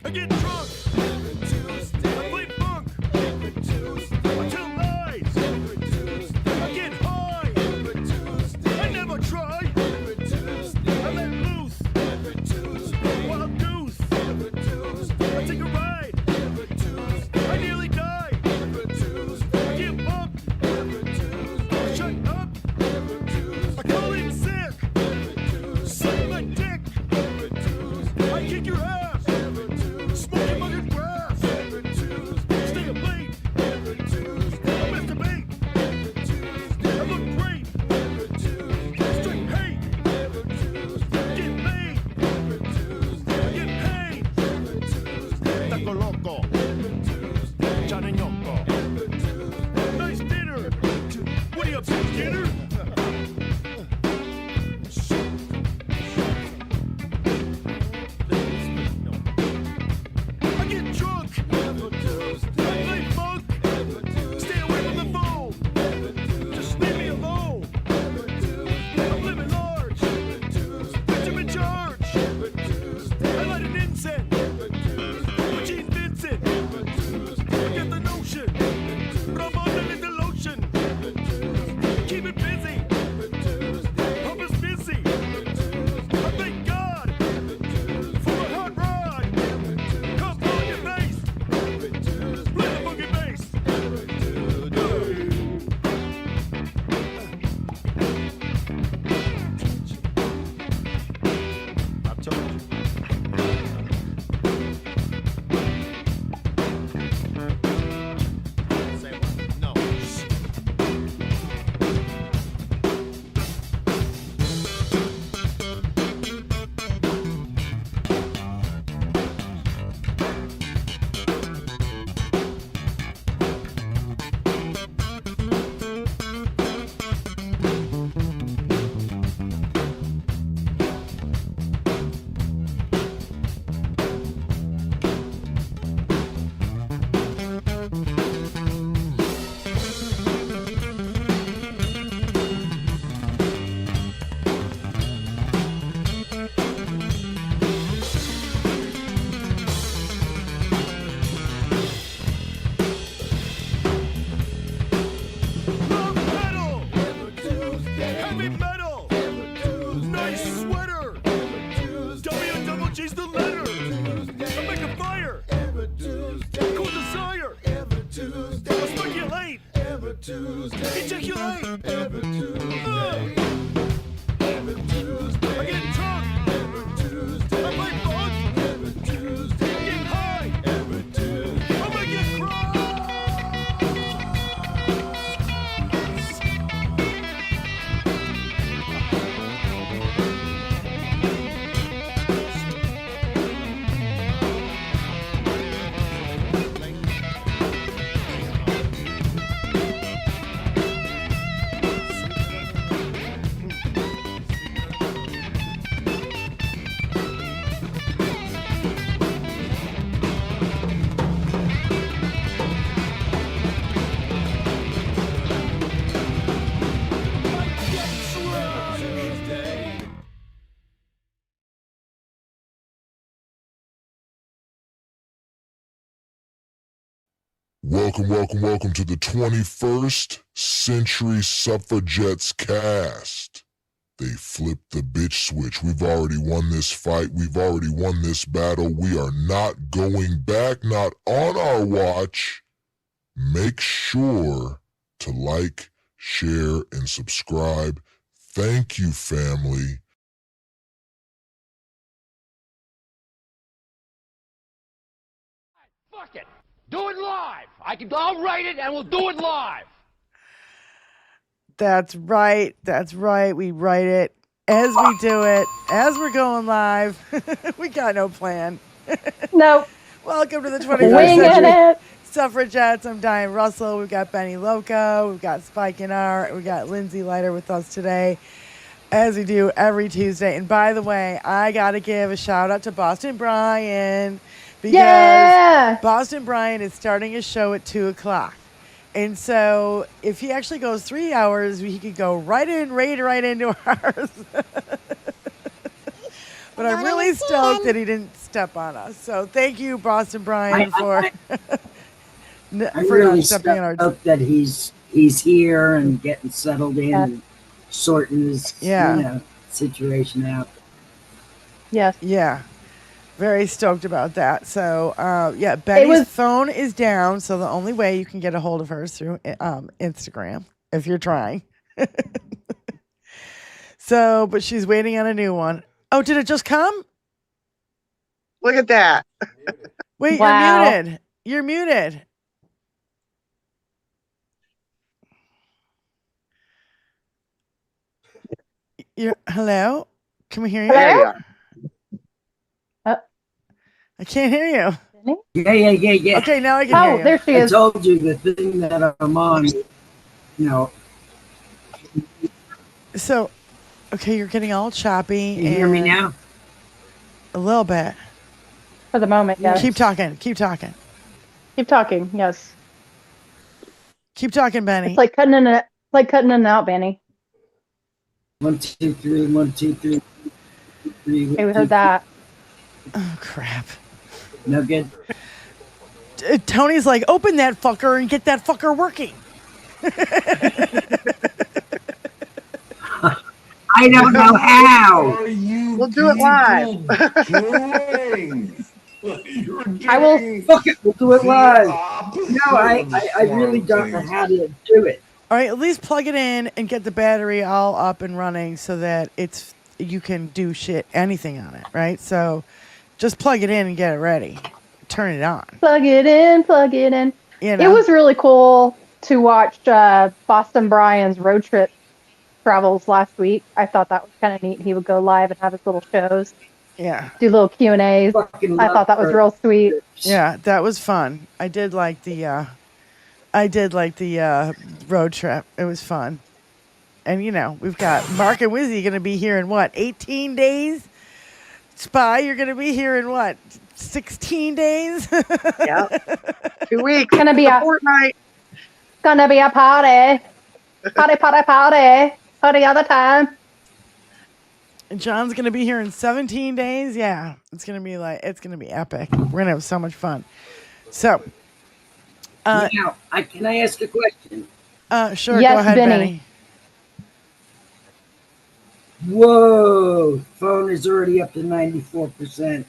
I get drunk. Every Tuesday. I play funk. Every Tuesday. I tell lies. Every Tuesday. I get high. Every Tuesday. I never try. Every Tuesday. I let loose. Every Tuesday. Wild goose. Every Tuesday. I take a ride. Every Tuesday. I nearly die. Every Tuesday. I get bumped. Every Tuesday. Shut up. Every Tuesday. I call in sick. Every Tuesday. Suck my dick. Every Tuesday. I kick your ass. Every Tuesday. Smoke your mother's grass. Every Tuesday. Stay up late. Every Tuesday. I masturbate. Every Tuesday. I look great. Every Tuesday. Straight hate. Every Tuesday. Get paid. Every Tuesday. I get paid. Every Tuesday. Taco loco. Every Tuesday. Johnny Yoko. Every Tuesday. Nice dinner. What are you up to, dinner? I get drunk. Every Tuesday. I play funk. Every Tuesday. Stay away from the phone. Every Tuesday. Just leave me alone. Every Tuesday. I'm living large. Every Tuesday. Bitch, I'm in charge. Every Tuesday. I light an incense. Every Tuesday. With Gene Vincent. Every Tuesday. I get the notion. Every Tuesday. But I'm under the lotion. Every Tuesday. Keep it busy. Every Tuesday. Pump is busy. Every Tuesday. I thank God. Every Tuesday. For a hot rod. Every Tuesday. Come on your face. Every Tuesday. Play the boogie bass. Every Tuesday. I told you. Say what? No. Love metal. Every Tuesday. Heavy metal. Every Tuesday. Nice sweater. Every Tuesday. WWG's the letter. I make a fire. Every Tuesday. Cool desire. Every Tuesday. I speculate. Every Tuesday. Ejaculate. Every Tuesday. Every Tuesday. I get drunk. Every Tuesday. I play funk. Every Tuesday. I get high. Every Tuesday. I make you cry. Welcome to the 21st Century Suffragettes cast. They flipped the bitch switch. We've already won this fight. We've already won this battle. We are not going back, not on our watch. Make sure to like, share, and subscribe. Thank you, family. Fuck it. Do it live. I'll write it and we'll do it live. That's right. That's right. We write it as we do it, as we're going live. We got no plan. Nope. Welcome to the 21st Winging Century it. Suffragettes. I'm Diane Russell. We've got Benny Loco. We've got Spike and Art. We've got Lindsay Leiter with us today, as we do every Tuesday. And by the way, I got to give a shout out to Boston Brian, because Yeah. Boston Brian is starting his show at 2 o'clock. And so if he actually goes 3 hours, he could go right into ours. But I'm really stoked that he didn't step on us. So thank you, Boston Brian, for I'm for really not stepping on our. stoked that he's here and getting settled in Yeah. and sorting his situation out. Yes. Yeah. Very stoked about that. So, yeah, Betty's phone is down, so the only way you can get a hold of her is through Instagram if you're trying. So, but she's waiting on a new one. Oh, did it just come? Look at that. Wait, Wow. you're muted. You're muted. Hello? Can we hear you? There you are. I can't hear you. Yeah. Okay, now I can hear you. There she I is. told you the thing that I'm on, So, okay, you're getting all choppy. Can you hear me now? A little bit. For the moment, yes. Keep talking. Keep talking. Keep talking, yes. Keep talking, Benny. It's like cutting in and out, Benny. 1, 2, 3, 1, 2, 3, 3. Okay, we heard that. Oh, crap. No good. Tony's like, open that fucker and get that fucker working. I don't know how. We'll do it live. I will. Fuck it, we'll do it live. No, I really don't know how to do it. All right, at least plug it in and get the battery all up and running so that you can do anything on it, right? So just plug it in and get it ready. Turn it on. Plug it in. You know? It was really cool to watch Boston Brian's road trip travels last week. I thought that was kind of neat. He would go live and have his little shows. Yeah. Do little Q&As. I thought that was real sweet. Yeah, that was fun. I did like the road trip. It was fun. And we've got Mark and Wizzy going to be here in what, 18 days? Spy, you're going to be here in what, 16 days? Yeah. 2 weeks. Gonna be a fortnight. Gonna be a party. Party all the time. And John's going to be here in 17 days. Yeah, it's going to be epic. We're going to have so much fun. So, Now, can I ask a question? sure, Yes, go ahead, Benny. Whoa, phone is already up to 94%.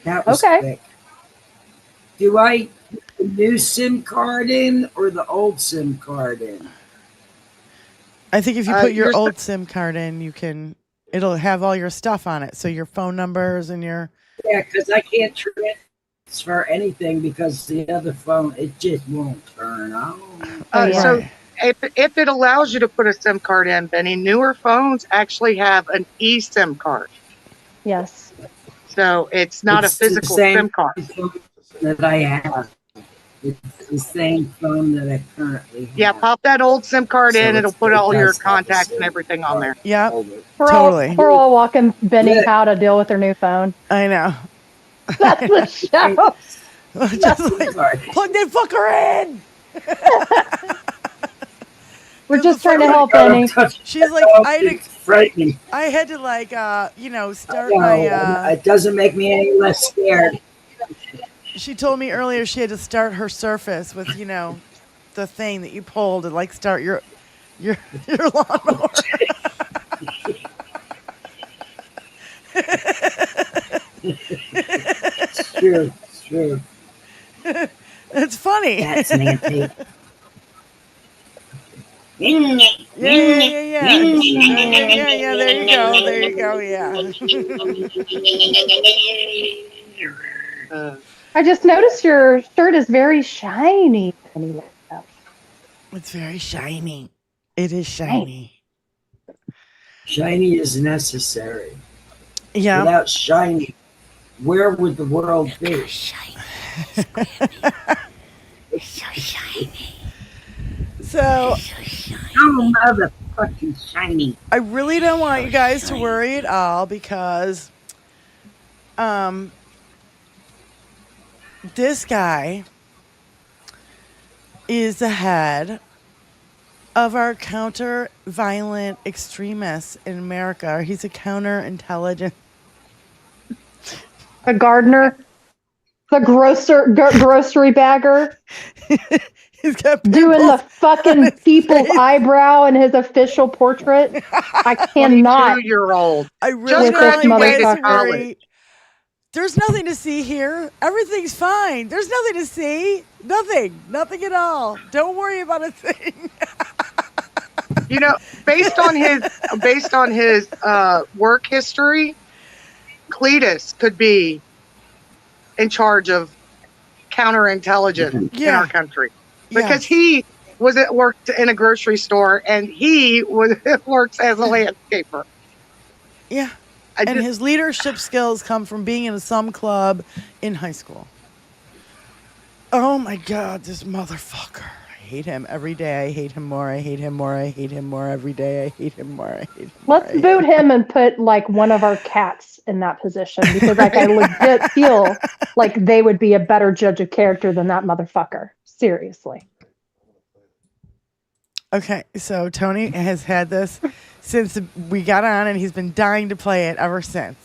That was Okay. quick. Do I put the new SIM card in or the old SIM card in? I think if you put your you're- old SIM card in, it'll have all your stuff on it. So your phone numbers and your. Yeah, because I can't transfer anything because the other phone, it just won't turn on. Yeah. So if it allows you to put a SIM card in, Benny, newer phones actually have an eSIM card. Yes. So it's not It's a the physical same SIM card. phone that I have. It's the same phone that I currently have. Yeah, pop that old SIM card So in. It'll it put all your does have a contacts SIM and everything on there. Yeah, We're all walking Benny Yeah. how to deal with her new phone. I know. That's the show. Just like, plug that fucker in. We're just trying to help Benny. She's like, It's frightening. I had to start No, my. it doesn't make me any less scared. She told me earlier she had to start her Surface with the thing that you pull to start your lawnmower. It's true. It's true. It's funny. That's Nancy. Yeah. There you go. Yeah. I just noticed your shirt is very shiny. It's very shiny. It is shiny. Shiny is necessary. Yeah. Without shiny, where would the world be? So Oh, motherfucking shiny. I really don't want you guys to worry at all because this guy is the head of our counter-violent extremists in America. He's a counterintelligence A gardener, the grocery bagger, He's got doing the pimples fucking his people's face. eyebrow in his official portrait. I cannot 22-year-old. I really with don't this want you guys to motherfucker. worry. There's nothing to see here. Everything's fine. There's nothing to see. Nothing at all. Don't worry about a thing. You know, based on his work history, Cletus could be in charge of counterintelligence in our country, because he worked in a grocery store and he works as a landscaper. Yeah. And his leadership skills come from being in some club in high school. Oh my God, this motherfucker. I hate him every day. I hate him more. I hate him more. I hate him more every day. I hate him more. I hate him more. Let's boot him and put like one of our cats in that position, because like I legit feel like they would be a better judge of character than that motherfucker. Seriously. Okay, so Tony has had this since we got on, and he's been dying to play it ever since.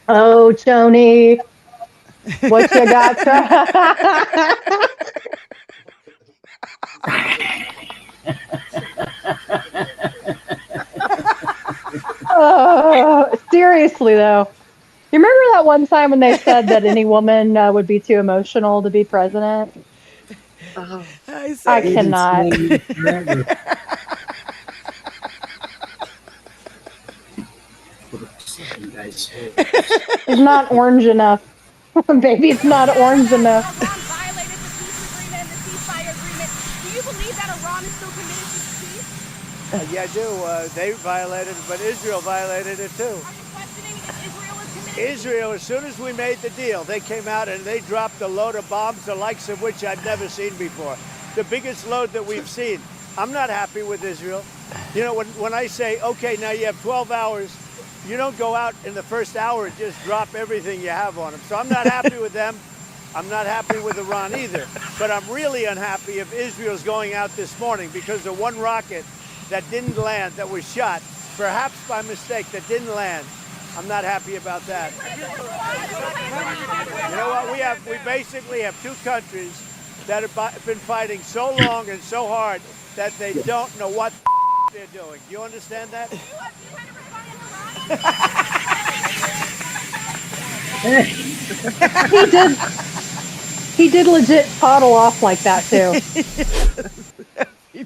Oh, Tony, what you got? Seriously though, you remember that one time when they said that any woman would be too emotional to be president? I cannot. It's not orange enough. Baby, it's not orange enough. Violated the peace agreement and the ceasefire agreement. Do you believe that Iran is still committed to peace? Yeah, I do. They violated it, but Israel violated it too. Are you questioning if Israel is committed? Israel, as soon as we made the deal, they came out and they dropped a load of bombs, the likes of which I've never seen before. The biggest load that we've seen. I'm not happy with Israel. You know, when I say, okay, now you have 12 hours, you don't go out in the first hour and just drop everything you have on them. So I'm not happy with them. I'm not happy with Iran either. But I'm really unhappy if Israel's going out this morning because the one rocket that didn't land, that was shot, perhaps by mistake, that didn't land. I'm not happy about that. You know what? We basically have two countries that have been fighting so long and so hard that they don't know what they're doing. Do you understand that? He did legit toddle off like that too.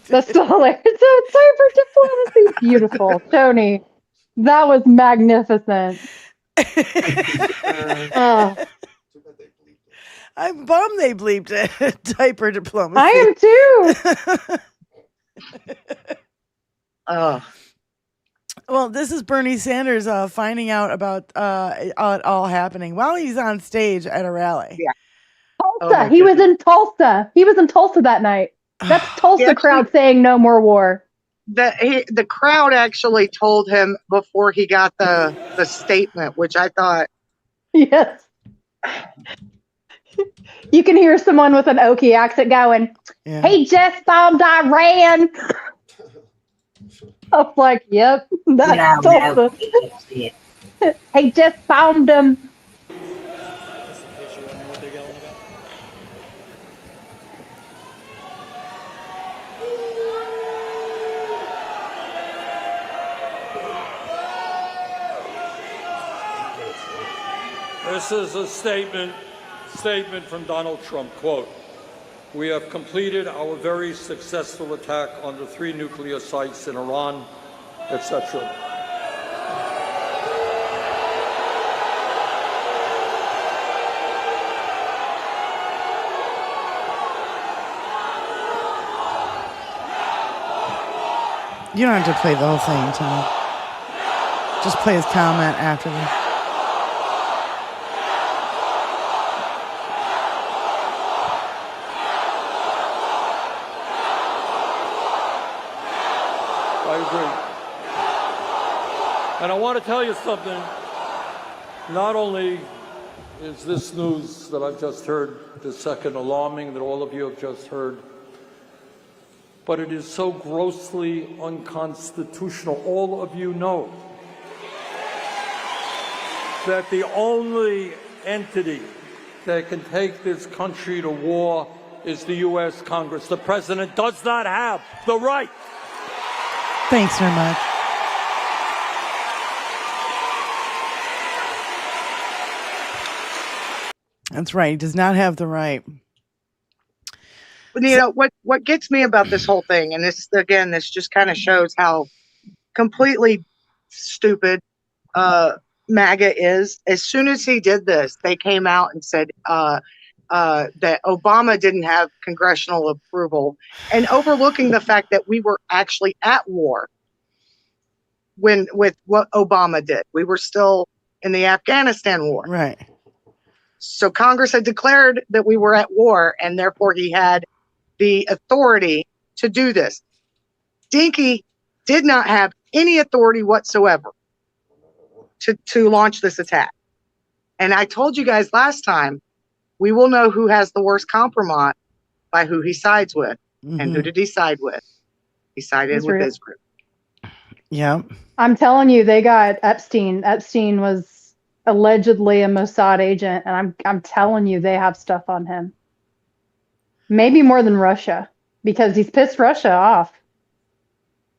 That's hilarious. So cyber diplomacy, beautiful, Tony. That was magnificent. I'm bummed they bleeped it. Diaper diplomacy. I am too. Well, this is Bernie Sanders finding out about it all happening while he's on stage at a rally. Yeah. Tulsa. He was in Tulsa. He was in Tulsa that night. That's Tulsa crowd saying no more war. The crowd actually told him before he got the statement, which I thought. Yes. You can hear someone with an Okie accent going, "He just bombed Iran." I was like, "Yep, that's Tulsa." He just bombed him. This is a statement from Donald Trump, quote, "We have completed our very successful attack on the 3 nuclear sites in Iran," etc. You don't have to play the whole thing, Tony. Just play his comment after this. And I want to tell you something. Not only is this news that I've just heard, the second alarming that all of you have just heard, but it is so grossly unconstitutional. All of you know that the only entity that can take this country to war is the U.S. Congress. The president does not have the right. Thanks very much. That's right. He does not have the right. But, what gets me about this whole thing, and this just kind of shows how completely stupid MAGA is. As soon as he did this, they came out and said that Obama didn't have congressional approval, and overlooking the fact that we were actually at war with what Obama did. We were still in the Afghanistan war. Right. So Congress had declared that we were at war, and therefore he had the authority to do this. Dinky did not have any authority whatsoever to launch this attack. And I told you guys last time, we will know who has the worst compromise by who he sides with. Mm-hmm. And who did he side with? He sided with his group. Yeah. I'm telling you, they got Epstein. Epstein was allegedly a Mossad agent, and I'm telling you, they have stuff on him. Maybe more than Russia, because he's pissed Russia off.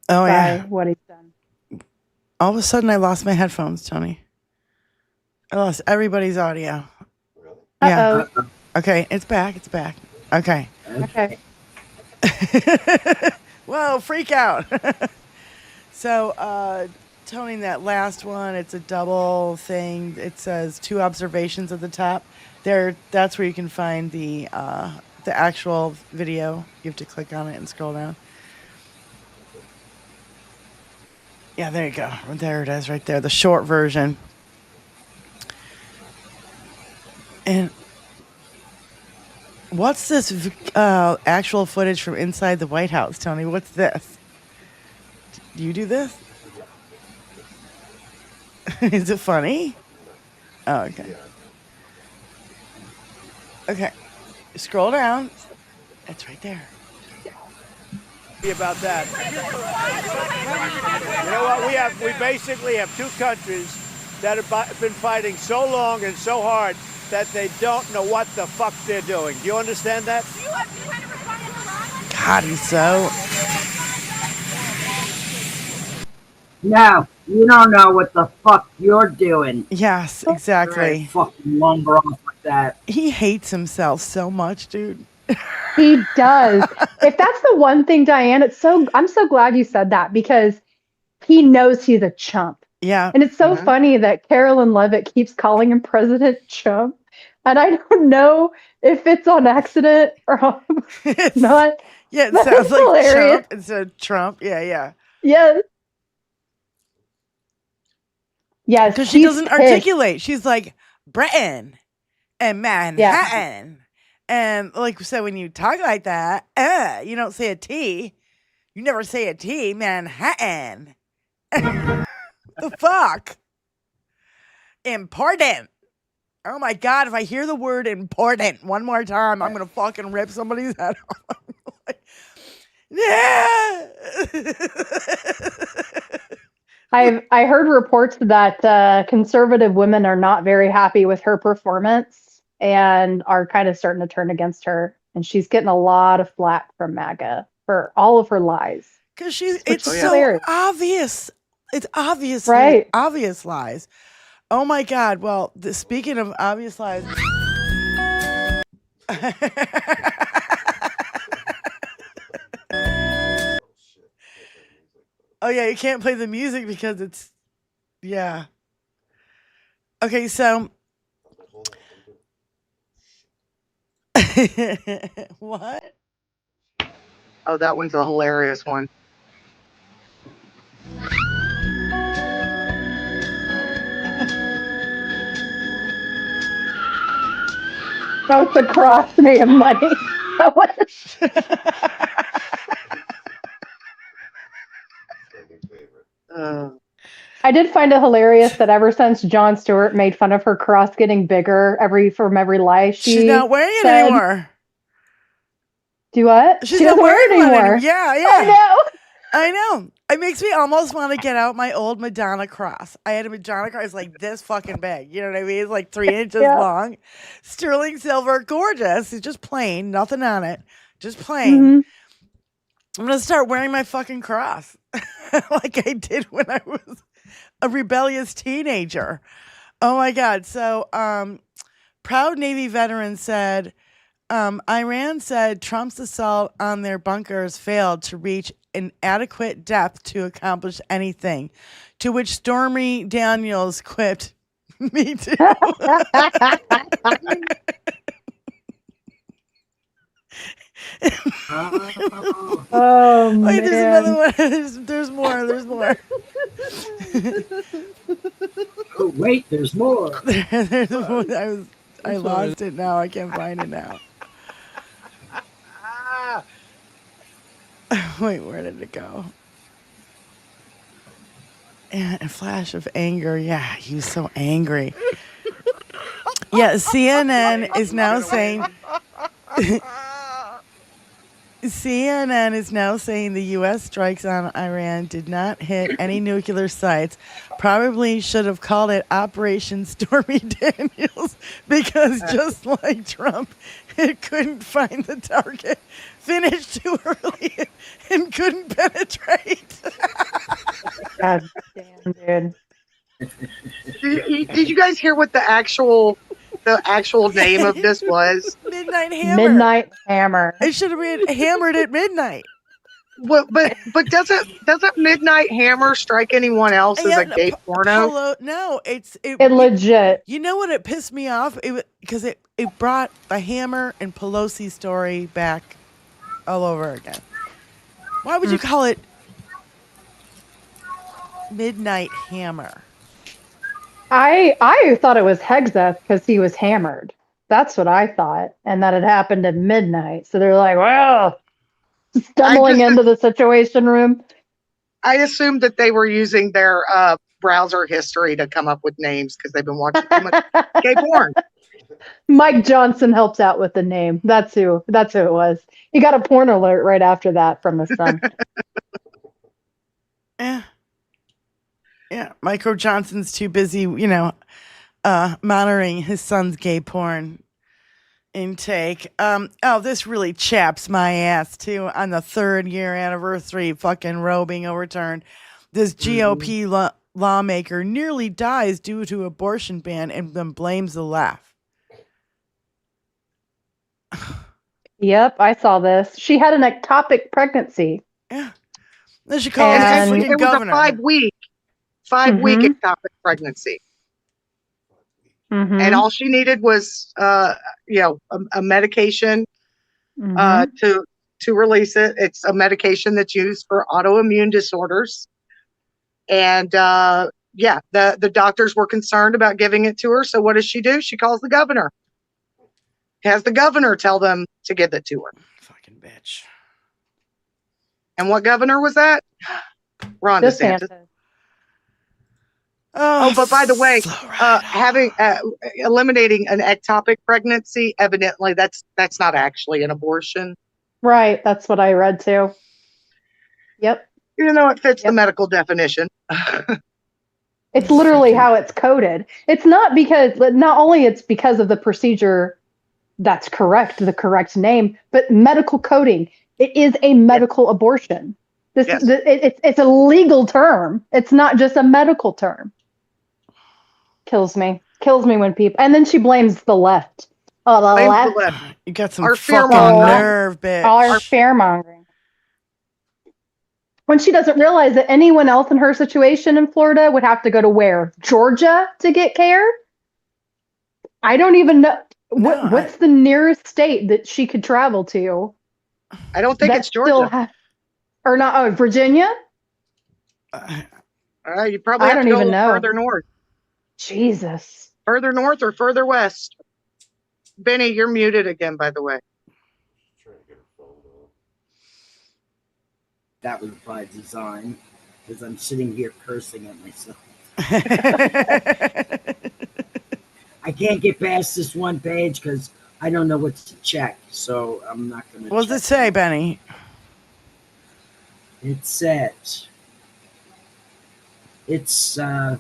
Oh, yeah. What he's done. All of a sudden, I lost my headphones, Tony. I lost everybody's audio. Yeah. Uh-oh. Okay, it's back. It's back. Okay. Okay. Whoa, freak out. So, Tony, that last one, it's a double thing. It says 2 observations at the top. That's where you can find the actual video. You have to click on it and scroll down. Yeah, there you go. There it is right there, the short version. And what's this actual footage from inside the White House, Tony? What's this? Do you do this? Is it funny? Oh, okay. Okay. Scroll down. It's right there. About that. You know what? We basically have 2 countries that have been fighting so long and so hard that they don't know what the fuck they're doing. Do you understand that? God, he's so... No, you don't know what the fuck you're doing. Yes, exactly. Fucking lumber off like that. He hates himself so much, dude. He does. If that's the one thing, Diane, I'm so glad you said that, because he knows he's a chump. Yeah. And it's so funny that Carolyn Levitt keeps calling him President Chump. And I don't know if it's on accident or not. Yeah, it sounds like hilarious. Trump instead of Trump. Yeah. Yes. Yes. Because she doesn't articulate. She's like Britain and Manhattan. Yeah. And like, so when you talk like that, you don't say a T. You never say a T, Manhattan. The fuck? Important. Oh my God, if I hear the word important one more time, I'm going to fucking rip somebody's head off. Yeah. I heard reports that conservative women are not very happy with her performance and are kind of starting to turn against her. And she's getting a lot of flack from MAGA for all of her lies. Because it's so obvious. It's obvious, right? Obvious lies. Oh my God. Well, speaking of obvious lies. Oh yeah, you can't play the music because it's, yeah. Okay, so. What? Oh, that one's a hilarious one. Both the cross me of money. I did find it hilarious that ever since Jon Stewart made fun of her cross getting bigger from every lie, she's not wearing it anymore. Do what? She's not wearing it anymore. Yeah. I know. It makes me almost want to get out my old Madonna cross. I had a Madonna cross like this fucking big. You know what I mean? It's like 3 inches Yeah. long. Sterling silver, gorgeous. It's just plain, nothing on it. Just plain. Mhm. I'm going to start wearing my fucking cross like I did when I was a rebellious teenager. Oh my God. So, proud Navy veteran said, Iran said Trump's assault on their bunkers failed to reach an adequate depth to accomplish anything. To which Stormy Daniels quipped, "Me too." Oh, Wait, there's man. another one. There's more. There's more. Oh, wait, there's more. There's more. I lost it now. I can't find it now. Wait, where did it go? And a flash of anger. Yeah, he was so angry. Yeah, CNN is now saying CNN is now saying the U.S. strikes on Iran did not hit any nuclear sites. Probably should have called it Operation Stormy Daniels because just like Trump, it couldn't find the target, finished too early, and couldn't penetrate. God damn, dude. Did you guys hear what the actual name of this was? Midnight Hammer. Midnight Hammer. It should have been hammered at midnight. Well, but doesn't Midnight Hammer strike anyone else as a gay porno? No, it legit. You know what? It pissed me off. Because it brought the Hammer and Pelosi story back all over again. Why would you call it Midnight Hammer? I thought it was Hegseth because he was hammered. That's what I thought, and that it happened at midnight. So they're like, well, stumbling into the Situation Room. I assumed that they were using their browser history to come up with names because they've been watching too much gay porn. Mike Johnson helps out with the name. That's who it was. He got a porn alert right after that from his son. Yeah, Micro Johnson's too busy, monitoring his son's gay porn intake. This really chaps my ass too. On the 3rd year anniversary, fucking Roe being overturned, this GOP lawmaker nearly dies due to abortion ban and then blames the left. Yep, I saw this. She had an ectopic pregnancy. Yeah, they should call it It freaking was governor. a 5-week ectopic pregnancy. Mm-hmm. And all she needed was, a medication to release it. It's a medication that's used for autoimmune disorders. And the doctors were concerned about giving it to her. So what does she do? She calls the governor. Has the governor tell them to give it to her. Fucking bitch. And what governor was that? Ron DeSantis. Oh, but by the way, eliminating an ectopic pregnancy, evidently that's not actually an abortion. Right, that's what I read too. Yep. It fits the medical definition. It's literally how it's coded. It's not only it's because of the procedure that's correct, the correct name, but medical coding. It is a medical abortion. It's a legal term. It's not just a medical term. Kills me when people, and then she blames the left. Oh, the left. You got some Our fucking nerve, bitch. Our fear-mongering. When she doesn't realize that anyone else in her situation in Florida would have to go to where? Georgia to get care? I don't even know. What's the nearest state that she could travel to? I don't think it's Georgia. Or not? Oh, Virginia? You probably have to go further north. Jesus. Further north or further west? Benny, you're muted again, by the way. That was by design, because I'm sitting here cursing at myself. I can't get past this one page because I don't know what to check, so I'm not going to. What does it say, Benny? It says, it's the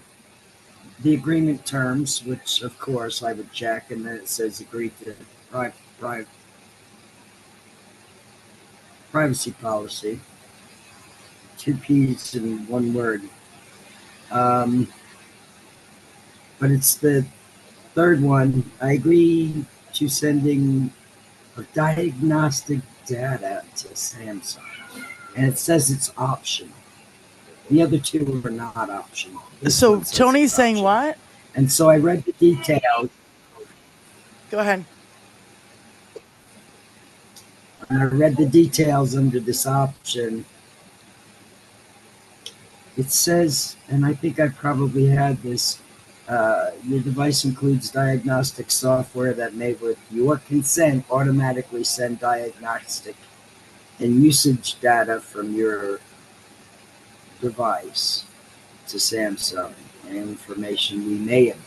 agreement terms, which of course I would check, and then it says agree to privacy policy. 2 P's in 1 word. But it's the third one. I agree to sending of diagnostic data to Samsung. And it says it's optional. The other 2 are not optional. This So one says Tony's it's saying optional. what? And so I read the details. Go ahead. And I read the details under this option. It says, and I think I probably had this, your device includes diagnostic software that may, with your consent, automatically send diagnostic and usage data from your device to Samsung and information we may obtain.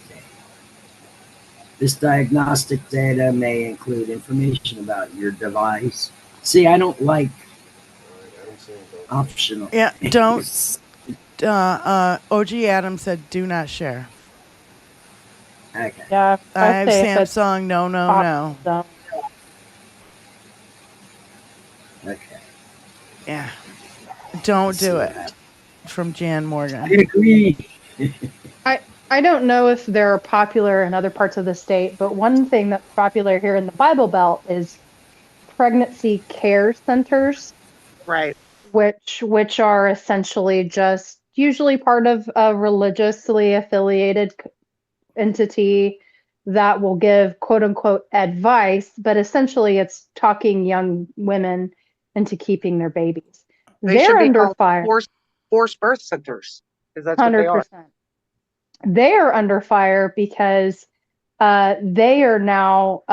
This diagnostic data may include information about your device. See, I don't like optional. Yeah, don't. OG Adam said, "Do not share." Okay. Yeah, I have say if it's Samsung. No, no, no. optional. Okay. Yeah, don't Let's do see what it. happens. From Jan I Morgan. agree. I don't know if they're popular in other parts of the state, but one thing that's popular here in the Bible Belt is pregnancy care centers, Right. which are essentially just usually part of a religiously affiliated entity that will give quote unquote advice, but essentially it's talking young women into keeping their babies. They should They're be under called fire. forced birth centers, because that's what they are. 100%. They are under fire because they are now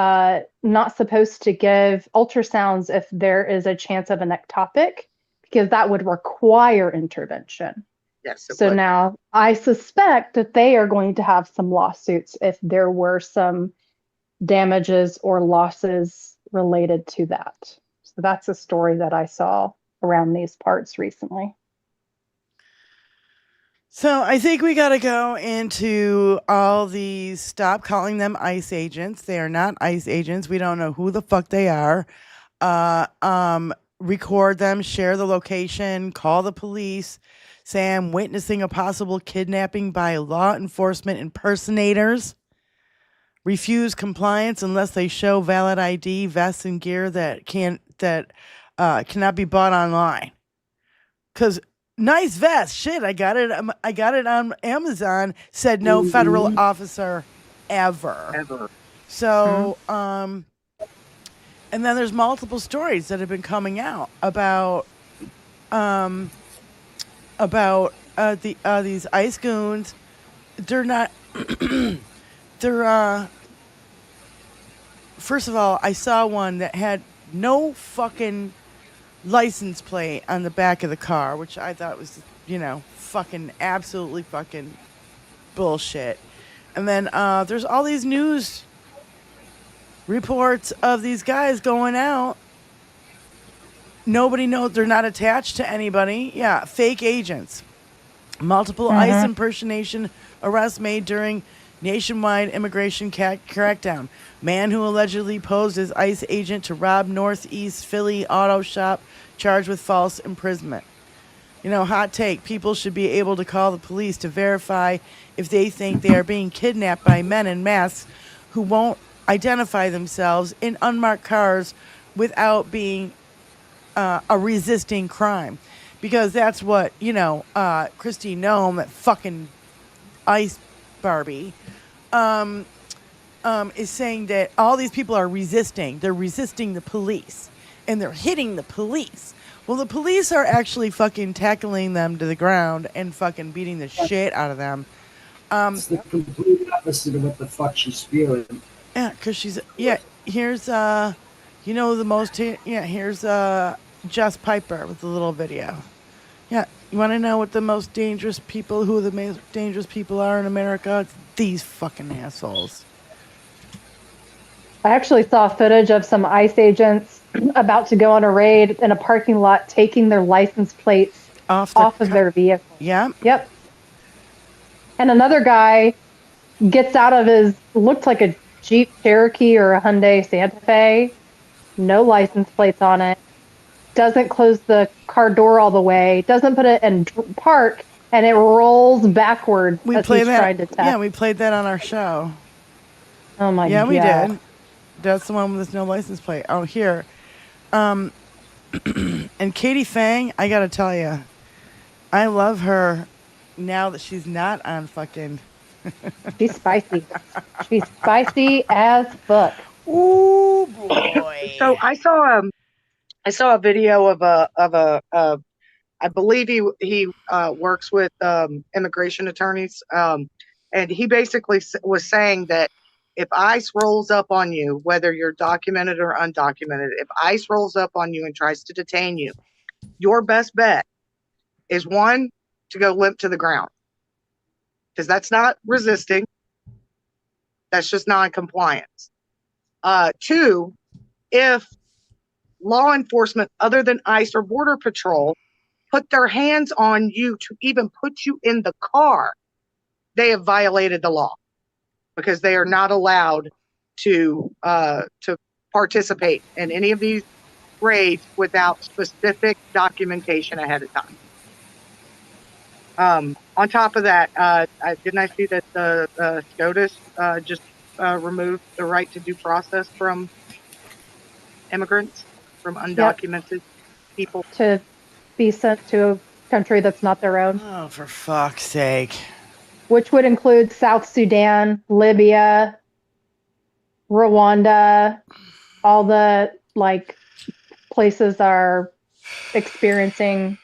not supposed to give ultrasounds if there is a chance of an ectopic, because that would require intervention. Yes. It So would. now I suspect that they are going to have some lawsuits if there were some damages or losses related to that. So that's a story that I saw around these parts recently. So I think we got to go into all these. Stop calling them ICE agents. They are not ICE agents. We don't know who the fuck they are. Record them, share the location, call the police. Say I'm witnessing a possible kidnapping by law enforcement impersonators. Refuse compliance unless they show valid ID, vests, and gear that cannot be bought online. Because nice vest, shit, I got it on Amazon. Said no federal officer ever. So, and then there's multiple stories that have been coming out about these ICE goons. They're not. They're first of all, I saw one that had no fucking license plate on the back of the car, which I thought was, fucking absolutely fucking bullshit. And then there's all these news reports of these guys going out. Nobody knows, they're not attached to anybody. Yeah, fake agents. Multiple ICE impersonation arrests made during nationwide immigration crackdown. Man who allegedly posed as ICE agent to rob Northeast Philly auto shop charged with false imprisonment. Hot take. People should be able to call the police to verify if they think they are being kidnapped by men in masks who won't identify themselves in unmarked cars without being a resisting crime. Because that's what, Christine Nome, that fucking ICE Barbie, is saying that all these people are resisting. They're resisting the police. And they're hitting the police. Well, the police are actually fucking tackling them to the ground and fucking beating the shit out of them. It's the complete opposite of what the fuck she's spewing. Yeah, because she's... Yeah, here's... here's Jess Piper with the little video. Yeah, you want to know what the most dangerous people... Who the most dangerous people are in America? It's these fucking assholes. I actually saw footage of some ICE agents about to go on a raid in a parking lot, taking their license plates off of their vehicle. Yeah. Yep. And another guy gets out of his, looked like a Jeep Cherokee or a Hyundai Santa Fe, no license plates on it, doesn't close the car door all the way, doesn't put it in park, and it rolls backwards We as play he's that. trying to test. Yeah, we played that on our show. Oh my god. Yeah, we did. That's the one with this no license plate. Oh, here. And Katie Fang, I gotta tell you, I love her now that she's not on fucking. She's spicy. She's spicy as fuck. Ooh boy. So I saw a video of I believe he works with immigration attorneys, and he basically was saying that if ICE rolls up on you, whether you're documented or undocumented, if ICE rolls up on you and tries to detain you, your best bet is one, to go limp to the ground, because that's not resisting. That's just non-compliance. Two, if law enforcement other than ICE or Border Patrol put their hands on you to even put you in the car, they have violated the law, because they are not allowed to participate in any of these raids without specific documentation ahead of time. On top of that, didn't I see that the SCOTUS just removed the right to due process from immigrants, from undocumented people? To be sent to a country that's not their own. Oh, for fuck's sake. Which would include South Sudan, Libya, Rwanda, all the like places are experiencing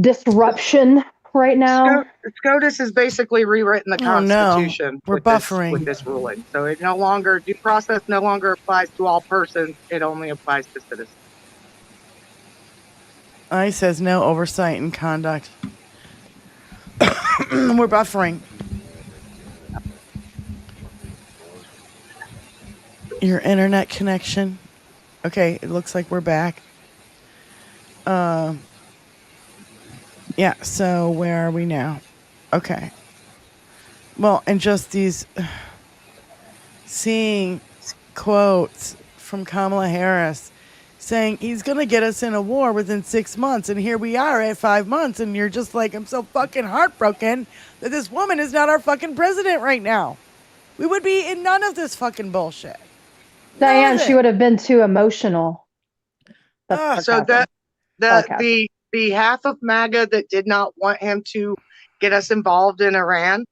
disruption right now. SCOTUS has basically rewritten the Constitution. We're buffering with this ruling. So it no longer, due process no longer applies to all persons. It only applies to citizens. ICE says no oversight and conduct. We're buffering. Your internet connection. Okay, it looks like we're back. Yeah, so where are we now? Okay. Well, and just these seeing quotes from Kamala Harris saying he's going to get us in a war within 6 months. And here we are at 5 months. And you're just like, I'm so fucking heartbroken that this woman is not our fucking president right now. We would be in none of this fucking bullshit. Diane, she would have been too emotional. So the half of MAGA that did not want him to get us involved in Iran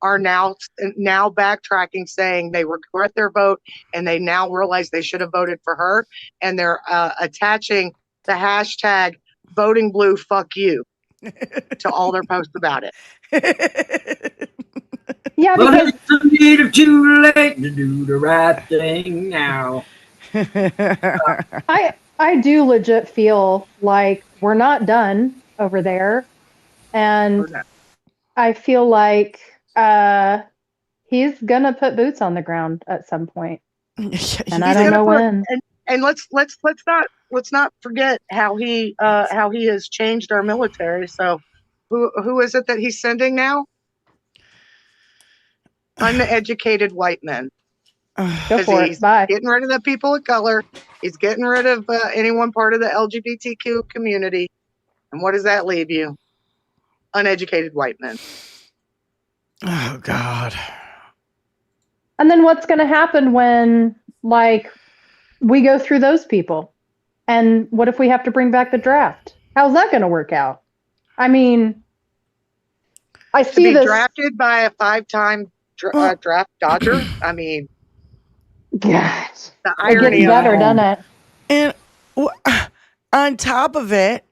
are now backtracking, saying they regret their vote and they now realize they should have voted for her, and they're attaching the hashtag voting blue fuck you to all their posts about it. Yeah, but it's too late to do the right thing now. I do legit feel like we're not done over there, and I feel like he's gonna put boots on the ground at some point, and I don't know when. And let's not forget how he has changed our military. So who is it that he's sending now? Uneducated white men. Go for it. He's Bye. getting rid of the people of color. He's getting rid of anyone part of the LGBTQ community. And what does that leave you? Uneducated white men. Oh, God. And then what's going to happen when, like, we go through those people? And what if we have to bring back the draft? How's that going to work out? I mean, I see this drafted by a 5-time draft dodger. I mean, God, the irony it gets better, doesn't it? And on top of it,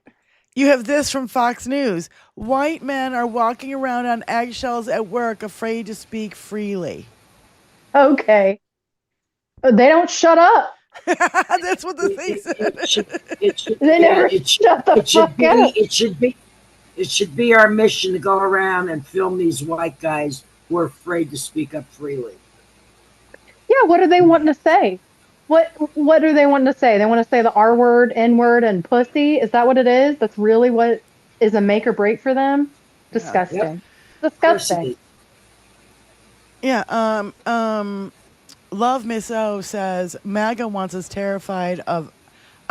you have this from Fox News. White men are walking around on eggshells at work, afraid to speak freely. Okay. They don't shut up. That's what the thing said. They never shut the fuck up. It should be our mission to go around and film these white guys who are afraid to speak up freely. Yeah, what are they wanting to say? What are they wanting to say? They want to say the R word, N word, and pussy? Is that what it is? That's really what is a make or break for them? Disgusting. Of course it disgusting. is. Yeah. Love Miss O says MAGA wants us terrified of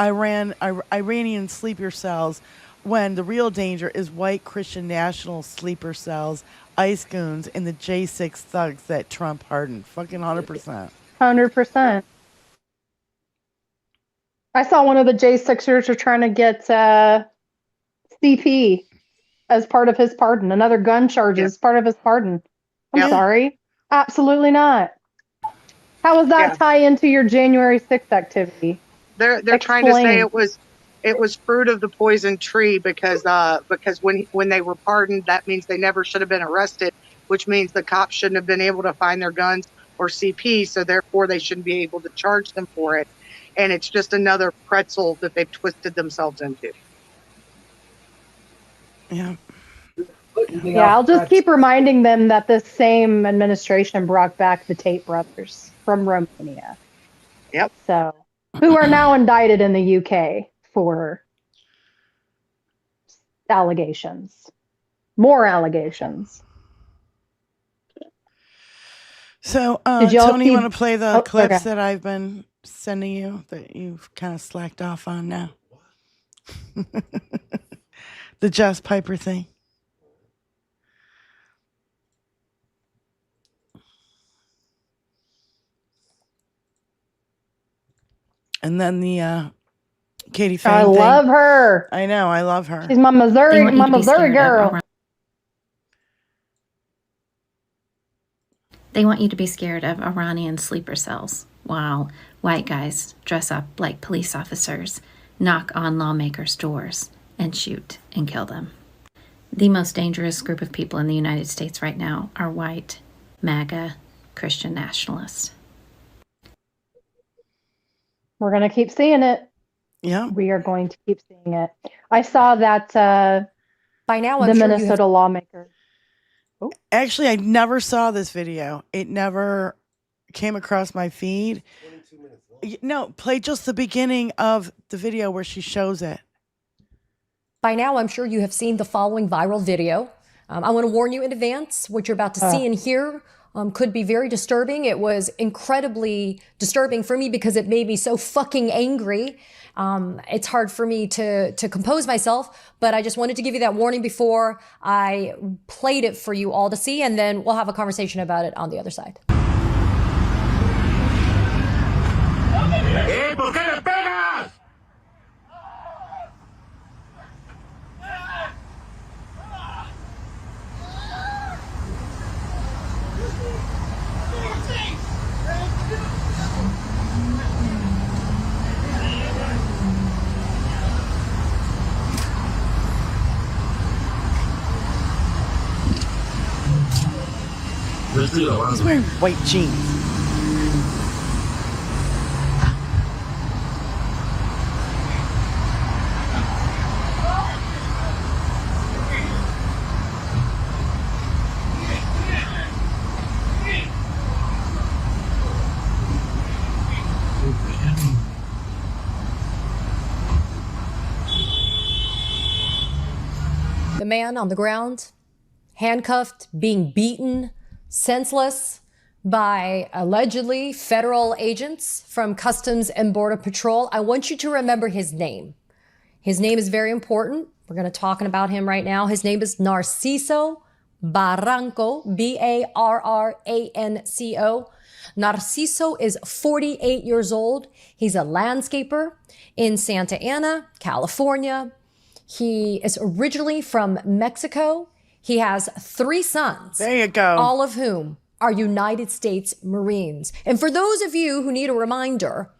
Iranian sleeper cells when the real danger is white Christian national sleeper cells, ICE goons, and the J6 thugs that Trump hardened. Fucking 100%. 100%. I saw one of the J6ers are trying to get CP as part of his pardon, another gun charge as part of his pardon. I'm Yep. sorry. Absolutely not. How does that Yeah. tie into your January 6th activity? They're trying to say Explain. it was fruit of the poison tree because when they were pardoned, that means they never should have been arrested, which means the cops shouldn't have been able to find their guns or CP, so therefore they shouldn't be able to charge them for it. And it's just another pretzel that they've twisted themselves into. Yeah. Putting me Yeah, off I'll just guard. keep reminding them that this same administration brought back the Tate brothers from Romania. Yep. So, who are now indicted in the UK for allegations. More allegations. So, Did y'all Tony, you see- want to play the Oh, clips okay. that I've been sending you that you've kind of slacked off on now? The Jess Piper thing. And then the Katie Fang I thing. love her. I know, I love her. She's my Missouri, want you to be scared of girl. They want you to be scared of Iranian sleeper cells while white guys dress up like police officers, knock on lawmakers' doors, and shoot and kill them. The most dangerous group of people in the United States right now are white, MAGA, Christian nationalists. We're going to keep seeing it. Yeah. We are going to keep seeing it. I saw that By now, the I'm sure you Minnesota have. lawmaker. Actually, I never saw this video. It never came across my feed. No, play just the beginning of the video where she shows it. By now, I'm sure you have seen the following viral video. I want to warn you in advance. What you're about to see and hear could be very disturbing. It was incredibly disturbing for me because it made me so fucking angry. It's hard for me to compose myself, but I just wanted to give you that warning before I played it for you all to see, and then we'll have a conversation about it on the other side. ¿Por qué le pegas? He's wearing white jeans. The man on the ground, handcuffed, being beaten, senseless by allegedly federal agents from Customs and Border Patrol. I want you to remember his name. His name is very important. We're going to talk about him right now. His name is Narciso Barranco, Barranco. Narciso is 48 years old. He's a landscaper in Santa Ana, California. He is originally from Mexico. He has 3 sons. There you go. All of whom are United States Marines. And for those of you who need a reminder,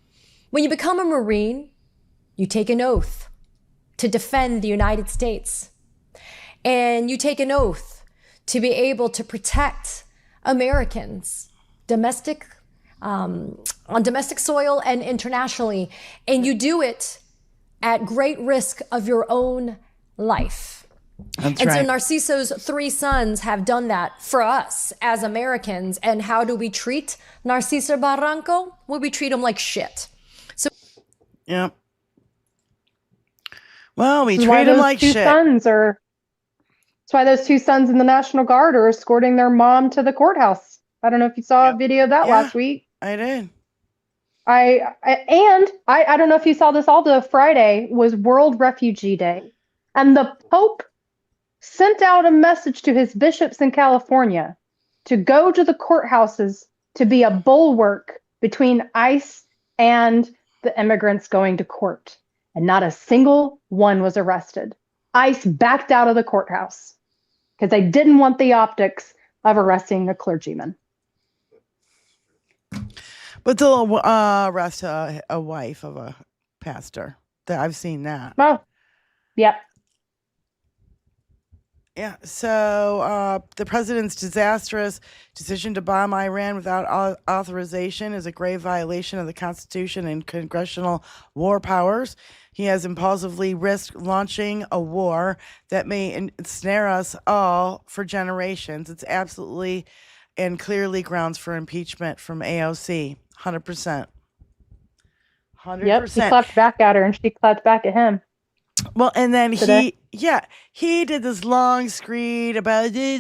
when you become a Marine, you take an oath to defend the United States. And you take an oath to be able to protect Americans, on domestic soil and internationally. And you do it at great risk of your own life. That's and right. so Narciso's 3 sons have done that for us as Americans. And how do we treat Narciso Barranco? Well, we treat him like shit. So, Yep. Well, we This is why treat him those like 2 shit. sons are. That's That's why those two sons in the National Guard are escorting their mom to the courthouse. I don't know if you saw a video of that last week. I did. I don't know if you saw this. Also, Friday was World Refugee Day, and the Pope sent out a message to his bishops in California to go to the courthouses to be a bulwark between ICE and the immigrants going to court. And not a single one was arrested. ICE backed out of the courthouse because they didn't want the optics of arresting a clergyman. But they'll arrest a wife of a pastor. I've seen that. Oh, yep. Yeah. So the president's disastrous decision to bomb Iran without authorization is a grave violation of the Constitution and congressional war powers. He has impulsively risked launching a war that may ensnare us all for generations. It's absolutely and clearly grounds for impeachment from AOC. 100%. 100%. Yep, he clapped back at her and she clapped back at him. Well, and then Today. he did this long screed about he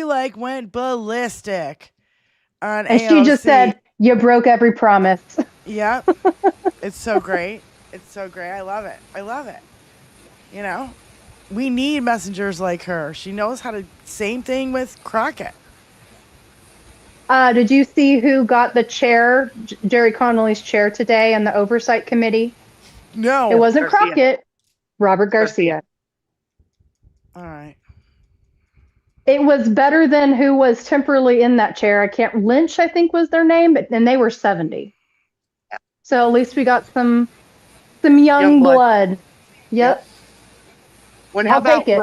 went ballistic on And AOC. she just said, "You broke every promise." Yep. It's so great. It's so great. I love it. I love it. You know, we need messengers like her. She knows how to, same thing with Crockett. Did you see who got the chair, Jerry Connolly's chair today in the Oversight Committee? No. It wasn't Garcia. Crockett, Robert Garcia. All right. It was better than who was temporarily in that chair. Lynch, I think was their name, and they were 70. So at least we got some young blood. Yep. How take it.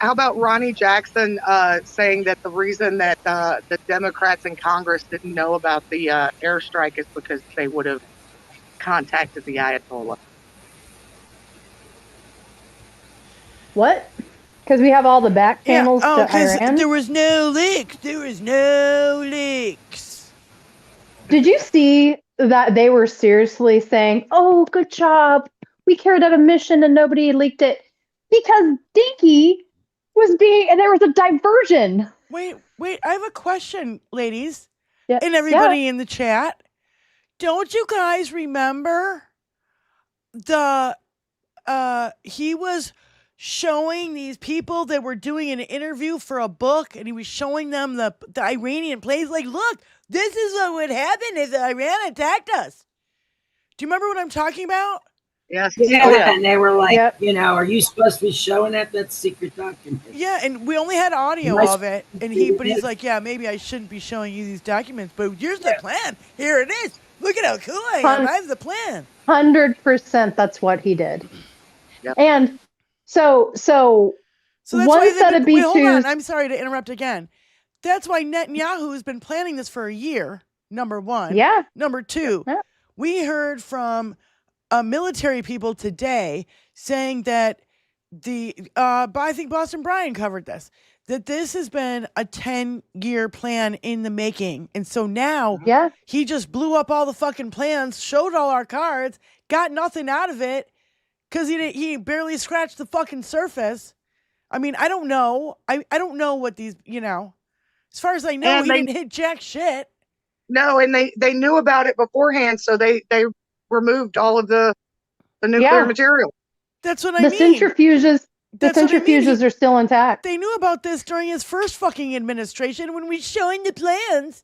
about Ronnie Jackson saying that the reason that the Democrats in Congress didn't know about the airstrike is because they would have contacted the Ayatollah? What? Because we have all the back channels to because Iran? there was no leaks. There was no leaks. Did you see that they were seriously saying, "Oh, good job. We carried out a mission and nobody leaked it," because Dinky was and there was a diversion. Wait, I have a question, ladies. Yeah, And everybody in the chat. Don't you guys remember he was showing these people that were doing an interview for a book, and he was showing them the Iranian planes, like, look, this is what would happen if Iran attacked us. Do you remember what I'm talking about? Yes. Yeah, and they were like, Yep. are you supposed to be showing that? That's secret document. Yeah, and we only had audio Nice. of it, and he's like, yeah, maybe I shouldn't be showing you these documents, but here's the plan. Here it is. Look at how cool I am. I have the plan. 100% that's what he did. Yep. And so that's why one set of wait, hold on. B2s. I'm sorry to interrupt again. That's why Netanyahu has been planning this for a year, number one. Yeah. Number two, Yeah. we heard from military people today saying that I think Boston Brian covered this, that this has been a 10-year plan in the making. And so now he just blew up all the fucking plans, showed all our cards, got nothing out of it because he barely scratched the fucking surface. I mean, I don't know. I don't know what these, as far as I know, And he didn't hit jack shit. No, and they knew about it beforehand, so they removed all of the nuclear material. That's what I The mean. centrifuges That's what I mean. are still intact. They knew about this during his first fucking administration when we were showing the plans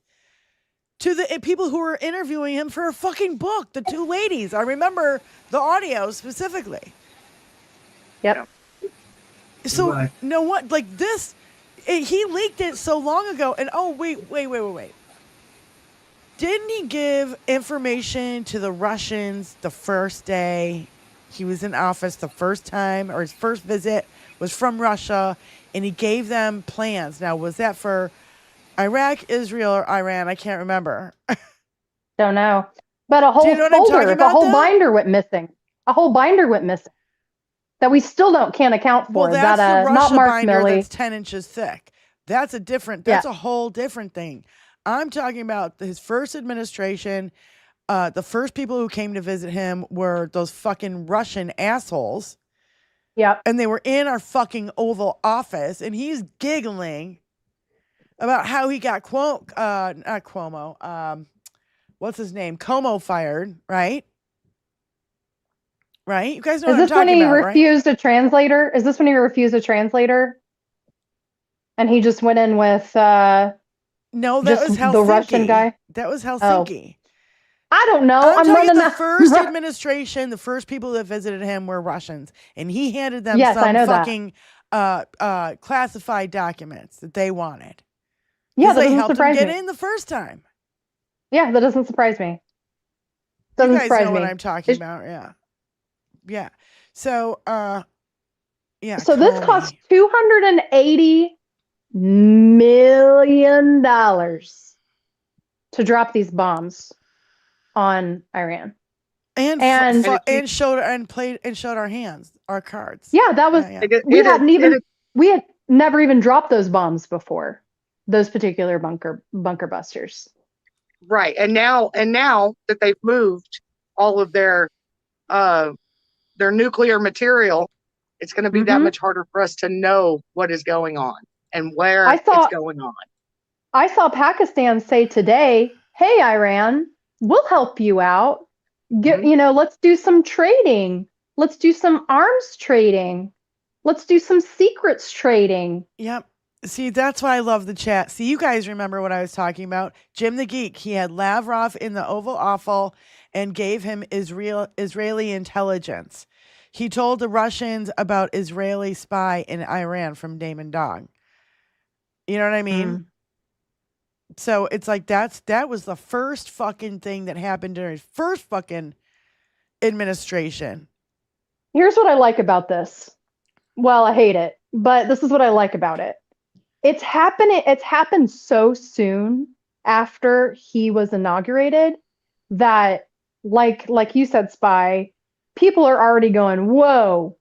to the people who were interviewing him for a fucking book, the two ladies. I remember the audio specifically. Yep. So, what? Like this, he leaked it so long ago. And wait. Didn't he give information to the Russians the first day he was in office, the first time, or his first visit was from Russia, and he gave them plans? Now, was that for Iraq, Israel, or Iran? I can't remember. Don't know. But a whole Do you know what I'm talking folder, about, a whole though? binder went missing. A whole binder went missing that we still can't account for. Well, that's the not Russia Mark binder Milley. that's 10 inches thick. That's a whole different thing. I'm talking about his first administration. The first people who came to visit him were those fucking Russian assholes Yep. And they were in our fucking Oval Office, and he's giggling about how he got not Cuomo, what's his name? Como fired, right? Right? You guys know Is what I'm this when talking he about, right? refused a translator? Is this when he refused a translator? And he just went in with No, that just was Helsinki. the Russian guy? That was Oh. Helsinki. I don't know. I'm I'm talking running the out. first administration, the first people that visited him were Russians, and he handed them Yes, I some know that. fucking classified documents that they wanted. Yeah, 'Cause that they doesn't helped him surprise get me. in the first time. Yeah, that doesn't surprise me. You Doesn't guys surprise know me. what I'm talking about, yeah. Yeah. So, yeah. So this cost Comey. $280 million to drop these bombs on Iran. And showed our hands, our cards. Yeah, that was Yeah. we had never even dropped those bombs before. Those particular bunker busters. Right. And now that they've moved all of their nuclear material, it's going to be that much harder for us to know what is going on and where it's going on. I saw Pakistan say today, "Hey Iran, we'll help you out. Let's do some trading. Let's do some arms trading. Let's do some secrets trading." Yep. See, that's why I love the chat. See, you guys remember what I was talking about. Jim the Geek, he had Lavrov in the Oval Office and gave him Israeli intelligence. He told the Russians about Israeli spy in Iran from Damon Dong. You know what I mean? So it's like that was the first fucking thing that happened during his first fucking administration. Here's what I like about this. Well, I hate it, but this is what I like about it. It's happened so soon after he was inaugurated that like you said, Spy, people are already going, whoa,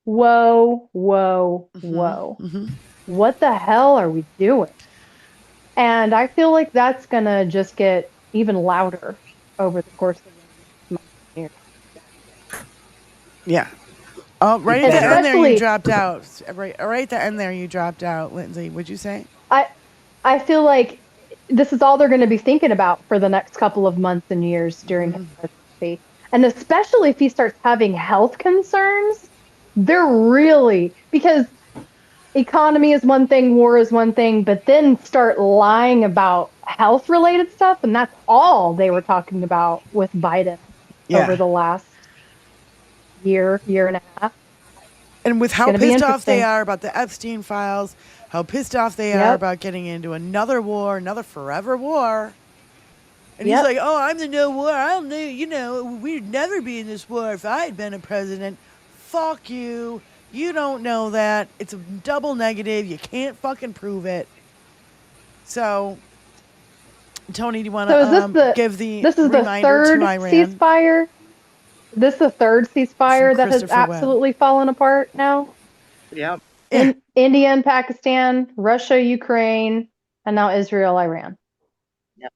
whoa, whoa, whoa. What the hell are we doing? And I feel like that's gonna just get even louder over the course of the next year. Yeah. Oh, right at the end there you dropped out. Right at the end there you dropped out, Lindsay. What'd you say? I feel like this is all they're going to be thinking about for the next couple of months and years during his presidency. And especially if he starts having health concerns, they're really, because economy is one thing, war is one thing, but then start lying about health related stuff. And that's all they were talking about with Biden over the last year and a half. And with how pissed off they are about the Epstein files, how pissed off they are about getting into another war, another forever war. And he's like, oh, I'm the no war. I don't know, we'd never be in this war if I had been a president. Fuck you. You don't know that. It's a double negative. You can't fucking prove it. So, Tony, do you want to give the reminder to Iran? Ceasefire? This is the third ceasefire that has absolutely fallen apart now? Yeah. India and Pakistan, Russia, Ukraine, and now Israel, Iran. Yep.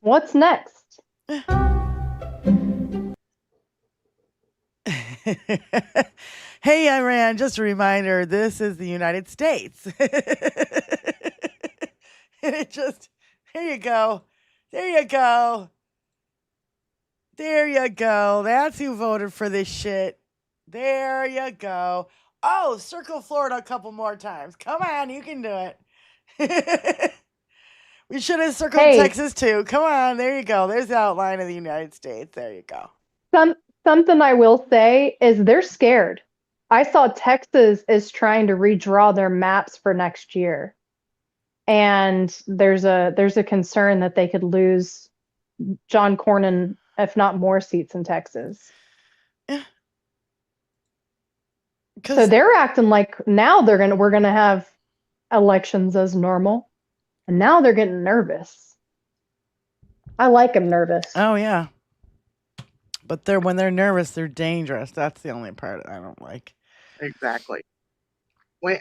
What's next? Hey, Iran, just a reminder, this is the United States. And it just, there you go. There you go. There you go. That's who voted for this shit. There you go. Oh, circle Florida a couple more times. Come on, you can do it. We should have circled Texas too. Come on, there you go. There's the outline of the United States. There you go. Something I will say is they're scared. I saw Texas is trying to redraw their maps for next year. And there's a concern that they could lose John Cornyn, if not more seats in Texas. Yeah. So they're acting like now we're gonna have elections as normal, and now they're getting nervous. I like them nervous. Oh yeah, but when they're nervous, they're dangerous. That's the only part I don't like. Exactly.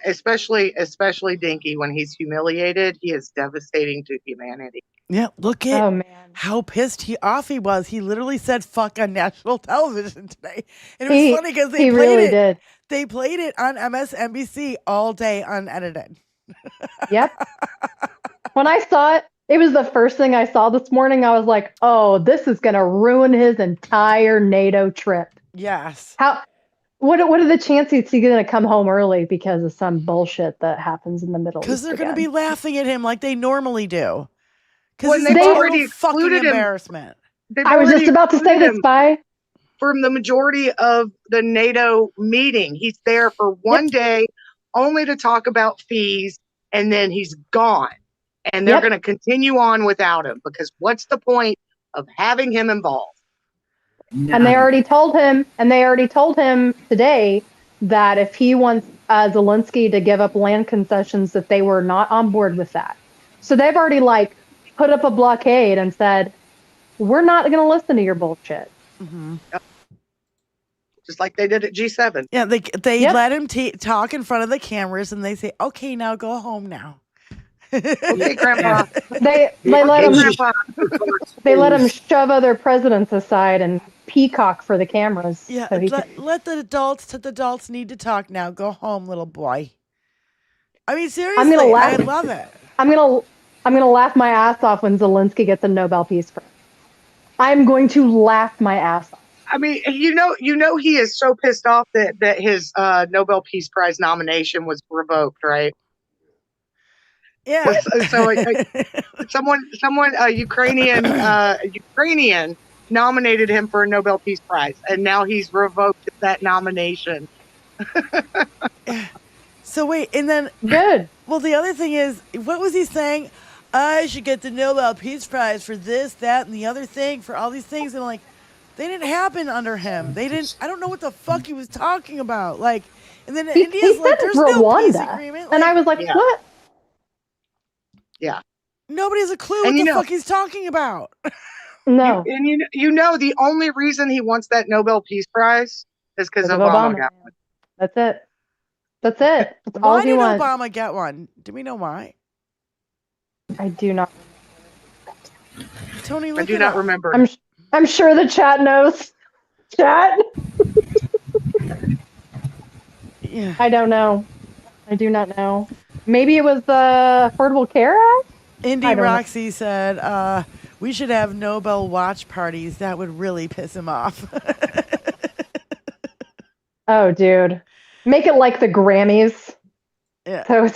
Especially Dinky, when he's humiliated, he is devastating to humanity. Yeah, look at Oh man. how pissed off he was. He literally said "fuck" on national television today, and it was funny because they He played really it. did. They played it on MSNBC all day unedited. Yep. When I saw it, it was the first thing I saw this morning. I was like, "Oh, this is gonna ruin his entire NATO trip." Yes. What are the chances he's gonna come home early because of some bullshit that happens in the Middle East? Because they're going to again? be laughing at him like they normally do. Because When it's they've a already total fucking excluded him. embarrassment. I was just about to say this, Spy. From the majority of the NATO meeting. He's there for one day only to talk about fees, and then he's gone. And they're going to continue on without him, because what's the point of having him involved? And they already told him today that if he wants Zelensky to give up land concessions, that they were not on board with that. So they've already put up a blockade and said, we're not going to listen to your bullshit. Mm-hmm. Yep. Just like they did at G7. Yeah, they let him talk in front of the cameras, and they say, "Okay, now go home now." Okay, Grandpa. They let him shove other presidents aside and peacock for the cameras. Yeah, so let the adults need to talk now. Go home, little boy. I mean, seriously, I love it. I'm gonna laugh my ass off when Zelensky gets a Nobel Peace Prize. I'm going to laugh my ass off. I mean, you know, he is so pissed off that his Nobel Peace Prize nomination was revoked, right? Yeah. So someone, a Ukrainian nominated him for a Nobel Peace Prize, and now he's revoked that nomination. So wait, and then good. Well, the other thing is, what was he saying? I should get the Nobel Peace Prize for this, that, and the other thing, for all these things, and like, they didn't happen under him. They didn't. I don't know what the fuck he was talking about. Like, and then India's like, "There's no peace agreement," and I was like, "What?" Yeah. Nobody has a clue what the fuck he's talking about. No. You know, the only reason he wants that Nobel Peace Prize is because Obama got one. That's it. That's it. That's all Why he did wants. Obama get one? Do we know why? I do not. Tony, look I do not remember. I'm sure the chat knows. Chat. Yeah. I don't know. I do not know. Maybe it was the Affordable Care Act? Indy Roxy said, we should have Nobel watch parties. That would really piss him off. Oh, dude. Make it like the Grammys. Yeah. So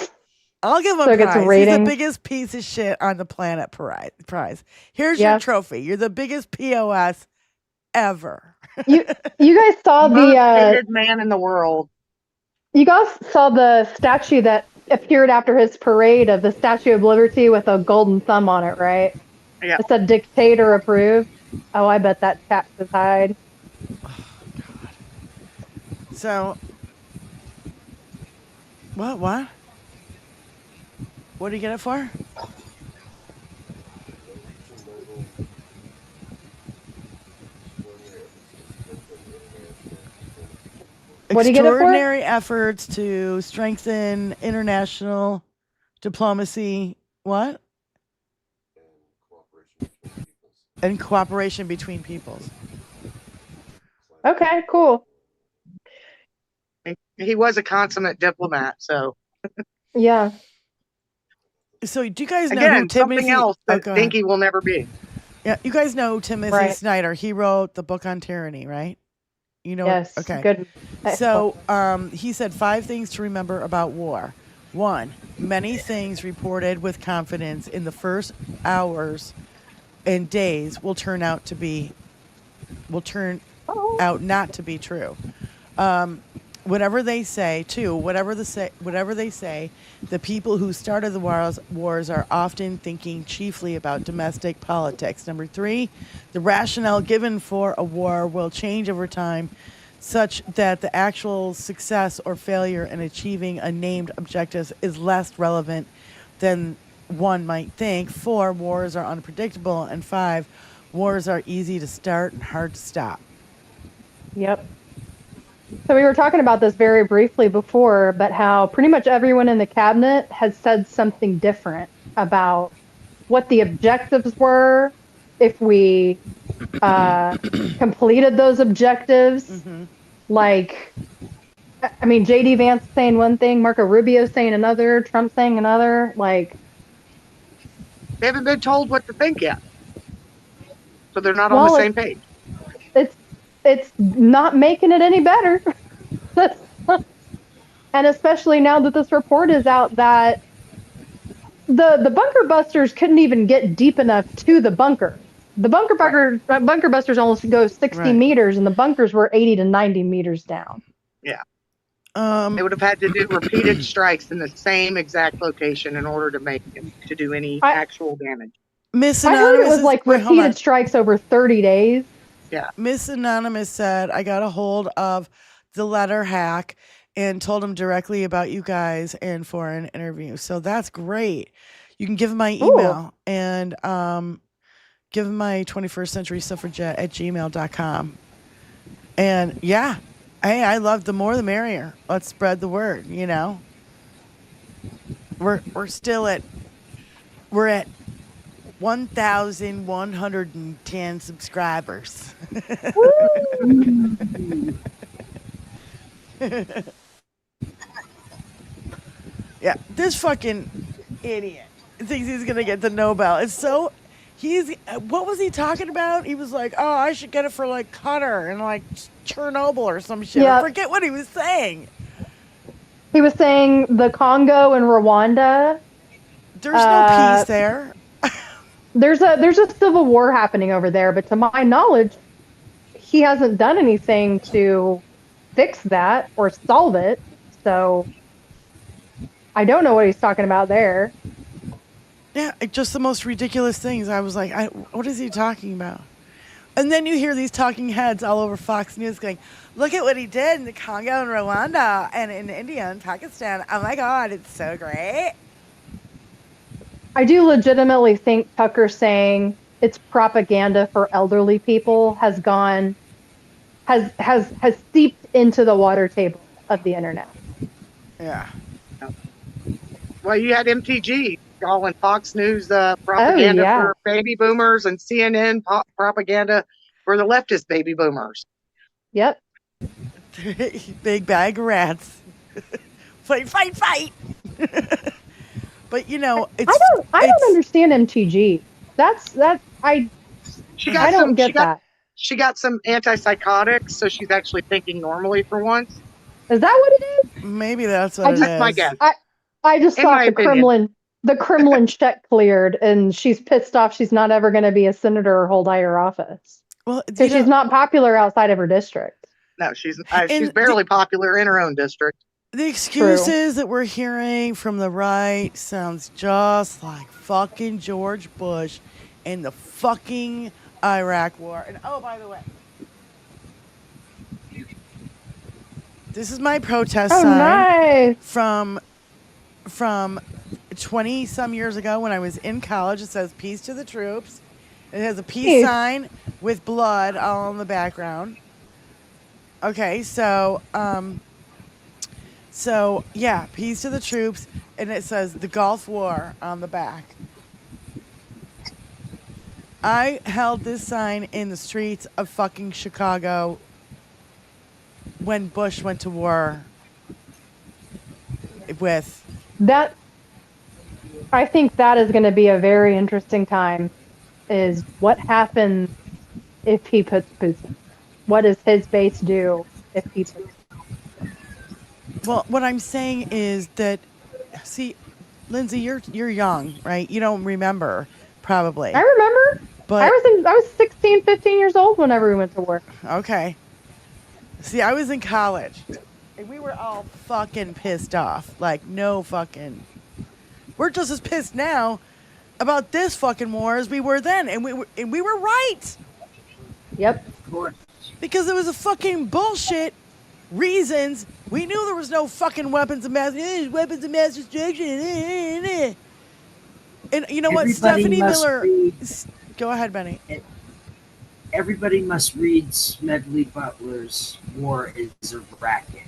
I'll give him a prize. He's the biggest piece of shit on the planet prize. Here's your trophy. You're the biggest POS ever. You guys saw most hated man in the world. You guys saw the statue that appeared after his parade of the Statue of Liberty with a golden thumb on it, right? Yeah. It said dictator approved. Oh, I bet that chat was hide. Oh, God. So, what? What do you get it for? What do you get it for? Extraordinary efforts to strengthen international diplomacy. What? And cooperation between peoples. Okay, cool. He was a consummate diplomat, so. Yeah. So do you guys know Again, who Timothy? something else that Dinky will never be. Yeah, you guys know Timothy Snyder. He wrote the book on tyranny, right? You know. Yes. Okay. Good. So he said 5 things to remember about war. 1, many things reported with confidence in the first hours and days will turn out not to be true. Whatever they say, too, whatever they say, the people who started the wars are often thinking chiefly about domestic politics. Number 3, the rationale given for a war will change over time, such that the actual success or failure in achieving a named objective is less relevant than one might think. 4, wars are unpredictable. And 5, wars are easy to start and hard to stop. Yep. So we were talking about this very briefly before, but how pretty much everyone in the cabinet has said something different about what the objectives were, if we completed those objectives. Like, I mean, JD Vance saying one thing, Marco Rubio saying another, Trump saying another. Like, They haven't been told what to think yet, so they're not on well, the same page. It's not making it any better. And especially now that this report is out that the bunker busters couldn't even get deep enough to the bunker. The bunker busters almost go 60 meters, and the bunkers were 80 to 90 meters down. Yeah. They would have had to do repeated strikes in the same exact location in order to do any actual damage. Miss I Anonymous heard it was like repeated strikes over 30 days. Yeah. Miss Anonymous said, I got a hold of the letter hack and told him directly about you guys and for an interview. So that's great. You can give him my email and give him my 21st century suffragette at gmail.com. And yeah, hey, I love the more the merrier. Let's spread the word, you know. We're at 1,110 subscribers. Yeah, this fucking idiot thinks he's gonna get the Nobel. It's so what was he talking about? He was like, oh, I should get it for like Qatar and like Chernobyl or some shit. Yeah. I forget what he was saying. He was saying the Congo and Rwanda. There's no peace there. There's a civil war happening over there, but to my knowledge, he hasn't done anything to fix that or solve it. So I don't know what he's talking about there. Yeah, just the most ridiculous things. I was like, what is he talking about? And then you hear these talking heads all over Fox News going, look at what he did in the Congo and Rwanda and in India and Pakistan. Oh my God, it's so great. I do legitimately think Tucker saying it's propaganda for elderly people has seeped into the water table of the internet. Yeah. Well, you had MTG calling Fox News propaganda for baby boomers and CNN propaganda for the leftist baby boomers. Yep. Big bag of rats. Fight. But you know, it's I don't understand MTG. I don't get that. She got some antipsychotics, so she's actually thinking normally for once. Is that what it is? Maybe that's what it is. That's my guess. I just In thought my the Kremlin check cleared, and she's pissed off she's not ever going to be a senator or hold higher office. Well, because she's not popular outside of her district. No, she's barely popular in her own district. The excuses that we're hearing from the right sounds just like fucking George Bush and the fucking Iraq war. And oh, by the way, this is my protest sign from 20 some years ago when I was in college. It says peace to the troops. It has a peace sign with blood all in the background. Okay, so yeah, peace to the troops, and it says the Gulf War on the back. I held this sign in the streets of fucking Chicago when Bush went to war with that. I think that is going to be a very interesting time, is what happens if he puts Putin. What does his base do if he puts Well, what I'm saying is that, see, Lindsay, you're young, right? You don't remember, probably. I remember. But I was 16, 15 years old whenever we went to war. Okay. See, I was in college, and we were all fucking pissed off. Like, no fucking... We're just as pissed now about this fucking war as we were then, and we were right. Yep. Of course. Because it was a fucking bullshit reasons. We knew there was no fucking weapons of mass destruction. And you know what? Everybody Stephanie must Miller. be- Go ahead, Benny. everybody must read Smedley Butler's War is a Racket.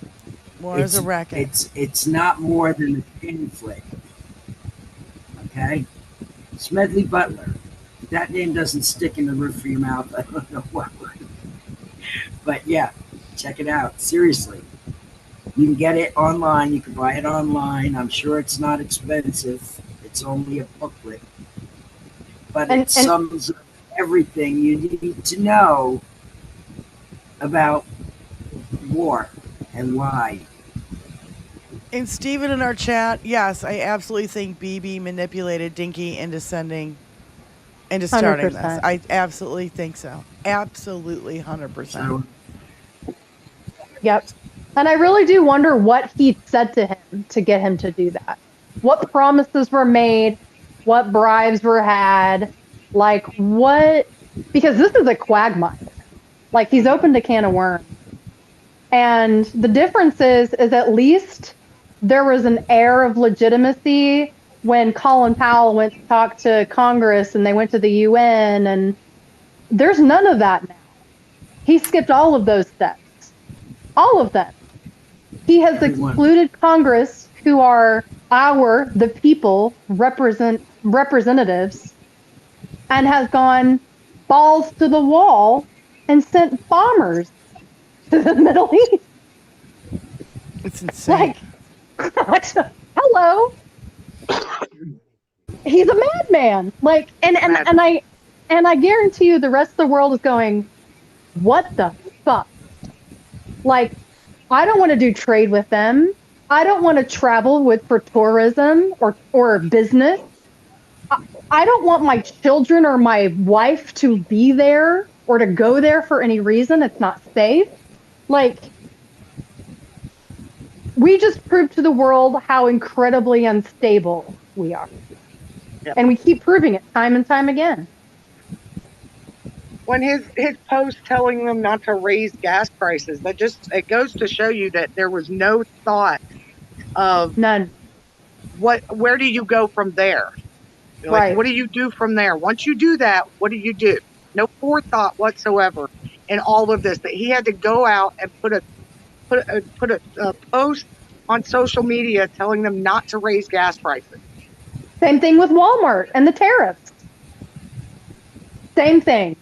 War is a racket. It's not more than a pamphlet. Okay? Smedley Butler. If that name doesn't stick in the roof of your mouth, I don't know what would. But yeah, check it out. Seriously. You can get it online. You can buy it online. I'm sure it's not expensive. It's only a booklet. But it sums up everything you need to know about war and why. And Steven in our chat, yes, I absolutely think BB manipulated Dinky into starting 100%. this. I absolutely think so. Absolutely 100%. Yep. And I really do wonder what he said to him to get him to do that. What promises were made, what bribes were had, like what, because this is a quagmire. Like he's opened a can of worms. And the difference is at least there was an air of legitimacy when Colin Powell went to talk to Congress and they went to the UN, and there's none of that now. He skipped all of those steps. All of them. He has excluded Congress, who are the people, representatives, and has gone balls to the wall and sent bombers to the Middle East. It's insane. Like, hello. He's a madman. Like, and I guarantee you the rest of the world is going, what the fuck? Like, I don't want to do trade with them. I don't want to travel for tourism or business. I don't want my children or my wife to be there or to go there for any reason. It's not safe. Like, we just proved to the world how incredibly unstable we are. Yep. And we keep proving it time and time again. When his post telling them not to raise gas prices, it goes to show you that there was no thought of none. Where do you go from there? Like, Right. What do you do from there? Once you do that, what do you do? No forethought whatsoever in all of this. That he had to go out and put a post on social media telling them not to raise gas prices. Same thing with Walmart and the tariffs. Same thing.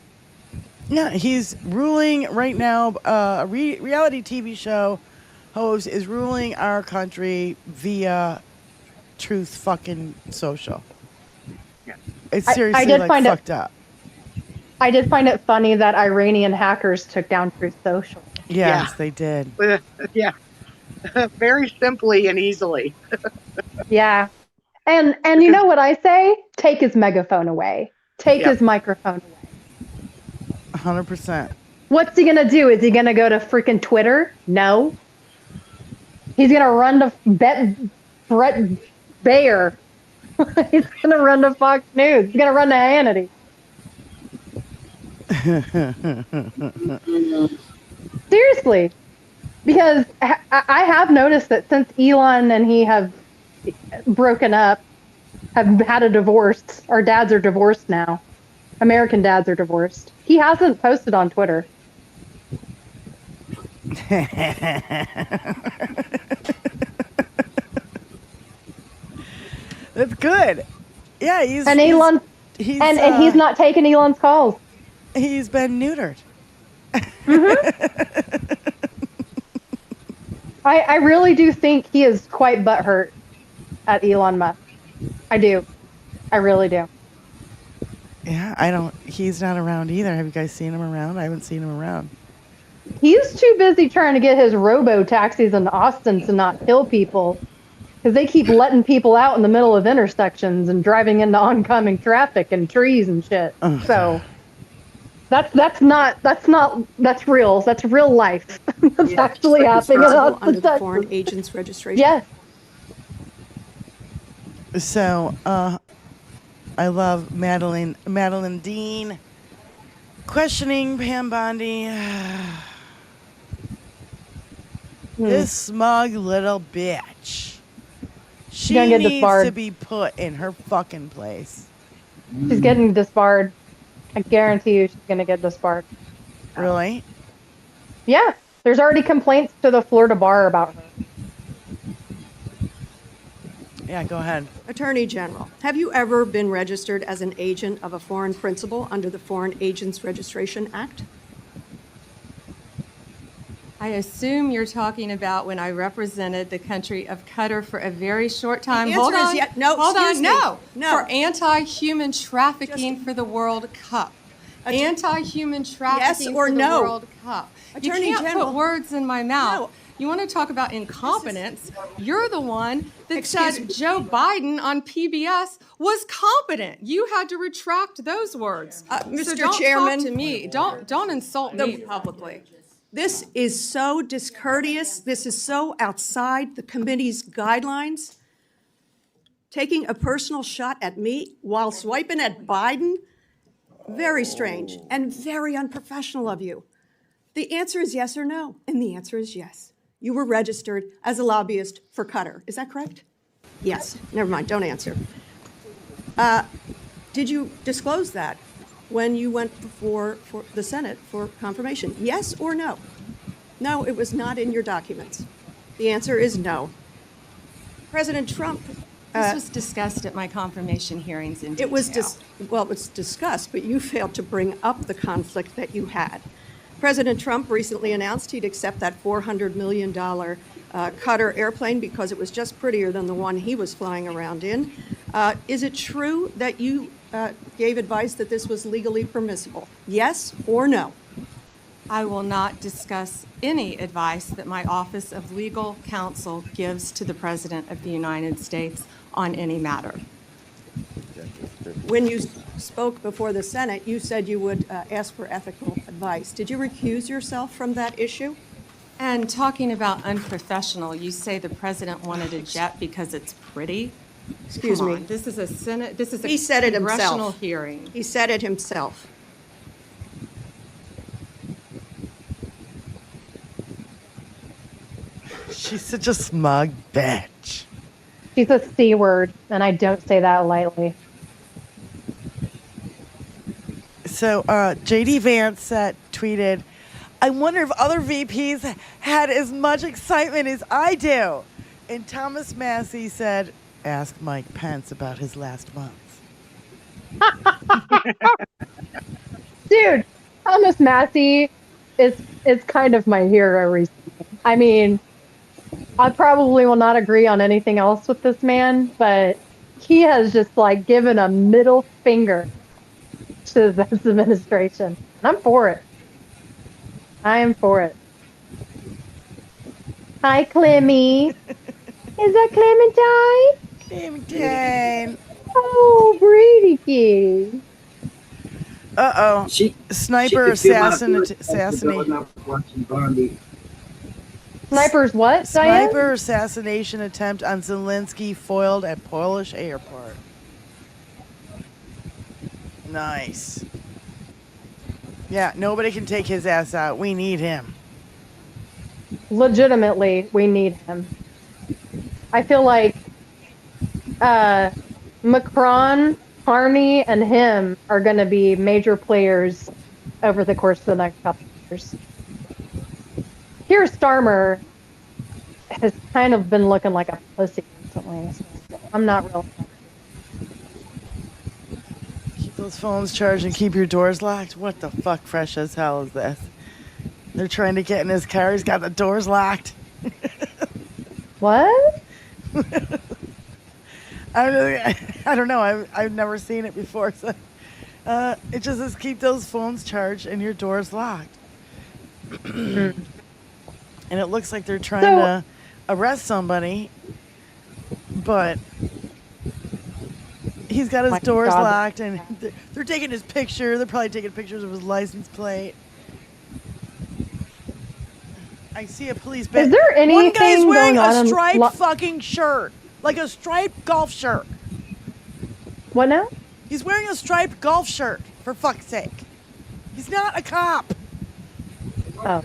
Yeah, he's ruling right now. A reality TV show host is ruling our country via Truth fucking Social. Yeah. It's seriously fucked up. I did find it funny that Iranian hackers took down Truth Social. Yes, they did. Yeah. Very simply and easily. Yeah. And you know what I say? Take his megaphone away. Take his microphone away. 100%. What's he gonna do? Is he gonna go to freaking Twitter? No. He's gonna run to Brett Baer. He's gonna run to Fox News. He's gonna run to Hannity. Seriously, because I have noticed that since Elon and he have broken up, have had a divorce. Our dads are divorced now. American dads are divorced. He hasn't posted on Twitter. That's good. Yeah, he's not taking Elon's calls. He's been neutered. I really do think he is quite butthurt at Elon Musk. I do. I really do. Yeah, he's not around either. Have you guys seen him around? I haven't seen him around. He's too busy trying to get his robo-taxis in Austin to not kill people. Because they keep letting people out in the middle of intersections and driving into oncoming traffic and trees and shit. So that's real. That's real life. That's actually happening in Austin, under the Foreign Agents Registration. Yes. So, I love Madeline Dean questioning Pam Bondi. This smug little bitch. She needs to be put in her fucking place. She's getting disbarred. I guarantee you she's going to get disbarred. Really? Yeah. There's already complaints to the Florida bar about her. Yeah, go ahead. Attorney General, have you ever been registered as an agent of a foreign principal under the Foreign Agents Registration Act? I assume you're talking about when I represented the country of Qatar for a very short time. The answer is yes. No, hold on. excuse me. No. For anti-human trafficking for the World Cup. Anti-human trafficking or for the no? World Cup. Attorney you can't General. put words in my mouth. No. You want to talk about incompetence? You're the one that Excuse said me. Joe Biden on PBS was competent. You had to retract those words. So Mr. don't Chairman. talk to me. Don't insult me publicly. This is so discourteous. This is so outside the committee's guidelines. Taking a personal shot at me while swiping at Biden? Very strange and very unprofessional of you. The answer is yes or no, and the answer is yes. You were registered as a lobbyist for Qatar. Is that correct? Yes. Never mind. Don't answer. Did you disclose that when you went before for the Senate for confirmation? Yes or no? No, it was not in your documents. The answer is no. President Trump. This was discussed at my confirmation hearings in detail. It was discussed, but you failed to bring up the conflict that you had. President Trump recently announced he'd accept that $400 million Qatar airplane because it was just prettier than the one he was flying around in. Is it true that you gave advice that this was legally permissible? Yes or no? I will not discuss any advice that my Office of Legal Counsel gives to the President of the United States on any matter. When you spoke before the Senate, you said you would ask for ethical advice. Did you recuse yourself from that issue? And talking about unprofessional, you say the President wanted a jet because it's pretty? Excuse Come me. on, this is a Senate, this is a He said it congressional himself. hearing. He said it himself. She's such a smug bitch. She's a C word, and I don't say that lightly. So JD Vance tweeted, I wonder if other VPs had as much excitement as I do. And Thomas Massey said, ask Mike Pence about his last month. Dude, Thomas Massey is kind of my hero recently. I mean, I probably will not agree on anything else with this man, but he has just like given a middle finger to this administration. And I'm for it. I am for it. Hi, Clemmy. Is that Clementine? Clementine. Oh, Brady kid. Uh-oh. Sniper assassination. Sniper's what, Diane? Sniper assassination attempt on Zelensky foiled at Polish airport. Nice. Yeah, nobody can take his ass out. We need him. Legitimately, we need him. I feel like Macron, Carney, and him are going to be major players over the course of the next couple of years. Keir Starmer has kind of been looking like a pussy recently. So I'm not real. Keep those phones charged and keep your doors locked. What the fuck fresh as hell is this? They're trying to get in his car. He's got the doors locked. What? I don't know. I've never seen it before. So, it just says keep those phones charged and your doors locked. And it looks like they're trying to arrest somebody, but he's got his doors locked, and they're taking his picture. They're probably taking pictures of his license plate. I see a police badge. Is there anything One guy's wearing going on a in striped fucking shirt, like a striped golf shirt. What now? He's wearing a striped golf shirt, for fuck's sake. He's not a cop. Oh.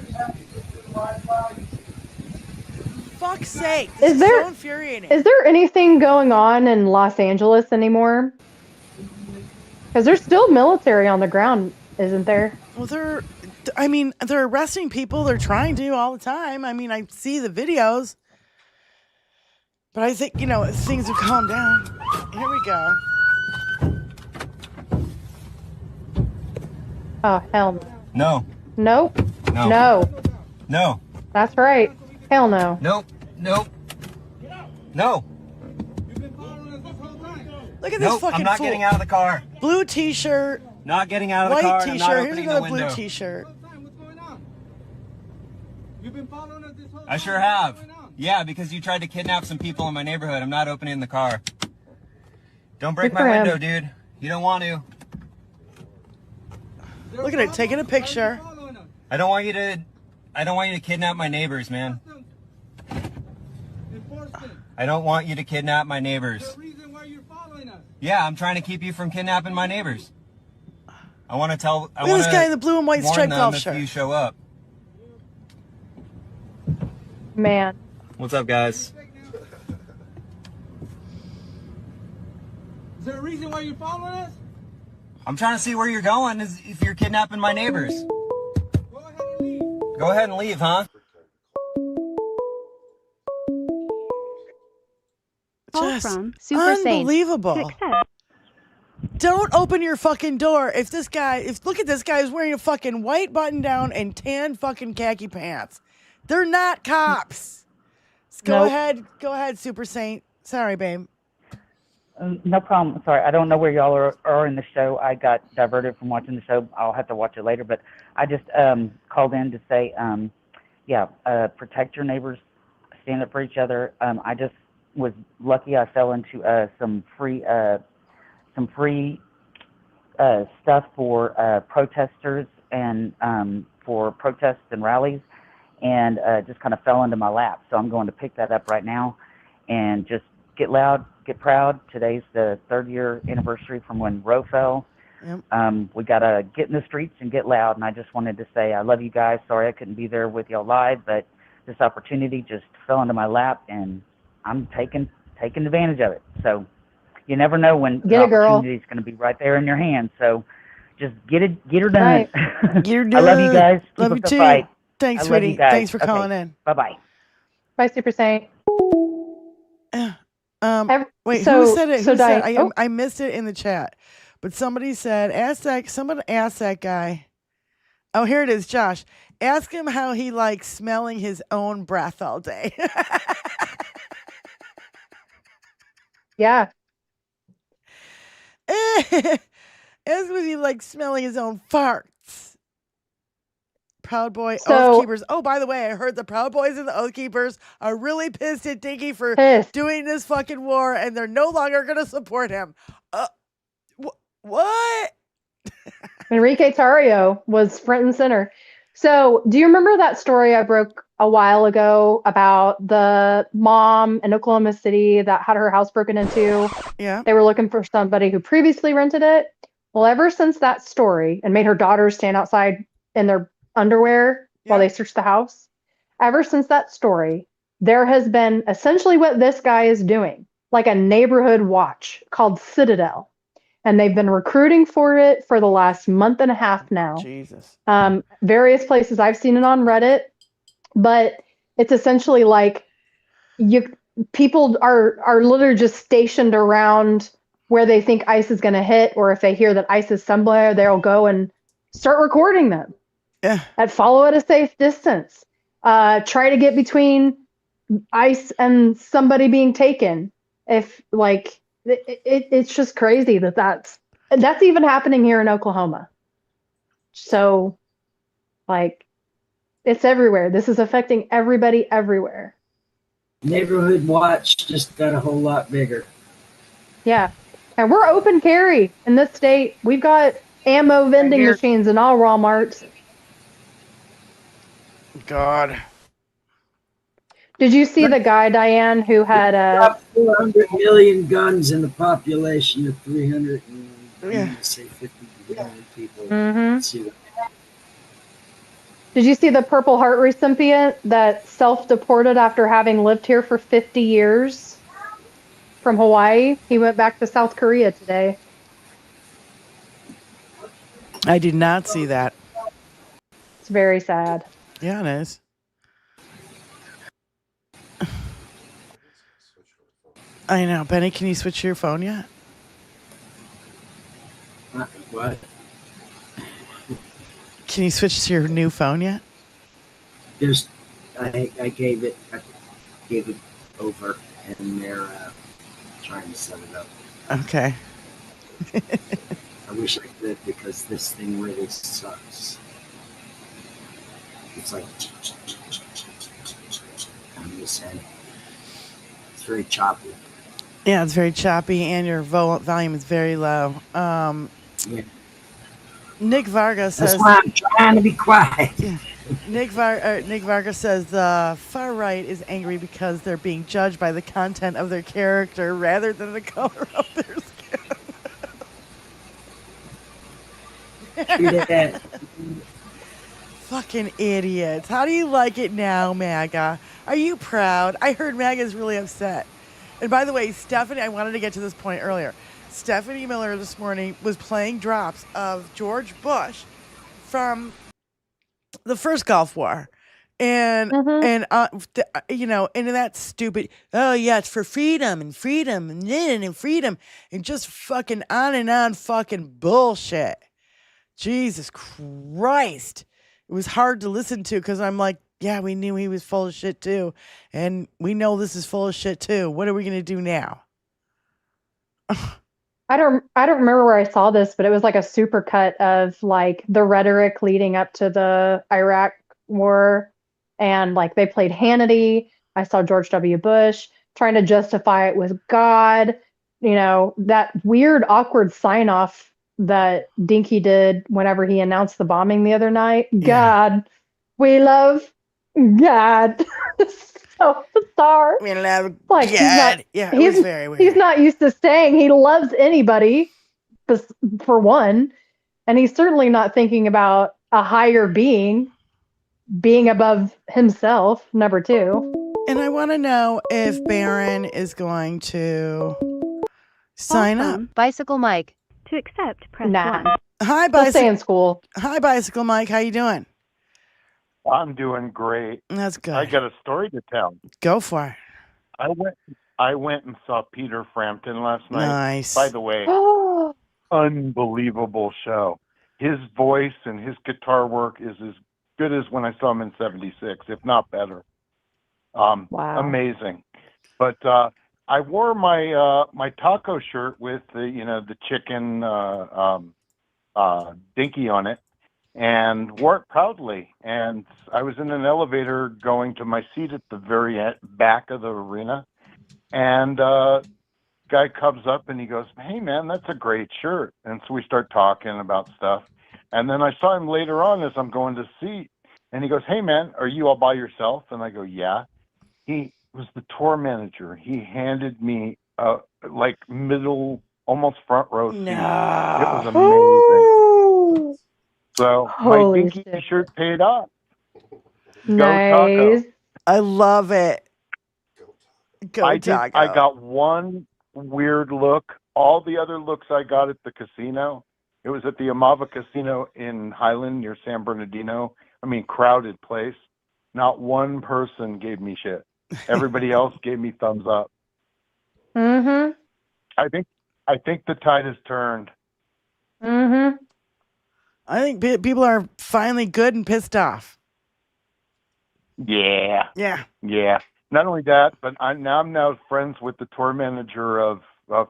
Fuck's sake. This is so infuriating. Is there anything going on in Los Angeles anymore? Because there's still military on the ground, isn't there? Well, they're arresting people. They're trying to all the time. I mean, I see the videos. But I think, things have calmed down. Here we go. Oh, hell No. no. Nope. No. No. No. That's right. Hell no. Nope. Nope. No. Look at this Nope. fucking I'm not fool. getting out of the car. Blue t-shirt, Not getting out of the white car. and I'm not t-shirt. Here's opening another the blue window. t-shirt. I sure have. Yeah, because you tried to kidnap some people in my neighborhood. I'm not opening the car. Don't break Good my for him. window, dude. You don't want to. Look at it, taking a picture. I don't want you to kidnap my neighbors, man. I don't want you to kidnap my neighbors. Yeah, I'm trying to keep you from kidnapping my neighbors. I want to tell. Look at this guy in the blue and white warn striped them golf if shirt. you show up. Man. What's up, guys? Is there a reason why you're following us? I'm trying to see where you're going. If you're kidnapping my neighbors. Go ahead and leave, huh? Just Super Sane. unbelievable. Don't open your fucking door if look at this guy is wearing a fucking white button down and tan fucking khaki pants. They're not cops. Go ahead, Super Saint. Sorry, babe. No problem. Sorry, I don't know where y'all are in the show. I got diverted from watching the show. I'll have to watch it later. But I just called in to say, protect your neighbors, stand up for each other. I just was lucky. I fell into some free stuff for protesters and for protests and rallies, and just kind of fell into my lap. So I'm going to pick that up right now and just get loud, get proud. Today's the 3rd-year anniversary from when Roe fell. Yep. We got to get in the streets and get loud, and I just wanted to say I love you guys. Sorry I couldn't be there with y'all live, but this opportunity just fell into my lap, and I'm taking advantage of it. So you never know when the opportunity is going to be right there in your hands. So just get her done. Right. Get her I love you done. guys. Love Keep you up the too. fight. Thanks, I love sweetie. you guys. Thanks for Okay. calling in. Bye-bye. Bye, Super Saint. Wait, so- who said it? so Who said Di- I missed it in the chat. But somebody said, someone asked that guy. Oh, here it is, Josh. Ask him how he likes smelling his own breath all day. Yeah. Ask him if he likes smelling his own farts. Proud Boy Oath Keepers. Oh, by the way, I heard the Proud Boys and the Oath Keepers are really pissed at Dinky for doing this fucking war, and they're no longer going to support him. What? Enrique Tarrio was front and center. So, do you remember that story I broke a while ago about the mom in Oklahoma City that had her house broken into? Yeah. They were looking for somebody who previously rented it. Well, ever since that story, and made her daughters stand outside in their underwear while they searched the house, ever since that story, there has been essentially what this guy is doing, like a neighborhood watch called Citadel. And they've been recruiting for it for the last month and a half now. Jesus. Various places I've seen it on Reddit, but it's essentially like people are literally just stationed around where they think ICE is going to hit, or if they hear that ICE is somewhere, they'll go and start recording them. Yeah. And follow at a safe distance. Try to get between ICE and somebody being taken. If like. It's just crazy that's even happening here in Oklahoma. So, like, it's everywhere. This is affecting everybody everywhere. Neighborhood watch just got a whole lot bigger. Yeah. And we're open carry in this state. We've got ammo vending machines in all Walmarts. God. Did you see the guy, Diane, who had About 400 million guns in the population of 300 and say 50 million people. Mhm. See what Did you see the Purple Heart recipient that self-deported after having lived here for 50 years from Hawaii? He went back to South Korea today. I did not see that. It's very sad. Yeah, it is. I know. Benny, can you switch to your phone yet? What? Can you switch to your new phone yet? There's, I gave it over, and they're trying to set it up. Okay. I wish I could because this thing really sucks. It's like on this end. It's very choppy. Yeah, it's very choppy, and your volume is very low. Yeah. Nick Vargas says. That's why I'm trying to be quiet. Yeah. Nick Vargas says the far right is angry because they're being judged by the content of their character rather than the color of their skin. Fucking idiots. How do you like it now, MAGA? Are you proud? I heard MAGA is really upset. And by the way, Stephanie, I wanted to get to this point earlier. Stephanie Miller this morning was playing drops of George Bush from the first Gulf War. And, you know, and that stupid, oh, yeah, it's for freedom and freedom and freedom and just fucking on fucking bullshit. Jesus Christ. It was hard to listen to because I'm like, yeah, we knew he was full of shit too. And we know this is full of shit too. What are we going to do now? I don't remember where I saw this, but it was like a supercut of like the rhetoric leading up to the Iraq war. And like they played Hannity. I saw George W. Bush trying to justify it with God. You know, that weird, awkward sign off that Dinky did whenever he announced the bombing the other night. Yeah. God, we love God. So bizarre. We love like God. It was very weird. He's not used to saying he loves anybody, for one, and he's certainly not thinking about a higher being above himself, number two. And I want to know if Barron is going to sign up. Bicycle Mike. To accept, press 1. Hi, Bicycle. Stay in school. Hi, Bicycle Mike. How you doing? I'm doing great. That's good. I got a story to tell. Go for it. I went and saw Peter Frampton last night. Nice. By the way, unbelievable show. His voice and his guitar work is as good as when I saw him in '76, if not better. Wow. Amazing. But I wore my my taco shirt with the chicken dinky on it, and wore it proudly. And I was in an elevator going to my seat at the very back of the arena, and guy comes up and he goes, "Hey man, that's a great shirt." And so we start talking about stuff. And then I saw him later on as I'm going to seat, and he goes, "Hey man, are you all by yourself?" And I go, "Yeah." He was the tour manager. He handed me like middle, almost front row seat. No. It was amazing. So Holy my dinky shirt paid off. Nice. I love it. Go Taco. I got one weird look. All the other looks I got at the casino. It was at the Amava Casino in Highland near San Bernardino. I mean, crowded place. Not one person gave me shit. Everybody else gave me thumbs up. Mm-hmm. I think the tide has turned. Mm-hmm. I think people are finally good and pissed off. Yeah. Yeah. Yeah. Not only that, but I'm now friends with the tour manager of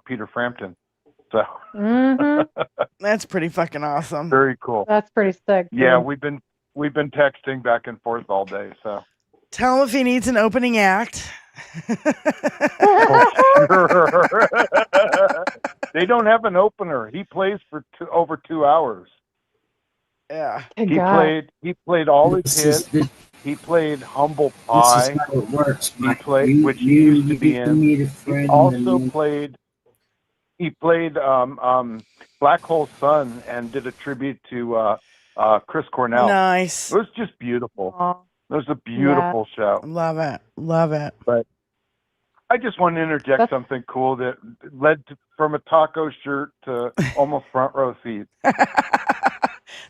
Peter Frampton. So that's pretty fucking awesome. Very cool. That's pretty sick. Yeah, we've been texting back and forth all day. So tell him if he needs an opening act. Oh, sure. They don't have an opener. He plays for over 2 hours. Yeah. He played all his hits. He played Humble Pie. This is how it works. He played, which he used to be in. He also played. He played Black Hole Sun and did a tribute to Chris Cornell. Nice. It was just beautiful. It was a beautiful show. Love it. Love it. But I just want to interject something cool that led from a taco shirt to almost front row seats.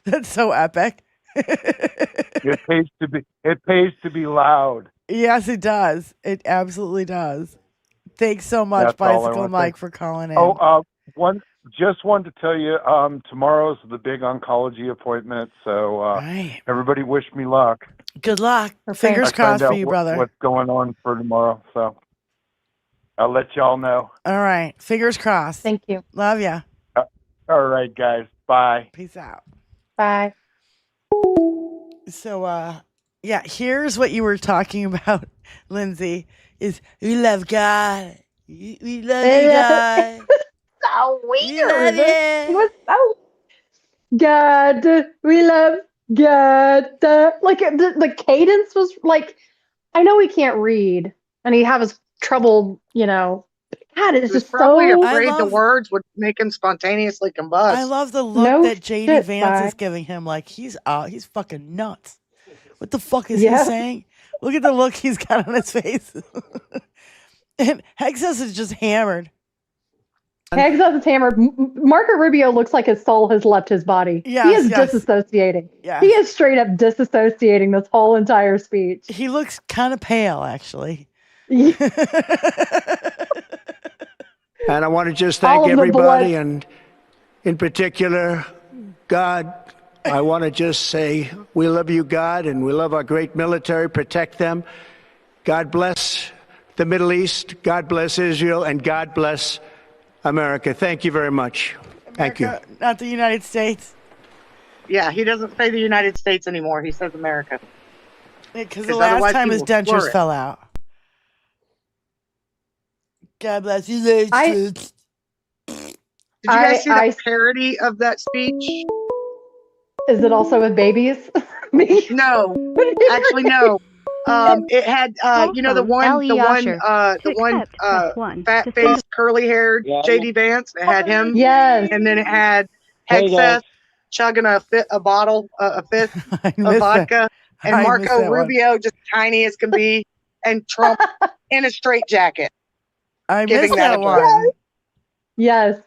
That's so epic. It pays to be loud. Yes, it does. It absolutely does. Thanks so much, That's all I Bicycle want to Mike, say. for calling in. Just wanted to tell you, tomorrow's the big oncology appointment, so Right. everybody wish me luck. Good luck. Okay. Fingers I find crossed for out you, brother. what's going on for tomorrow, so I'll let y'all know. All right. Fingers crossed. Thank you. Love ya. All right, guys. Bye. Peace out. Bye. So, yeah, here's what you were talking about, Lindsay, is we love God. We love you, God. So We love weird. you. It was so God. We love God. Like the cadence was like, I know he can't read and he has trouble, God, it's He was just probably so. afraid the words would make him spontaneously combust. I love the look No that JD shit, Vance Spy. is giving him. Like, he's fucking nuts. What the fuck is Yeah. he saying? Look at the look he's got on his face. And Hexus is just hammered. Hexus is hammered. Marco Rubio looks like his soul has left his body. He is disassociating. Yes. He is straight up disassociating this whole entire speech. He looks kind of pale, actually. And I want to just All thank of the everybody, blood. and in particular, God. I want to just say we love you, God, and we love our great military. Protect them. God bless the Middle East. God bless Israel, and God bless America. Thank you very much. Thank you. Not the United States. Yeah, he doesn't say the United States anymore. He says America. Because the last otherwise time he his will slur dentures it. fell out. God bless you, ladies. Did you guys see the parody of that speech? Is it also with babies? No, actually no. It had the one fat faced curly haired JD Vance. It had him. Yes. And then it had Hey, guys. Hexeth chugging a fifth of missed vodka, and I missed Marco that one. Rubio just tiny as can be, and Trump in a straitjacket. I giving missed that that applause. one. Yes.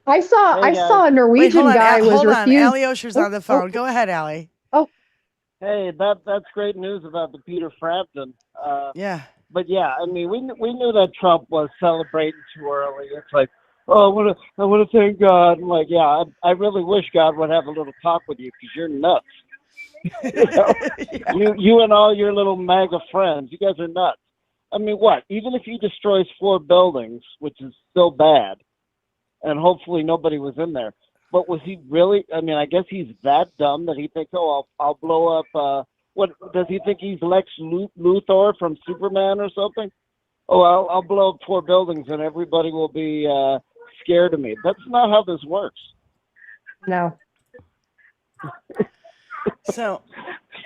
I saw a Norwegian Wait, hold on. guy was Hold on. refused. Allie Osher's on the phone. Go ahead, Allie. Hey, that's great news about the Peter Frampton. Yeah. But yeah, I mean, we knew that Trump was celebrating too early. It's like, oh, I want to thank God. I'm like, yeah, I really wish God would have a little talk with you because you're nuts. You and all your little MAGA friends, you guys are nuts. I mean, what? Even if he destroys 4 buildings, which is still bad, and hopefully nobody was in there. But was he really? I mean, I guess he's that dumb that he thinks, oh, I'll blow up. What does he think he's Lex Luthor from Superman or something? Oh, I'll blow up 4 buildings and everybody will be scared of me. That's not how this works. No. So,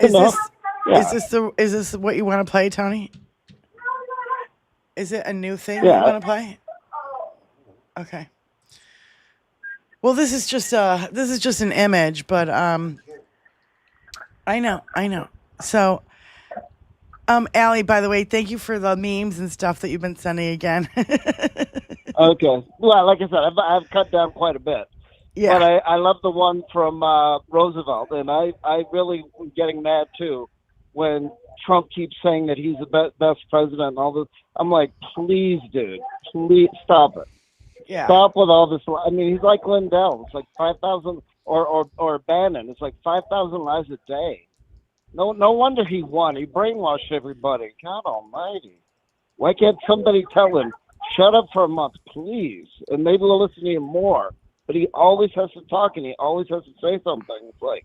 You is know? is this what you want to play, Tony? Is it a new thing Yeah. you want to play? Okay. Well, this is just an image, but I know. So, Allie, by the way, thank you for the memes and stuff that you've been sending again. Okay. Well, like I said, I've cut down quite a bit. Yeah. But I love the one from Roosevelt, and I really am getting mad too when Trump keeps saying that he's the best president and all this. I'm like, please, dude, please stop it. Yeah. Stop with all this. I mean, he's like Lindell. It's like 5,000, or Bannon. It's like 5,000 lies a day. No wonder he won. He brainwashed everybody. God Almighty! Why can't somebody tell him, shut up for a month, please, and maybe we'll listen to you more? But he always has to talk, and he always has to say something. It's like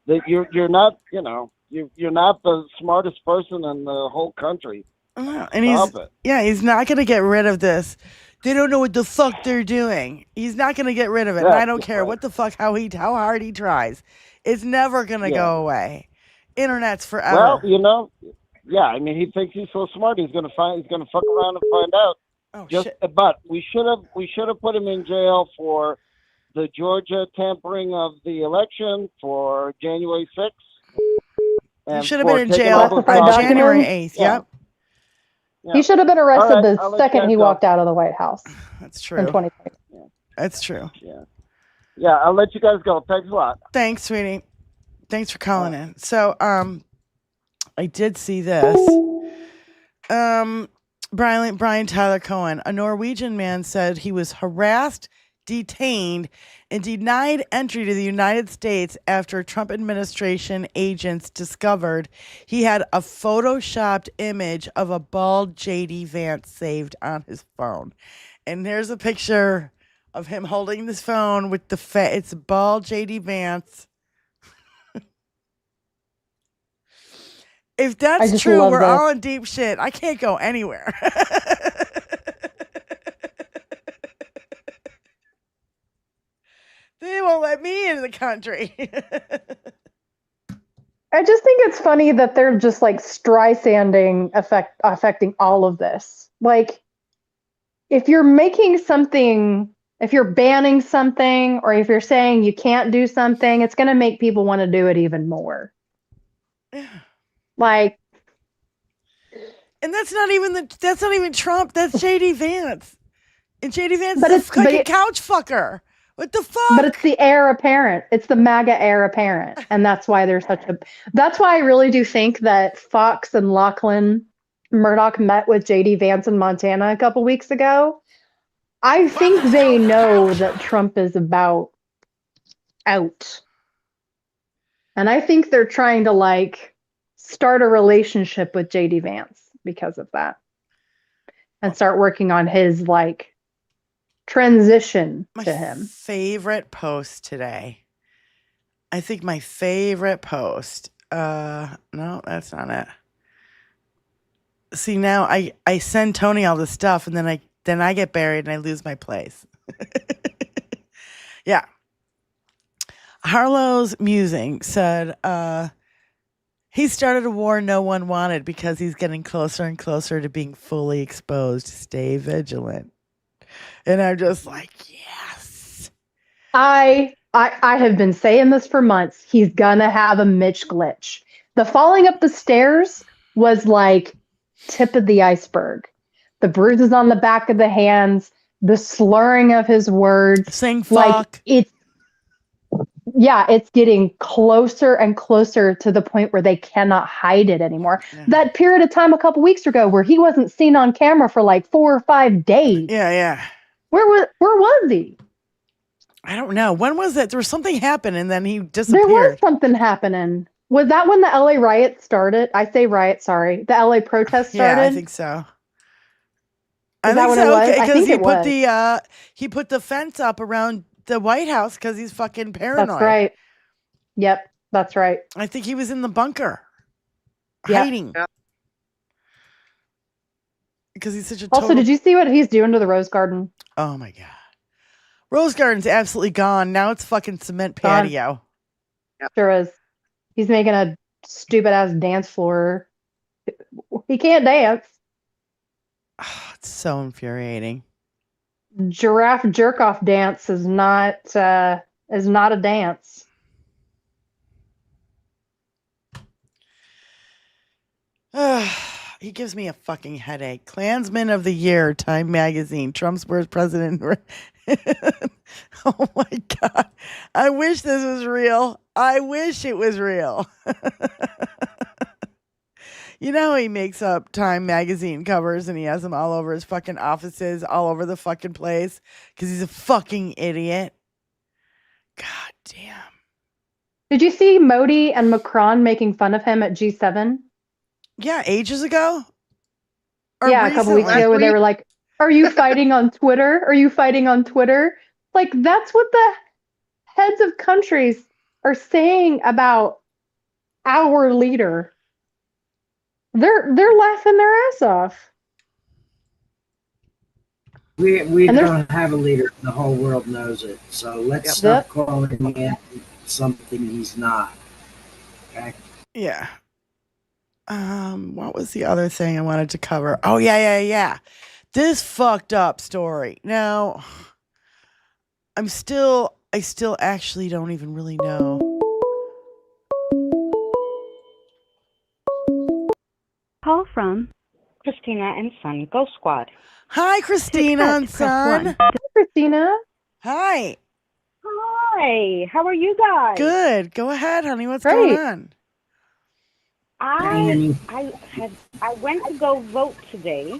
that you're not, you're not the smartest person in the whole country. And Stop it. he's not going to get rid of this. They don't know what the fuck they're doing. He's not going to get rid of it. And I don't care what the fuck, how hard he tries. It's never going to go away. Internet's forever. Well, yeah. I mean, he thinks he's so smart. He's gonna fuck around and find out. Oh, shit. But we should have put him in jail for the Georgia tampering of the election for January 6th. He should have been in jail on January 8th. Yep. Yeah. He should have been arrested All right, the I'll let second you he go. walked out of the White House. That's true. In 2020. That's true. Yeah. Yeah, I'll let you guys go. Thanks a lot. Thanks, sweetie. Thanks for calling in. So, I did see this. Brian Tyler Cohen, a Norwegian man, said he was harassed, detained, and denied entry to the United States after Trump administration agents discovered he had a photoshopped image of a bald J.D. Vance saved on his phone. And there's a picture of him holding this phone with it's bald J.D. Vance. If that's true, we're all in deep shit. I can't go anywhere. They won't let me into the country. I just think it's funny that they're just like Streisanding affecting all of this. Like, if you're making something, if you're banning something, or if you're saying you can't do something, it's going to make people want to do it even more. Like, and that's not even Trump. That's JD Vance, and JD Vance is a fucking couch fucker. What the fuck? But it's the heir apparent. It's the MAGA heir apparent, and that's why there's That's why I really do think that Fox and Lachlan Murdoch met with JD Vance in Montana a couple weeks ago. I think they know that Trump is about out, and I think they're trying to like start a relationship with JD Vance because of that, and start working on his like transition to him. Favorite post today. I think my favorite post. No, that's not it. See, now I send Tony all this stuff, and then I get buried and I lose my place. Yeah. Harlow's Musing said, he started a war no one wanted because he's getting closer and closer to being fully exposed. Stay vigilant. And I'm just like, yes. I have been saying this for months. He's gonna have a Mitch glitch. The falling up the stairs was like tip of the iceberg. The bruises on the back of the hands, the slurring of his words. Saying fuck. Like it's getting closer and closer to the point where they cannot hide it anymore. Yeah. That period of time a couple weeks ago where he wasn't seen on camera for like 4 or 5 days. Yeah. Where was he? I don't know. When was it? There was something happened and then he disappeared. There was something happening. Was that when the LA riot started? I say riot, sorry. The LA protest started? Yeah, I think so. Is that what it was? Because he put the fence up around the White House because he's fucking paranoid. That's right. Yep, that's right. I think he was in the bunker. Yep. Hiding. Yep. Because he's such a Also, did you see what he's doing to the Rose Garden? Oh my God. Rose Garden's absolutely gone. Now it's fucking cement patio. Yep. Sure is. He's making a stupid ass dance floor. He can't dance. Oh, it's so infuriating. Giraffe jerk off dance is not a dance. He gives me a fucking headache. Klansman of the Year, Time Magazine. Trump's worst president. Oh my God. I wish this was real. I wish it was real. You know, he makes up Time Magazine covers and he has them all over his fucking offices, all over the fucking place, because he's a fucking idiot. God damn. Did you see Modi and Macron making fun of him at G7? Yeah, ages ago? Or a couple weeks ago where they were like, are you fighting on Twitter? Are you fighting on Twitter? Like, that's what the heads of countries are saying about our leader. They're laughing their ass off. We don't have a leader. The whole world knows it. So let's stop calling him something he's not. Okay? Yeah. What was the other thing I wanted to cover? Oh, yeah. This fucked up story. Now, I still actually don't even really know. Call from Christina and Son Ghost Squad. Hi, Christina and Son. Hi, Christina. Hi. Hi, how are you guys? Good. Go ahead, honey. What's going on? I went to go vote today,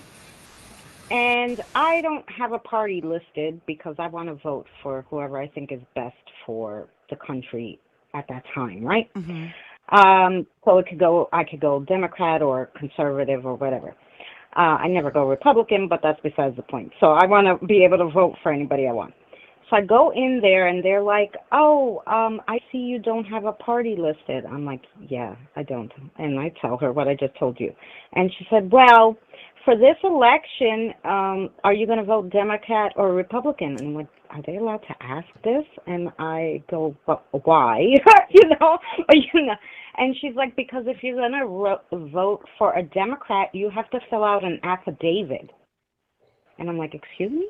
and I don't have a party listed because I want to vote for whoever I think is best for the country at that time, right? So I could go Democrat or conservative or whatever. I never go Republican, but that's besides the point. So I want to be able to vote for anybody I want. So I go in there and they're like, "Oh, I see you don't have a party listed." I'm like, "Yeah, I don't." And I tell her what I just told you. And she said, "Well, for this election, are you going to vote Democrat or Republican?" And I'm like, "Are they allowed to ask this?" And I go, "But why?" you know. And she's like, "Because if you're going to vote for a Democrat, you have to fill out an affidavit." And I'm like, "Excuse me?"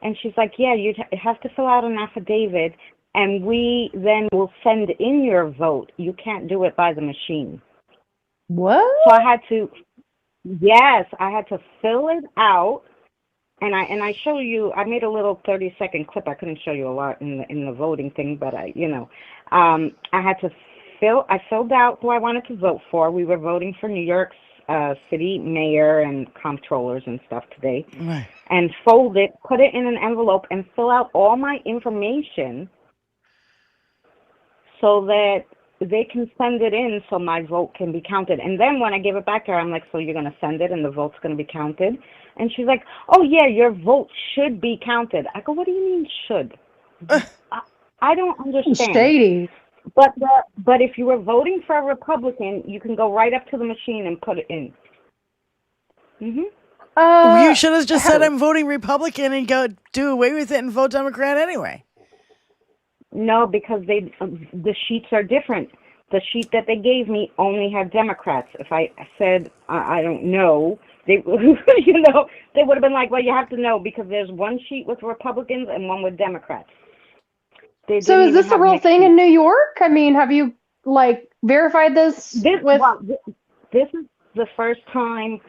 And she's like, "Yeah, you have to fill out an affidavit, and we then will send in your vote. You can't do it by the machine." What? So I had to fill it out, and I show you. I made a little 30-second clip. I couldn't show you a lot in the voting thing, but I had to I filled out who I wanted to vote for. We were voting for New York's city mayor and comptrollers and stuff today. Right. And fold it, put it in an envelope, and fill out all my information so that they can send it in so my vote can be counted. And then when I give it back to her, I'm like, "So you're going to send it and the vote's going to be counted?" And she's like, "Oh, yeah, your vote should be counted." I go, "What do you mean should?" I don't understand. Shady. But if you were voting for a Republican, you can go right up to the machine and put it in. You should have just said I'm voting Republican and go do away with it and vote Democrat anyway. No, because the sheets are different. The sheet that they gave me only had Democrats. If I said I don't know, they they would have been like, "Well, you have to know because there's one sheet with Republicans and one with Democrats." So is this a real thing in New York? I mean, have you verified this? This is the first time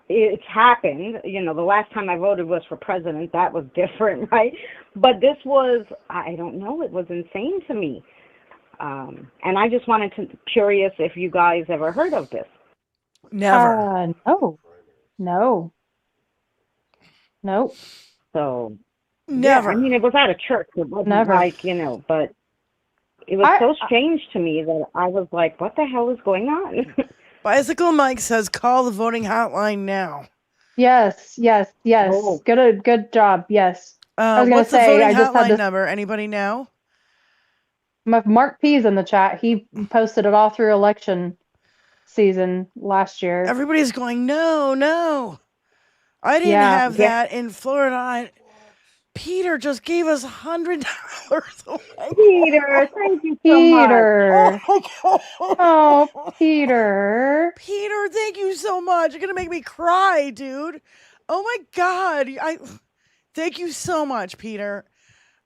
it's happened. The last time I voted was for president. That was different, right? But this was, I don't know, it was insane to me. And I just curious if you guys ever heard of this. Never. No. Nope. So, never. Yeah, I mean, it was at a church. It wasn't Never. but it was so strange to me that I was like, "What the hell is going on?" Bicycle Mike says, "Call the voting hotline now." Yes. Oh. Good job. Yes. I was going What's to say, the voting I just had hotline this. number? Anybody know? Mark P's in the chat. He posted it all through election season last year. Everybody's going, no. I didn't have that in Florida. Peter just gave us $100. Peter, thank you so much. Oh, Peter. Peter, thank you so much. You're going to make me cry, dude. Oh my God. Thank you so much, Peter.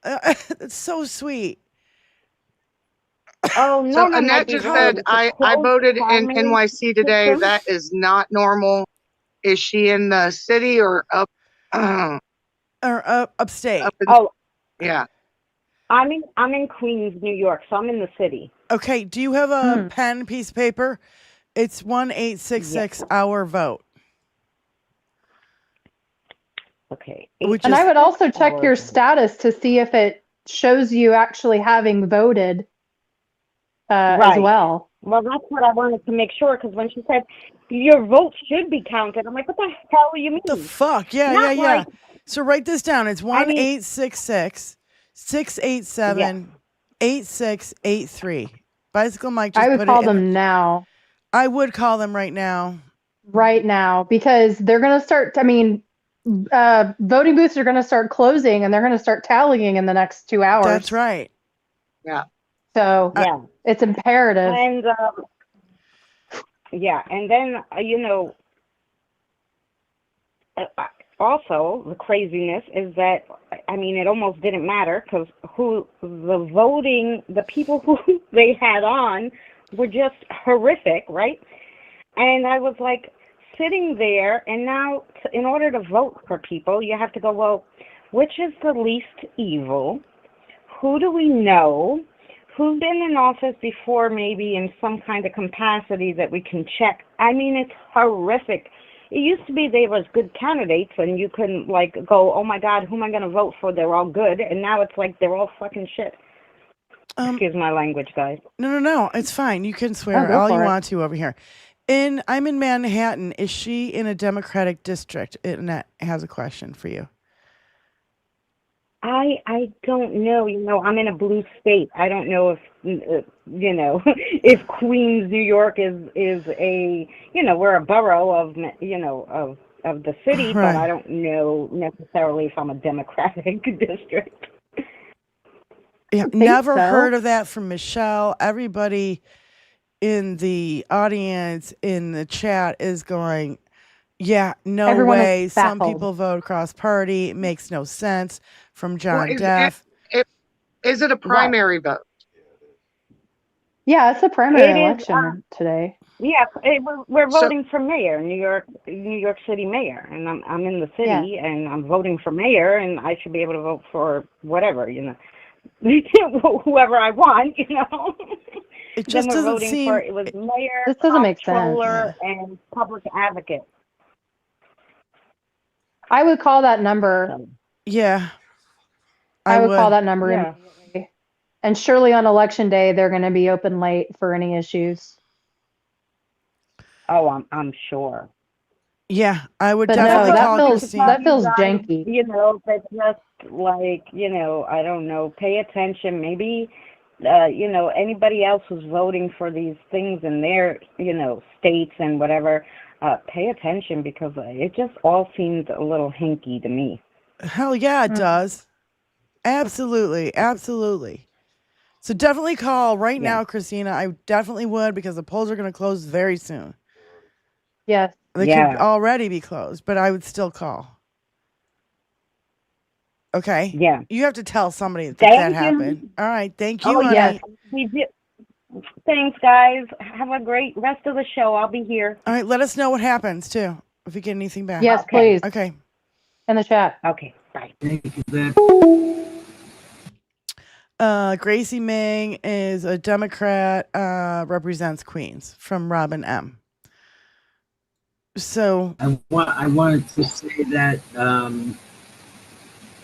It's so sweet. Oh, no, so Annette just said, I voted in NYC today. That is not normal. Is she in the city or up? Upstate. Yeah. I'm in Queens, New York, so I'm in the city. Okay. Do you have a pen, piece of paper? It's 1-866 our vote. Okay. And I would also check your status to see if it shows you actually having voted as well. Well, that's what I wanted to make sure, because when she said your vote should be counted, I'm like, what the hell do you mean? The fuck? Yeah. So write this down. It's 1-866 687 8683. Bicycle Mike just I would put call it them now. I would call them right now. Right now, because they're going to start, voting booths are going to start closing and they're going to start tallying in the next 2 hours. That's right. Yeah. So it's imperative. And and then also the craziness is that it almost didn't matter because the people who they had on were just horrific, right? And I was like sitting there, and now in order to vote for people, you have to go, well, which is the least evil? who do we know? Who's been in office before, maybe in some kind of capacity that we can check? I mean, it's horrific. It used to be there was good candidates and you couldn't like go, oh my God, who am I going to vote for? They're all good. And now it's like they're all fucking shit. Excuse my language, guys. No. It's fine. You can swear go all you for it. want to over here. I'm in Manhattan. Is she in a Democratic district? Annette has a question for you. I don't know. You know, I'm in a blue state. I don't know if you know if Queens, New York is a, you know, we're a borough of, you know, of the city, Right. but I don't know necessarily if I'm a Democratic district. Yeah, think never so. heard of that from Michelle. Everybody in the audience in the chat is going, yeah, no Everyone is way. Some baffled. people vote cross party. It makes no sense. From Well, John Deff. is it a primary vote? Yeah, it's a primary It is, election today. Yeah, we're So- voting for mayor, New York City mayor, and I'm in the city and I'm voting for mayor, and I should be able to vote for whatever, you know, whoever I want, you know. It Then just we're doesn't voting seem. for it was mayor, This doesn't make sense. comptroller, and public advocate. I would call that number. Yeah, I would call that number Yeah. immediately. And surely on election day, they're going to be open late for any issues. Oh, I'm sure. Yeah, I would But no, definitely that call feels Christine. that feels Guys, janky. You know, but just like, you know, I don't know, pay attention. Maybe, you know, anybody else who's voting for these things in their, you know, states and whatever, pay attention because it just all seems a little hinky to me. Hell yeah, it does. Absolutely, absolutely. So definitely call right now, Christina. I definitely would because the polls are going to close very soon. Yes. They could already be closed, but I would still call. Okay. Yeah. You have to tell somebody that Thank that you. happened. All right. Thank you, Oh, honey. yes. We did. Thanks, guys. Have a great rest of the show. I'll be here. All right. Let us know what happens too if we get anything back. Yes, please. Okay. In the chat. Okay. Bye. Thank you, Beth. Gracie Ming is a Democrat, represents Queens from Robin M. So I wanted to say that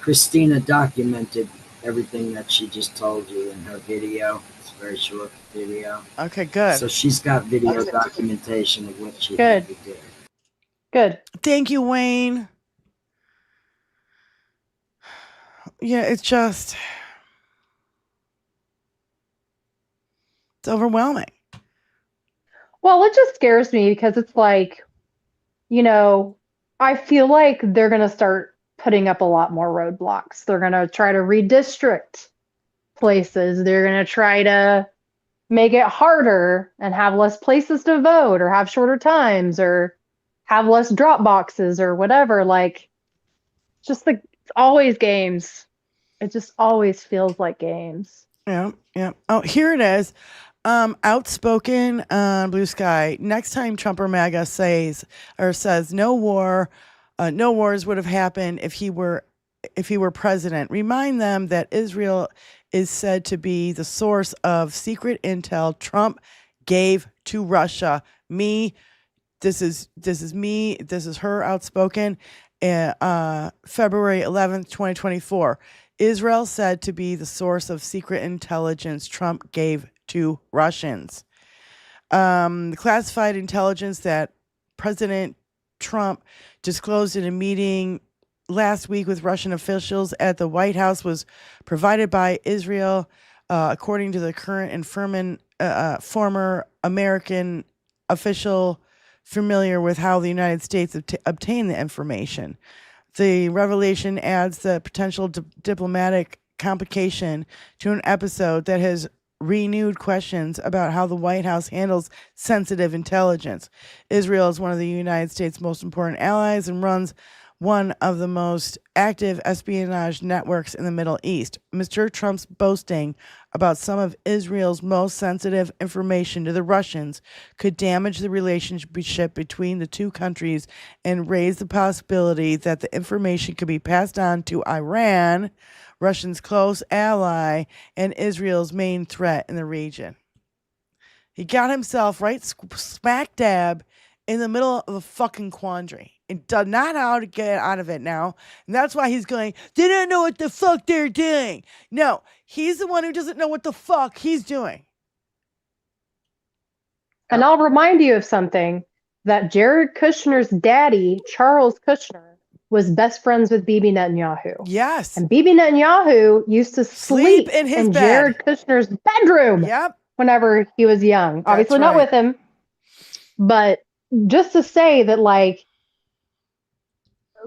Christina documented everything that she just told you in her video. It's a very short video. Okay, good. So she's got video documentation of what she Good. had to do. Good. Thank you, Wayne. Yeah, it's just it's overwhelming. Well, it just scares me because it's like, you know, I feel like they're going to start putting up a lot more roadblocks. They're going to try to redistrict places. They're going to try to make it harder and have less places to vote or have shorter times or have less drop boxes or whatever. Like, just like it's always games. It just always feels like games. Yeah, yeah. Oh, here it is. Outspoken on Blue Sky. Next time Trump or MAGA says no war, no wars would have happened if he were president. Remind them that Israel is said to be the source of secret intel Trump gave to Russia. This is me. This is her outspoken. February 11th, 2024. Israel said to be the source of secret intelligence Trump gave to Russians. The classified intelligence that President Trump disclosed in a meeting last week with Russian officials at the White House was provided by Israel, according to the current and former American official familiar with how the United States obtained the information. The revelation adds the potential diplomatic complication to an episode that has renewed questions about how the White House handles sensitive intelligence. Israel is one of the United States' most important allies and runs one of the most active espionage networks in the Middle East. Mr. Trump's boasting about some of Israel's most sensitive information to the Russians could damage the relationship between the two countries and raise the possibility that the information could be passed on to Iran, Russia's close ally, and Israel's main threat in the region. He got himself right smack dab in the middle of a fucking quandary. And does not know how to get out of it now. And that's why he's going, they don't know what the fuck they're doing. No, he's the one who doesn't know what the fuck he's doing. And I'll remind you of something, that Jared Kushner's daddy, Charles Kushner, was best friends with Bibi Netanyahu. Yes. And Bibi Netanyahu used to sleep in his bed. Jared Kushner's bedroom. Yep. Whenever he was young. Obviously not with him. But just to say that, like,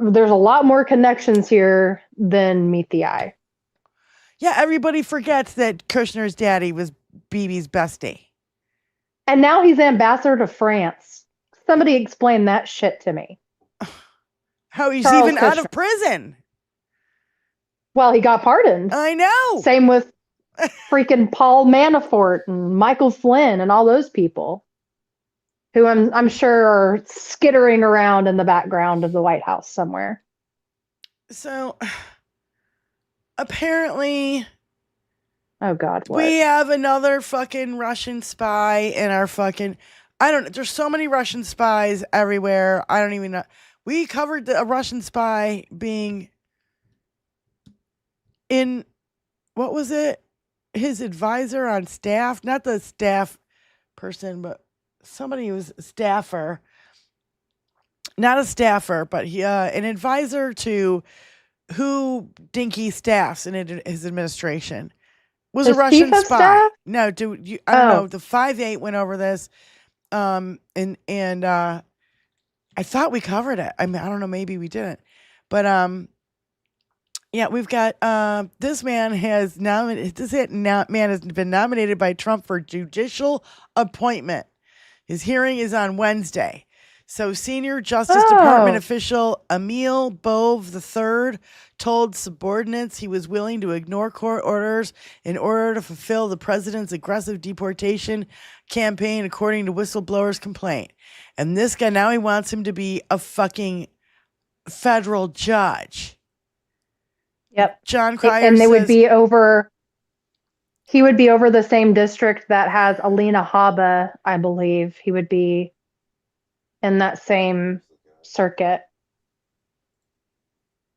there's a lot more connections here than meet the eye. Yeah, everybody forgets that Kushner's daddy was Bibi's bestie. And now he's ambassador to France. Somebody explain that shit to me. How he's Charles even out Kushner. of prison. Well, he got pardoned. I know. Same with freaking Paul Manafort and Michael Flynn and all those people who I'm sure are skittering around in the background of the White House somewhere. So apparently, oh God, what? We have another fucking Russian spy in our fucking, I don't know. There's so many Russian spies everywhere. I don't even know. We covered a Russian spy being in, what was it? His advisor on staff, not the staff person, but somebody who was a staffer, not a staffer, but he, an advisor to who Dinky staffs in his administration was The a Russian chief of spy. staff? No, dude, I don't know. The 5-8 went over this, and I thought we covered it. I mean, I don't know, maybe we didn't, but yeah, we've got this man has man has been nominated by Trump for judicial appointment. His hearing is on Wednesday. So senior Justice Department official Emil Bove III told subordinates he was willing to ignore court orders in order to fulfill the president's aggressive deportation campaign, according to whistleblowers' complaint. And this guy, now he wants him to be a fucking federal judge. Yep. John Cryer and they says, would be over. He would be over the same district that has Alina Habba, I believe. He would be in that same circuit.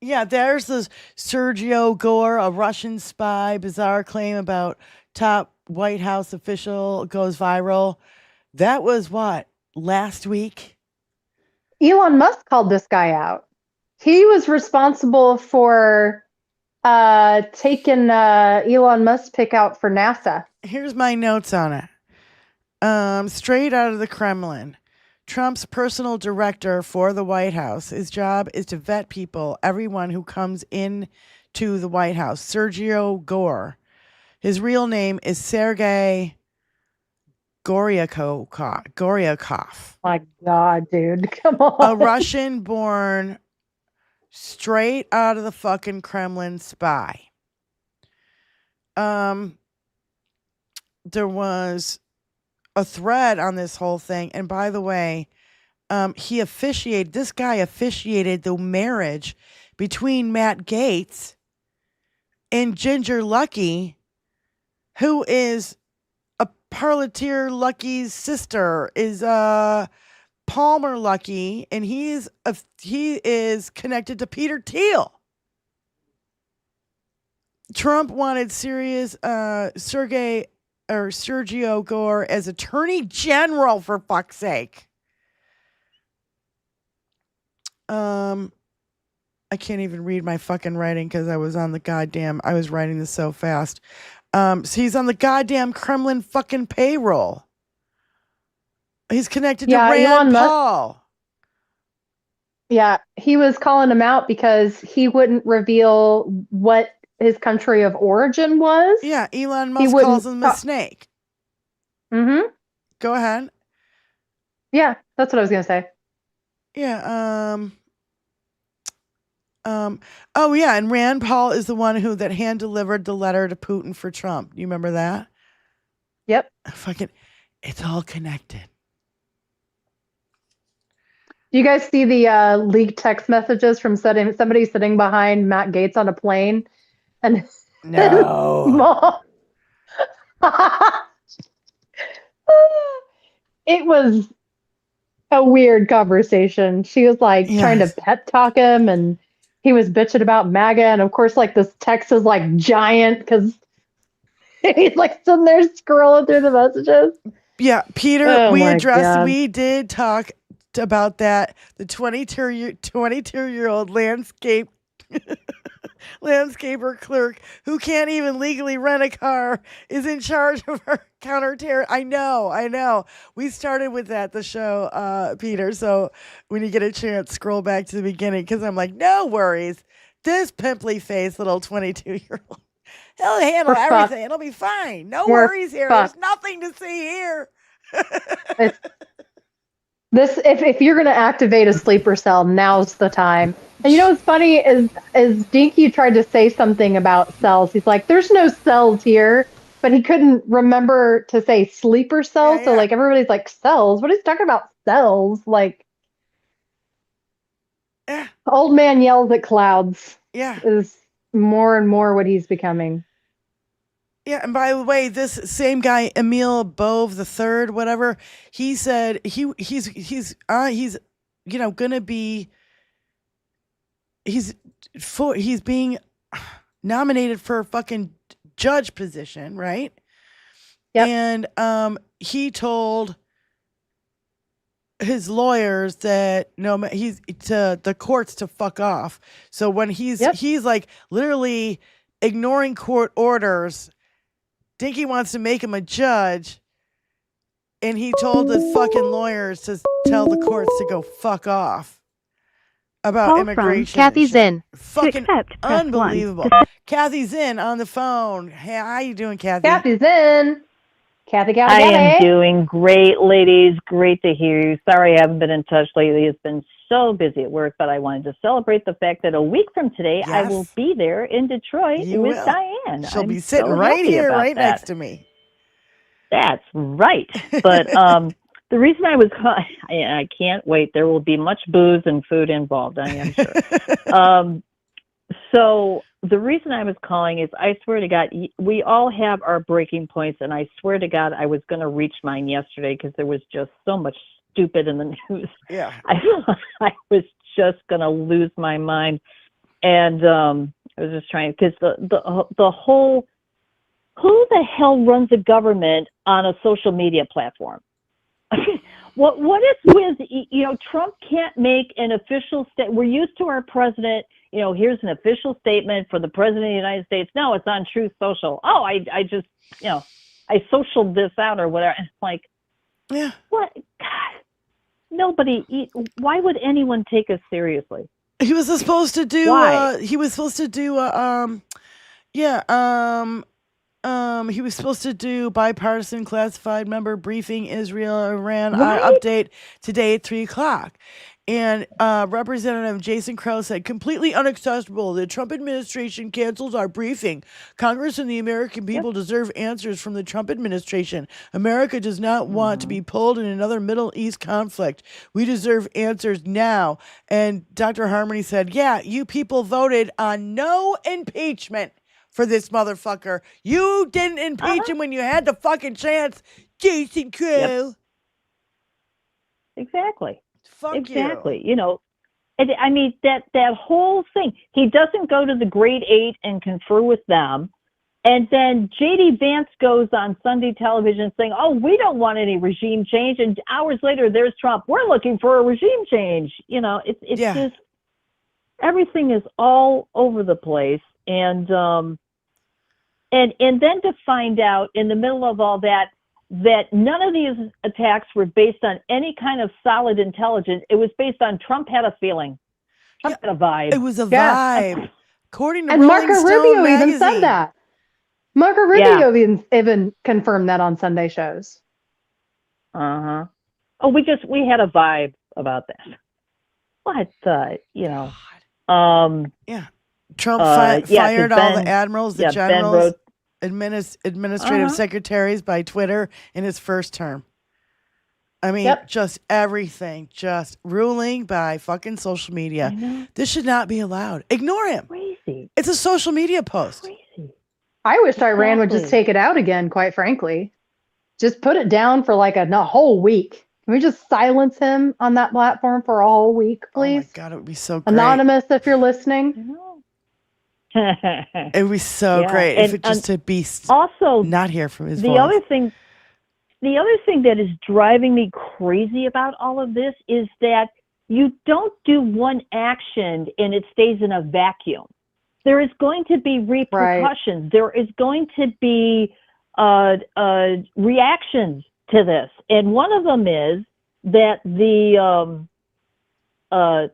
yeah, there's this Sergio Gore, a Russian spy, bizarre claim about top White House official goes viral. That was what, last week? Elon Musk called this guy out. He was responsible for taking Elon Musk's pick out for NASA. Here's my notes on it. Straight out of the Kremlin. Trump's personal director for the White House. His job is to vet people, everyone who comes in to the White House. Sergio Gore. His real name is Sergei Goryakov. My God, dude. Come on. A Russian-born, straight out of the fucking Kremlin spy. There was a thread on this whole thing. And by the way, this guy officiated the marriage between Matt Gaetz and Ginger Lucky, who is a Parleteer Lucky's sister, is Palmer Lucky, and he is connected to Peter Thiel. Trump wanted Sergio Gore as Attorney General, for fuck's sake. I can't even read my fucking writing because I was writing this so fast. So he's on the goddamn Kremlin fucking payroll. He's connected to Rand Paul. Yeah, he was calling him out because he wouldn't reveal what his country of origin was. Yeah, Elon Musk calls him a snake. Mm-hmm. Go ahead. Yeah, that's what I was going to say. Yeah, Oh yeah, and Rand Paul is the one who that hand delivered the letter to Putin for Trump. You remember that? Yep. Fucking, it's all connected. Do you guys see the leaked text messages from somebody sitting behind Matt Gaetz on a plane? And no. It was a weird conversation. She was like trying to pep talk him, and he was bitching about MAGA. And of course, like this text is like giant because he's like sitting there scrolling through the messages. Yeah, Peter, Oh we my addressed, God. we did talk about that. The 22-year-old landscaper clerk who can't even legally rent a car is in charge of our counterterror. I know. We started with that, the show, Peter. So when you get a chance, scroll back to the beginning because I'm like, no worries. This pimply faced little 22-year-old, he'll handle We're fucked. everything. It'll be fine. No We're worries here. fucked. There's nothing to see here. If you're gonna activate a sleeper cell, now's the time. And you know what's funny is Dinky tried to say something about cells. He's like, "There's no cells here," but he couldn't remember to say sleeper cell. So like everybody's like, "Cells? What is he talking about? Cells?" Like, old man yells at clouds. Yeah. Is more and more what he's becoming. Yeah, and by the way, this same guy, Emil Bove the third, whatever, he said he's gonna be he's being nominated for a fucking judge position, right? Yep. And he told his lawyers that he's to the courts to fuck off. So when he's like literally ignoring court orders. Dinky wants to make him a judge, and he told the fucking lawyers to tell the courts to go fuck off about Call immigration. from Kathy and shit. Zinn. To Fucking accept, press 1. unbelievable. Kathy Zinn on the phone. Hey, how you doing, Kathy? Kathy Zinn. Kathy. I am doing great, ladies. Great to hear you. Sorry I haven't been in touch lately. It's been so busy at work, but I wanted to celebrate the fact that a week from today, I will be there in Detroit You with will. Diane. She'll I'm be sitting so right happy here, about right that. next to me. That's right. But the reason I was I can't wait. There will be much booze and food involved, I am sure. So the reason I was calling is I swear to God, we all have our breaking points, and I swear to God, I was going to reach mine yesterday because there was just so much stupid in the news. Yeah. I was just going to lose my mind. And I was just trying, because the whole, who the hell runs a government on a social media platform? What is with, Trump can't make an official statement. We're used to our president, here's an official statement for the president of the United States. No, it's on Truth Social. Oh, I just, I socialed this out or whatever. And it's like, yeah, what? God, nobody, why would anyone take us seriously? He was supposed to do, Why? he was supposed to do, he was supposed to do bipartisan classified member briefing, Israel, Iran, update today at 3:00. And Representative Jason Crow said, completely unacceptable. The Trump administration cancels our briefing. Congress and the American people deserve answers from the Trump administration. America does not want to be pulled in another Middle East conflict. We deserve answers now. And Dr. Harmony said, yeah, you people voted on no impeachment for this motherfucker. You didn't impeach him when you had the fucking chance, Jason Crow. Exactly. Fuck exactly. And I mean, that whole thing, he doesn't go to the grade 8 and confer with them. And then J.D. Vance goes on Sunday television saying, oh, we don't want any regime change. And hours later, there's Trump. We're looking for a regime change. It's just, everything is all over the place. And then to find out in the middle of all that none of these attacks were based on any kind of solid intelligence. It was based on Trump had a feeling. Trump had a vibe. It was a vibe. According to And Rolling Marco Stone Rubio magazine. even said that. Marco Rubio even confirmed that on Sunday shows. Uh-huh. Oh, we had a vibe about that. What, Yeah. Trump Yeah, 'cause fired all the Ben- admirals, the yeah, Ben generals, wrote- administrative Uh-huh. secretaries by Twitter in his first term. I mean, just everything, just ruling by fucking social media. This should not be allowed. Ignore him. Crazy. It's a social media post. I wish Iran would just Exactly. take it out again, quite frankly. Just put it down for like a whole week. Can we just silence him on that platform for a whole week, please? Oh my God, it would be so great. Anonymous, if you're listening. It would be so Yeah, great if and- it just to be also not hear from his the voice. other thing that is driving me crazy about all of this is that you don't do one action and it stays in a vacuum. There is going to be repercussions. There is going to be reactions to this, and one of them is that the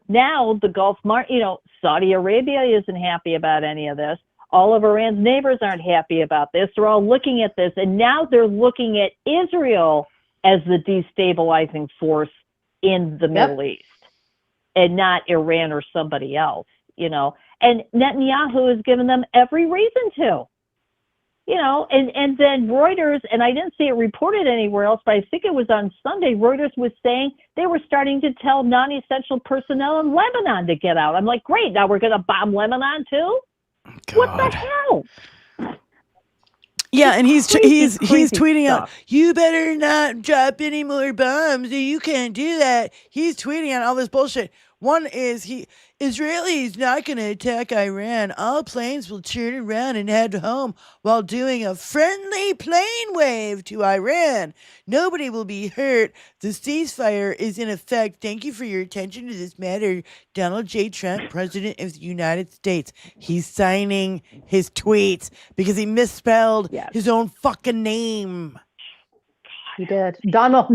now the Gulf Saudi Arabia isn't happy about any of this. All of Iran's neighbors aren't happy about this. They're all looking at this, and now they're looking at Israel as the destabilizing force in the Middle East, and not Iran or somebody else, And Netanyahu has given them every reason to, and then Reuters, and I didn't see it reported anywhere else, but I think it was on Sunday, Reuters was saying they were starting to tell non-essential personnel in Lebanon to get out. I'm like, great, now we're going to bomb Lebanon too? What the hell? Yeah, and he's crazy tweeting out, stuff. "You better not drop any more bombs. You can't do that." He's tweeting out all this bullshit. One is Israelis not going to attack Iran. All planes will turn around and head home while doing a friendly plane wave to Iran. Nobody will be hurt. The ceasefire is in effect. Thank you for your attention to this matter. Donald J. Trump, President of the United States. He's signing his tweets because he misspelled his own fucking name. He did. Donald.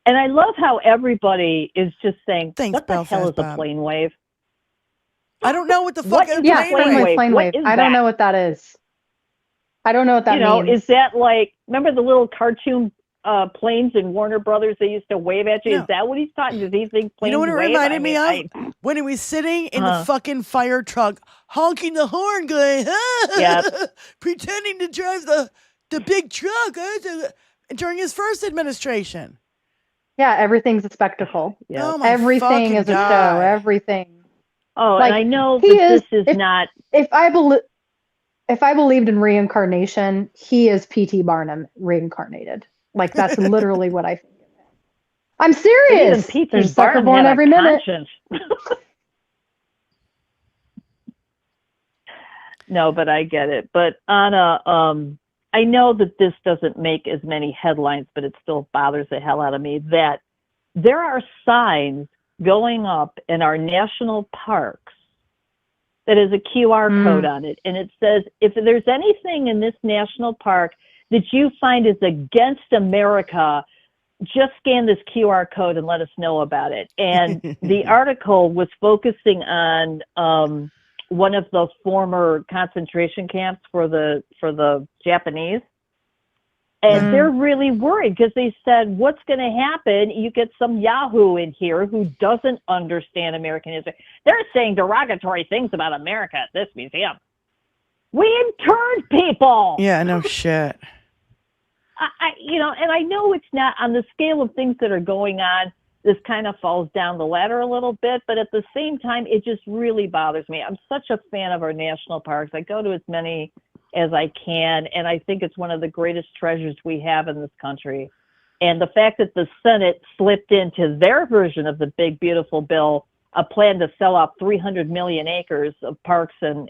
And I love how everybody is just saying, what the hell Belfast is a Bob. plane wave? I don't know what the What fuck is is a plane plane wave. wave? Plane What wave. is I don't that? know what that is. I don't know what that means. Is that like, remember the little cartoon planes in Warner Brothers they used to wave at you? No. Is that what he's talking? Does he think planes You know what it wave? reminded me of? When he was sitting in the fucking fire truck, honking the horn, going, pretending to drive the big truck during his first administration. Yeah, everything's a spectacle. Oh my Everything fucking is a God. show. Everything. Oh, Like, and I know he that is- this is not. If I believed in reincarnation, he is P.T. Barnum reincarnated. Like, that's literally what I think. I'm But serious. even P.T. There's a sucker Barnum born had a every minute. conscience. No, but I get it. But on I know that this doesn't make as many headlines, but it still bothers the hell out of me that there are signs going up in our national parks that has a QR code on it. And it says, if there's anything in this national park that you find is against America, just scan this QR code and let us know about it. And the article was focusing on one of the former concentration camps for the Japanese. And they're really worried because they said, what's going to happen? You get some Yahoo in here who doesn't understand American history. They're saying derogatory things about America at this museum. We interned people. Yeah, no shit. And I know it's not on the scale of things that are going on. This kind of falls down the ladder a little bit, but at the same time, it just really bothers me. I'm such a fan of our national parks. I go to as many as I can, and I think it's one of the greatest treasures we have in this country. And the fact that the Senate slipped into their version of the big, beautiful bill, a plan to sell out 300 million acres of parks and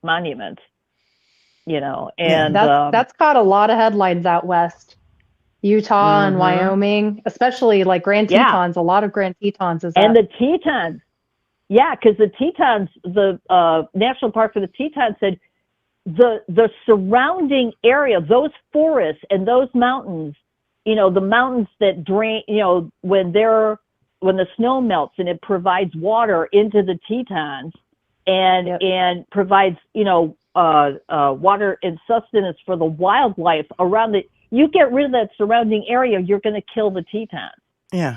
monuments, and that's caught a lot of headlines out west. Utah and Wyoming, especially like Grand Tetons, a lot of Grand Tetons is and up. the Tetons. Yeah, because the Tetons, the National Park for the Tetons said the surrounding area, those forests and those mountains, the mountains that drain, when the snow melts and it provides water into the Tetons and provides, water and sustenance for the wildlife around it. You get rid of that surrounding area, you're going to kill the Tetons. Yeah.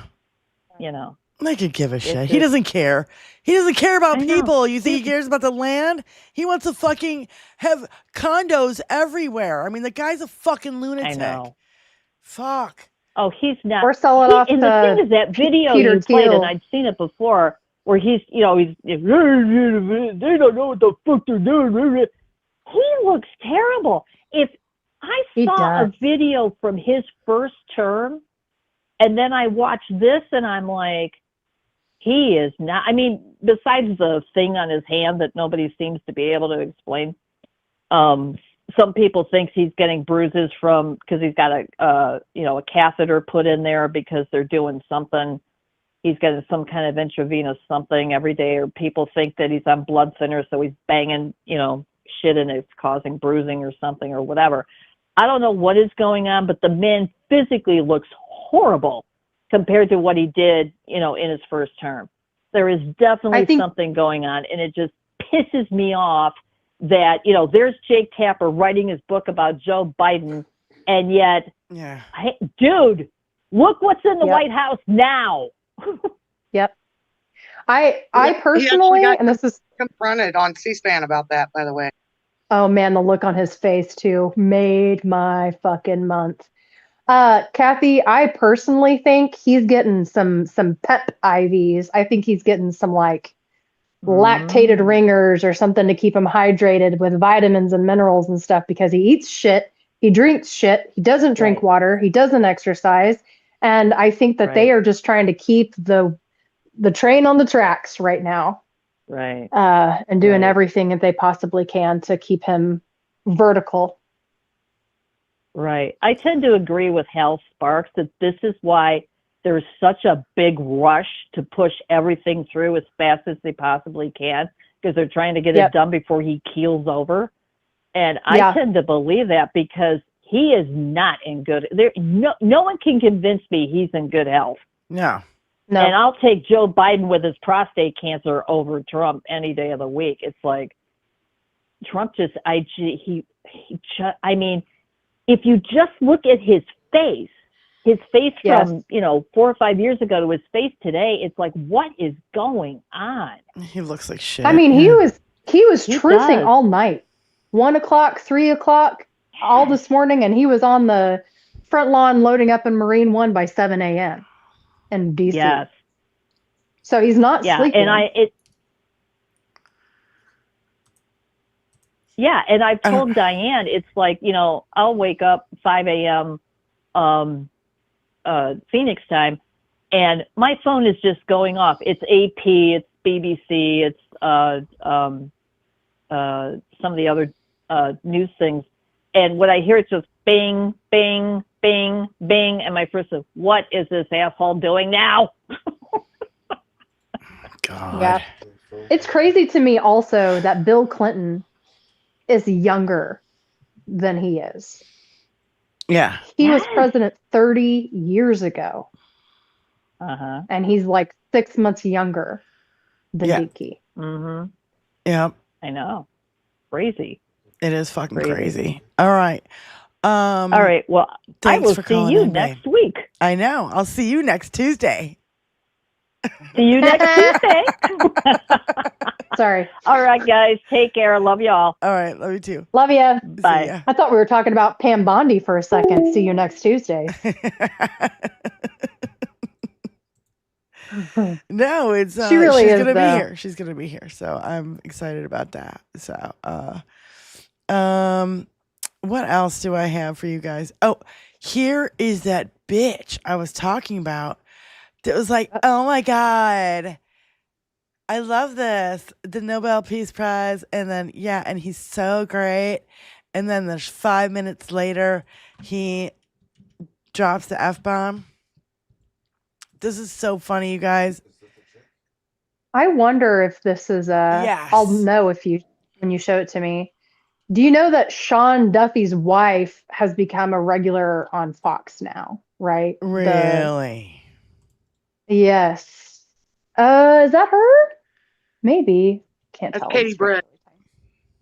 I could give a shit. He doesn't care. He doesn't care about people. You think he cares about the land? He wants to fucking have condos everywhere. I mean, the guy's a fucking lunatic. I know. Fuck. Oh, he's not. Or sell it off And to the thing is, that video Peter you played, Thiel. and I'd seen it before, where he's, they don't know what the fuck they're doing. He looks terrible. If I saw a video from his first term, and then I watch this, and I'm like, he is not. I mean, besides the thing on his hand that nobody seems to be able to explain, some people think he's getting bruises because he's got a catheter put in there because they're doing something. He's getting some kind of intravenous something every day, or people think that he's on blood thinners, so he's banging, shit, and it's causing bruising or something or whatever. I don't know what is going on, but the man physically looks horrible compared to what he did, in his first term. There is definitely something going on, and it just pisses me off that, there's Jake Tapper writing his book about Joe Biden, and yet, dude, look what's in the White House now. Yep. I personally, and this is confronted on C-SPAN about that, by the way. Oh man, the look on his face too made my fucking month. Kathy, I personally think he's getting some pep IVs. I think he's getting some lactated ringers or something to keep him hydrated with vitamins and minerals and stuff, because he eats shit, he drinks shit, he doesn't drink water, he doesn't exercise, and I think that they are just trying to keep the train on the tracks right now. Right. And doing everything that they possibly can to keep him vertical. Right. I tend to agree with Hal Sparks that this is why there's such a big rush to push everything through as fast as they possibly can, because they're trying to get it done before he keels over. And I tend to believe that, because he is not in good. No one can convince me he's in good health. No. And I'll take Joe Biden with his prostate cancer over Trump any day of the week. It's like Trump just, I mean, if you just look at his face from, 4 or 5 years ago to his face today, it's like, what is going on? He looks like shit. I mean, he was truthing all night, 1 o'clock, 3 o'clock, all this morning, and he was on the front lawn loading up in Marine One by 7 a.m. in DC. Yes. So he's not sleeping. And I've told Diane, it's like, I'll wake up 5 a.m. Phoenix time, and my phone is just going off. It's AP, it's BBC, it's some of the other news things. And what I hear, it's just bing, bing, bing, bing. And my first is, what is this asshole doing now? God. Yeah. It's crazy to me also that Bill Clinton is younger than he is. Yeah. He was president 30 years ago. Uh-huh. And he's like 6 months younger than Deke. Mm-hmm. Yep. I know. Crazy. It is fucking crazy. All right. All right. Well, I will see you next week. I know. I'll see you next Tuesday. See you next Tuesday. Sorry. All right, guys. Take care. Love y'all. All right. Love you too. Love you. Bye. I thought we were talking about Pam Bondi for a second. See you next Tuesday. No, it's she really she's is, gonna though. be here. She's gonna be here. So I'm excited about that. So what else do I have for you guys? Oh, here is that bitch I was talking about. That was like, oh my God, I love this. The Nobel Peace Prize. And then, and he's so great. And then there's 5 minutes later, he drops the F-bomb. This is so funny, you guys. I wonder if this is I'll know when you show it to me. Do you know that Sean Duffy's wife has become a regular on Fox now, right? Really? Yes. Is that her? Maybe. Can't tell. That's Katie Britt.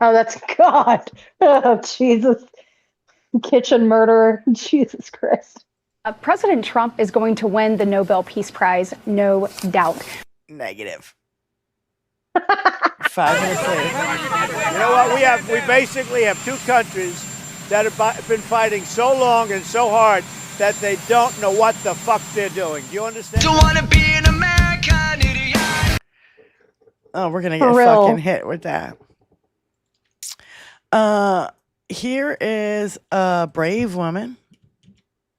Oh, that's God. Oh, Jesus. Kitchen murderer. Jesus Christ. President Trump is going to win the Nobel Peace Prize, no doubt. Negative. 5 minutes later. You know what? We basically have two countries that have been fighting so long and so hard that they don't know what the fuck they're doing. Do you understand? Don't wanna be an American idiot. Oh, we're gonna For get real. fucking hit with that. Here is a brave woman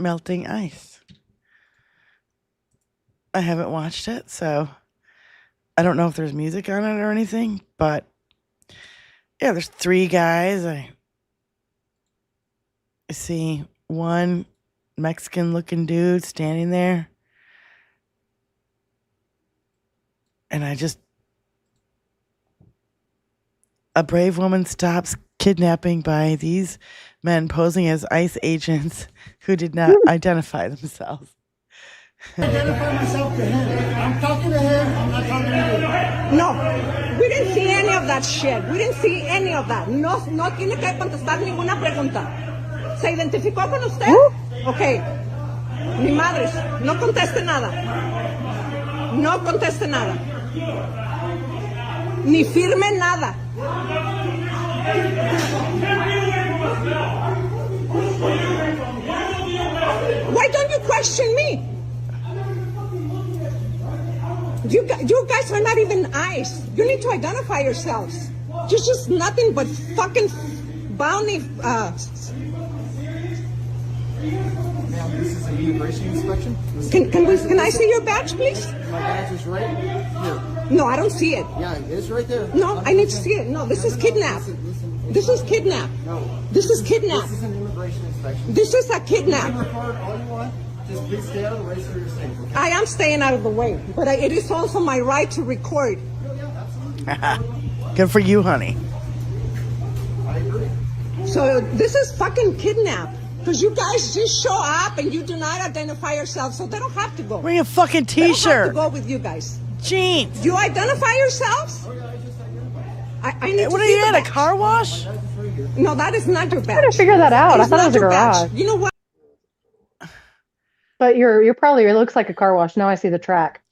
melting ice. I haven't watched it, so I don't know if there's music on it or anything, but yeah, there's 3 guys. I see one Mexican-looking dude standing there, and a brave woman stops kidnapping by these men posing as ICE agents who did not identify themselves. Identify myself to him. I'm talking to him. I'm not talking to you. No, we didn't see any of that shit. We didn't see any of that. No tiene que contestar ninguna pregunta. ¿Se identificó con usted? Ok. Ni madres, no conteste nada. No conteste nada. Ni firme nada. Why don't you question me? You guys are not even ICE. You need to identify yourselves. You're just nothing but fucking bounty. Ma'am, this is an immigration inspection. Can I see your badge, please? My badge is right here. No, I don't see it. Yeah, it's right there. No, I need to see it. No, this is kidnap. This is kidnap. No. This is kidnap. This is an immigration inspection. This is a You kidnap. can record all you want. Just please stay out of the way so you're safe. Okay? I am staying out of the way, but it is also my right to record. Good for you, honey. I agree. So this is fucking kidnap. Because you guys just show up and you do not identify yourselves, so they don't have to go. Bring a fucking They don't have t-shirt. to go with you guys. Jeans. You identify yourselves? I need What to are see you the at, a badge. car wash? No, that is not your badge. I gotta figure that out. It I is thought it not was a your badge. garage. You know what? But you're probably, it looks like a car wash. Now I see the track.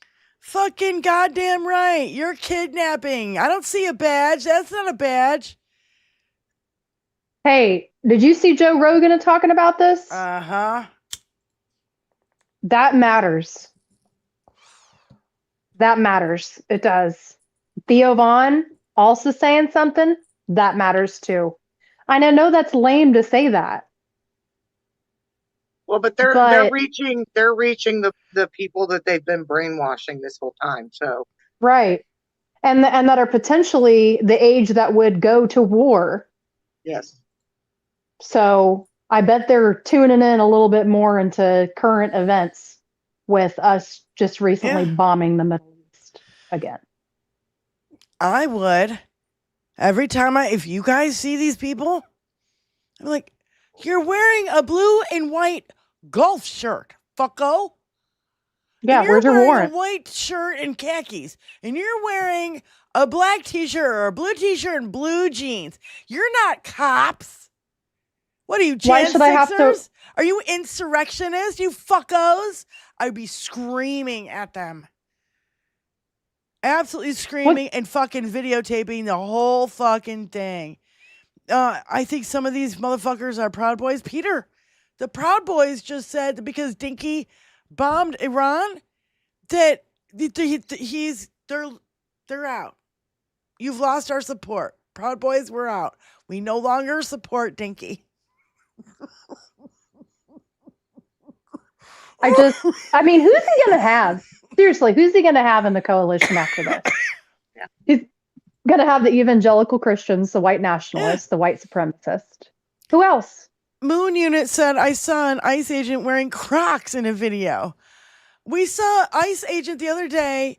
Fucking goddamn right. You're kidnapping. I don't see a badge. That's not a badge. Hey, did you see Joe Rogan talking about this? Uh-huh. That matters. That matters. It does. Theo Vaughn also saying something that matters too. And I know that's lame to say that. Well, but they're But- reaching the people that they've been brainwashing this whole time. So Right. And that are potentially the age that would go to war. yes. So I bet they're tuning in a little bit more into current events with us just recently bombing the Middle East again. I would. Every time if you guys see these people, I'm like, you're wearing a blue and white golf shirt, fucko. Yeah, And you're where's your wearing warrant? a white shirt and khakis, and you're wearing a black t-shirt or a blue t-shirt and blue jeans. You're not cops. What are you, Why Jan should I have to- Sixers? Are you insurrectionists, you fuckos? I'd be screaming at them. Absolutely screaming and fucking videotaping the whole fucking thing. I think some of these motherfuckers are Proud Boys. Peter, the Proud Boys just said that because Dinky bombed Iran, that they're out. You've lost our support. Proud Boys, we're out. We no longer support Dinky. I mean, who's he going to have? Seriously, who's he going to have in the coalition after this? He's going to have the evangelical Christians, the white nationalists, the white supremacists. Who else? Moon Unit said, I saw an ICE agent wearing Crocs in a video. We saw ICE agent the other day.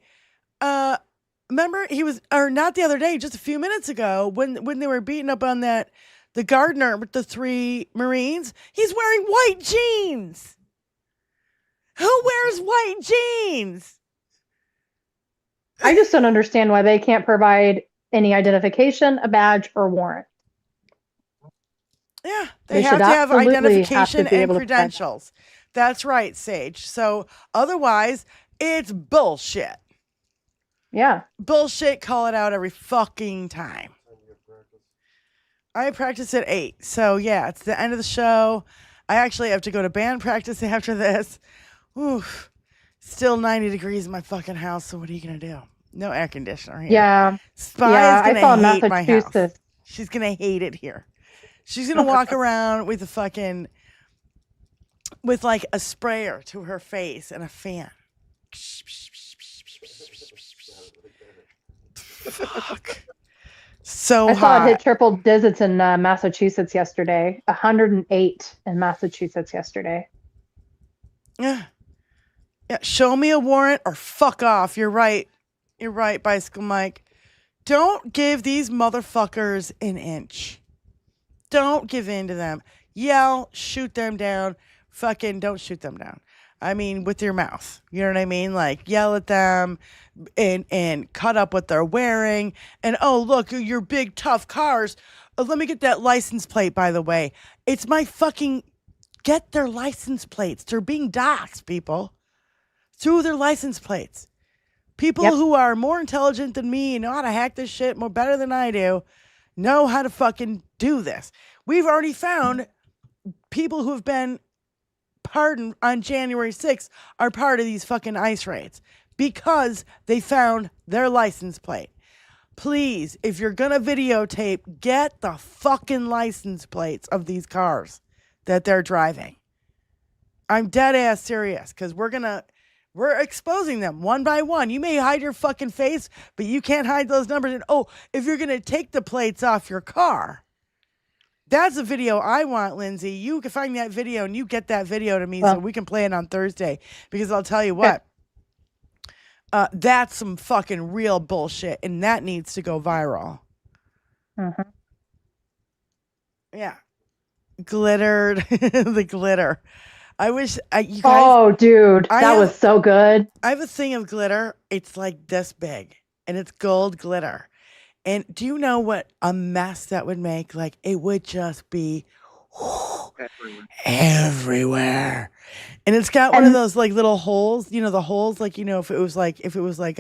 Remember, he was, or not the other day, just a few minutes ago when they were beating up on the gardener with the 3 Marines. He's wearing white jeans. Who wears white jeans? I just don't understand why they can't provide any identification, a badge, or warrant. Yeah, They they have should to have absolutely have to identification be and able to provide that. credentials. That's right, Sage. So otherwise, it's bullshit. Yeah. Bullshit, call it out every fucking time. I practice at 8. So yeah, it's the end of the show. I actually have to go to band practice after this. Oof. Still 90 degrees in my fucking house, so what are you going to do? No air conditioner here. Yeah. Spy Yeah, is I saw going to hate my house. Massachusetts. She's going to hate it here. She's going to walk around with with like a sprayer to her face and a fan. Fuck. So I saw hot. it hit triple digits in Massachusetts yesterday. 108 in Massachusetts yesterday. Yeah. Show me a warrant or fuck off. You're right. You're right, Bicycle Mike. Don't give these motherfuckers an inch. Don't give in to them. Yell, shoot them down. Fucking don't shoot them down. I mean, with your mouth. You know what I mean? Like, yell at them and cut up what they're wearing. And, oh, look, your big, tough cars. Let me get that license plate, by the way. It's my fucking... Get their license plates. They're being doxxed, people. Through their license plates. People who are more intelligent than me and know how to hack this shit more better than I do know how to fucking do this. We've already found people who have been pardoned on January 6th are part of these fucking ICE raids because they found their license plate. Please, if you're going to videotape, get the fucking license plates of these cars that they're driving. I'm dead ass serious because we're exposing them one by one. You may hide your fucking face, but you can't hide those numbers. And if you're going to take the plates off your car, that's a video I want, Lindsay. You can find that video and you get that video to me so we can play it on Thursday. Because I'll tell you what, that's some fucking real bullshit and that needs to go viral. Mm-hmm. Yeah. Glittered. The glitter. I wish you guys. Oh, dude, that was so good. I have a thing of glitter. It's like this big, and it's gold glitter. And do you know what a mess that would make? Like it would just be everywhere. And it's got one of those like little holes. You know the holes, like if it was like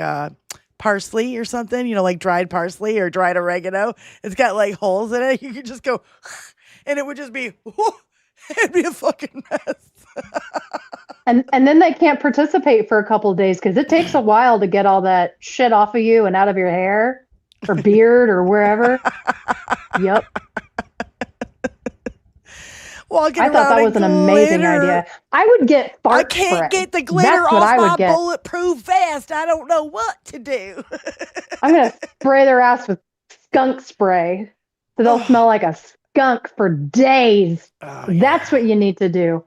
parsley or something. You know, like dried parsley or dried oregano. It's got like holes in it. You could just go, and it would just be. It'd be a fucking mess. And then they can't participate for a couple of days because it takes a while to get all that shit off of you and out of your hair or beard or wherever. Yep. Walking I thought that was an amazing idea. I would get fart I can't spray. get the glitter That's what off I would my get. bulletproof vest. I don't know what to do. I'm going to spray their ass with skunk spray so they'll smell like a skunk for days. That's what you need to do.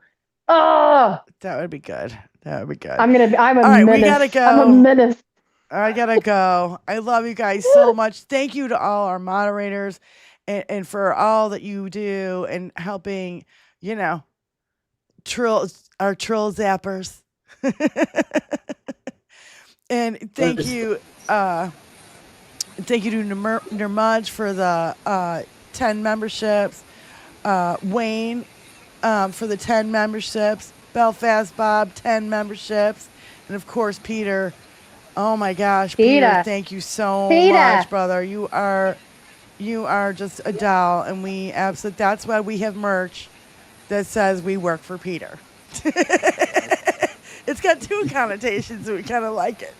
Oh, that would be good. That would be good. I'm a All right, menace. we gotta go. I'm a menace. I gotta go. I love you guys so much. Thank you to all our moderators and for all that you do and helping, our troll zappers. And thank you to Nirmaj for the 10 memberships. Wayne for the 10 memberships. Belfast Bob, 10 memberships. And of course, Peter. Oh my gosh, Peter, thank you so much, brother. You are just a doll. And that's why we have merch that says we work for Peter. It's got two connotations, so we kind of like it.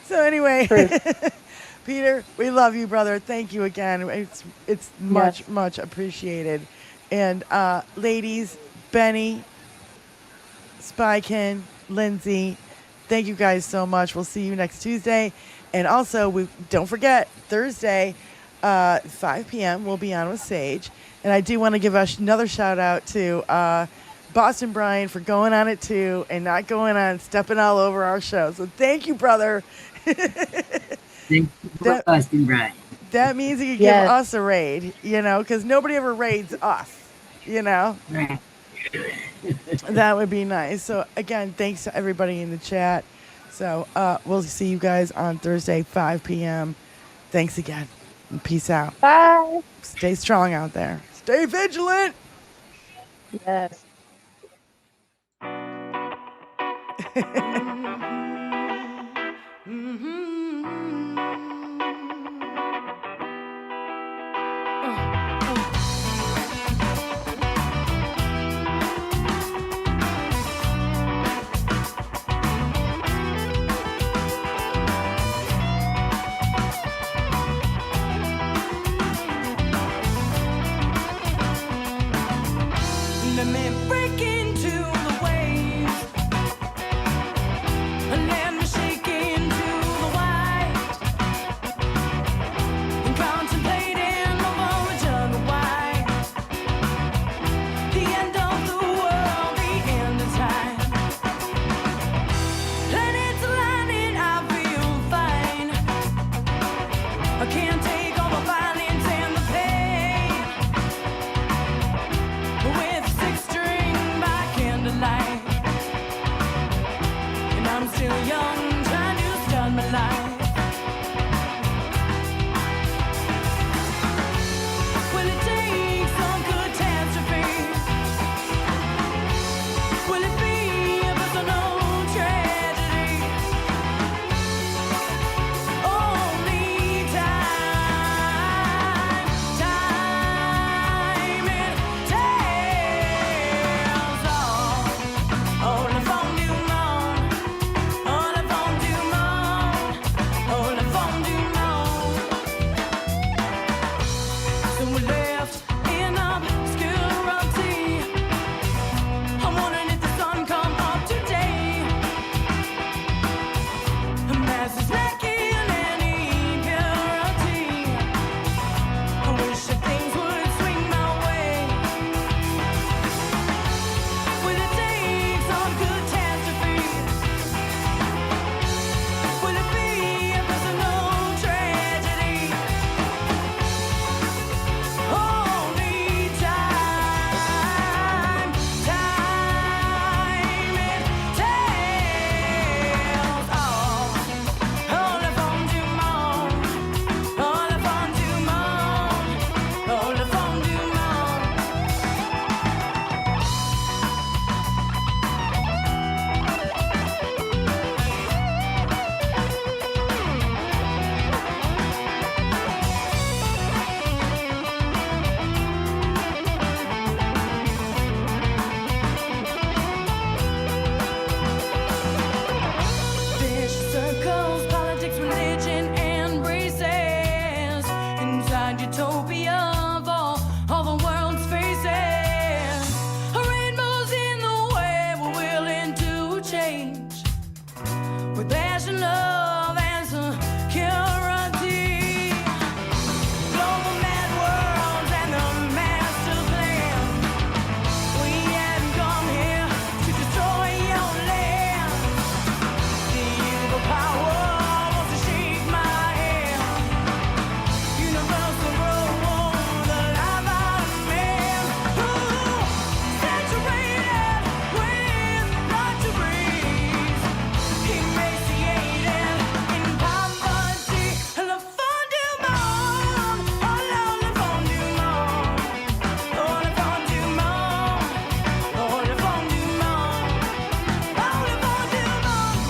So anyway, Peter, we love you, brother. Thank you again. It's much appreciated. And ladies, Benny, Spykin, Lindsay, thank you guys so much. We'll see you next Tuesday. And also, don't forget, Thursday, 5 p.m., we'll be on with Sage. And I do want to give another shout out to Boston Brian for going on it too and not going on stepping all over our show. So thank you, brother. Thank you for Boston Brian. That means you can give us a raid, because nobody ever raids us, Right. That would be nice. So again, thanks to everybody in the chat. So we'll see you guys on Thursday, 5 p.m. Thanks again. And peace out. Bye. Stay strong out there. Stay vigilant. Yes. Let me break into the waves and let me shake into the white and contemplating over a jug of wine. The end of the world, the end of time. Planets aligning, I feel fine. I can't take all the violence and the pain. With six string by candlelight, and I'm still young, trying to start my life. Will it take some catastrophe? Will it be a personal tragedy? Only time, time it tells all. Oh, le fond du monde. Oh, le fond du monde. Oh, le fond du monde. So we're left in obscurity. I'm wondering if the sun come up today. A masses lacking any purity. I wish that things would swing my way. Will it take some catastrophe? Will it be a personal tragedy? Only time, time it tells all. Oh, le fond du monde. Oh, le fond du monde. Oh, le fond du monde. Vicious circles, politics, religion, and races. Inside utopia of all the world's faces. Rainbows in the way, we're willing to change. With passion, love, and security. Global mad worlds and the master plan. We haven't come here to destroy your land. The evil power wants to shake my hand. Universal rule, the life of man. Ooh, saturated with luxuries. Emaciated in poverty. Le fond du monde. Oh, le fond du monde. Oh, le fond du monde. Oh, le fond du monde. Oh, le fond du monde.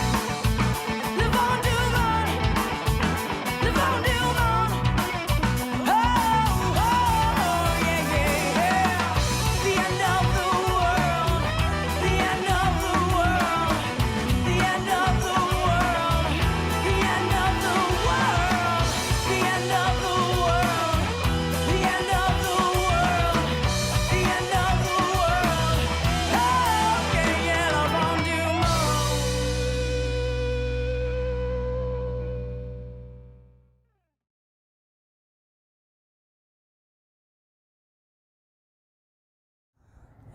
Le fond du monde. Le fond du monde. Oh, oh, yeah, yeah, yeah. The end of the world. The end of the world. The end of the world. The end of the world. The end of the world. The end of the world. The end of the world. Okay, yeah, le fond du monde.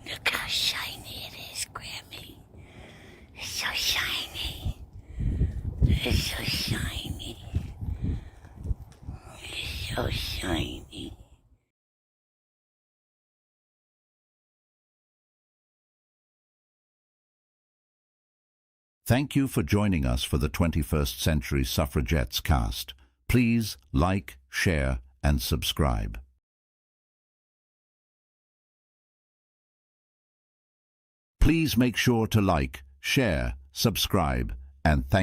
Look how shiny it is, Grammy. It's so shiny. It's so shiny. It's so shiny. Thank you for joining us for the 21st Century Suffragettes cast. Please like, share, and subscribe. Please make sure to like, share, subscribe, and thank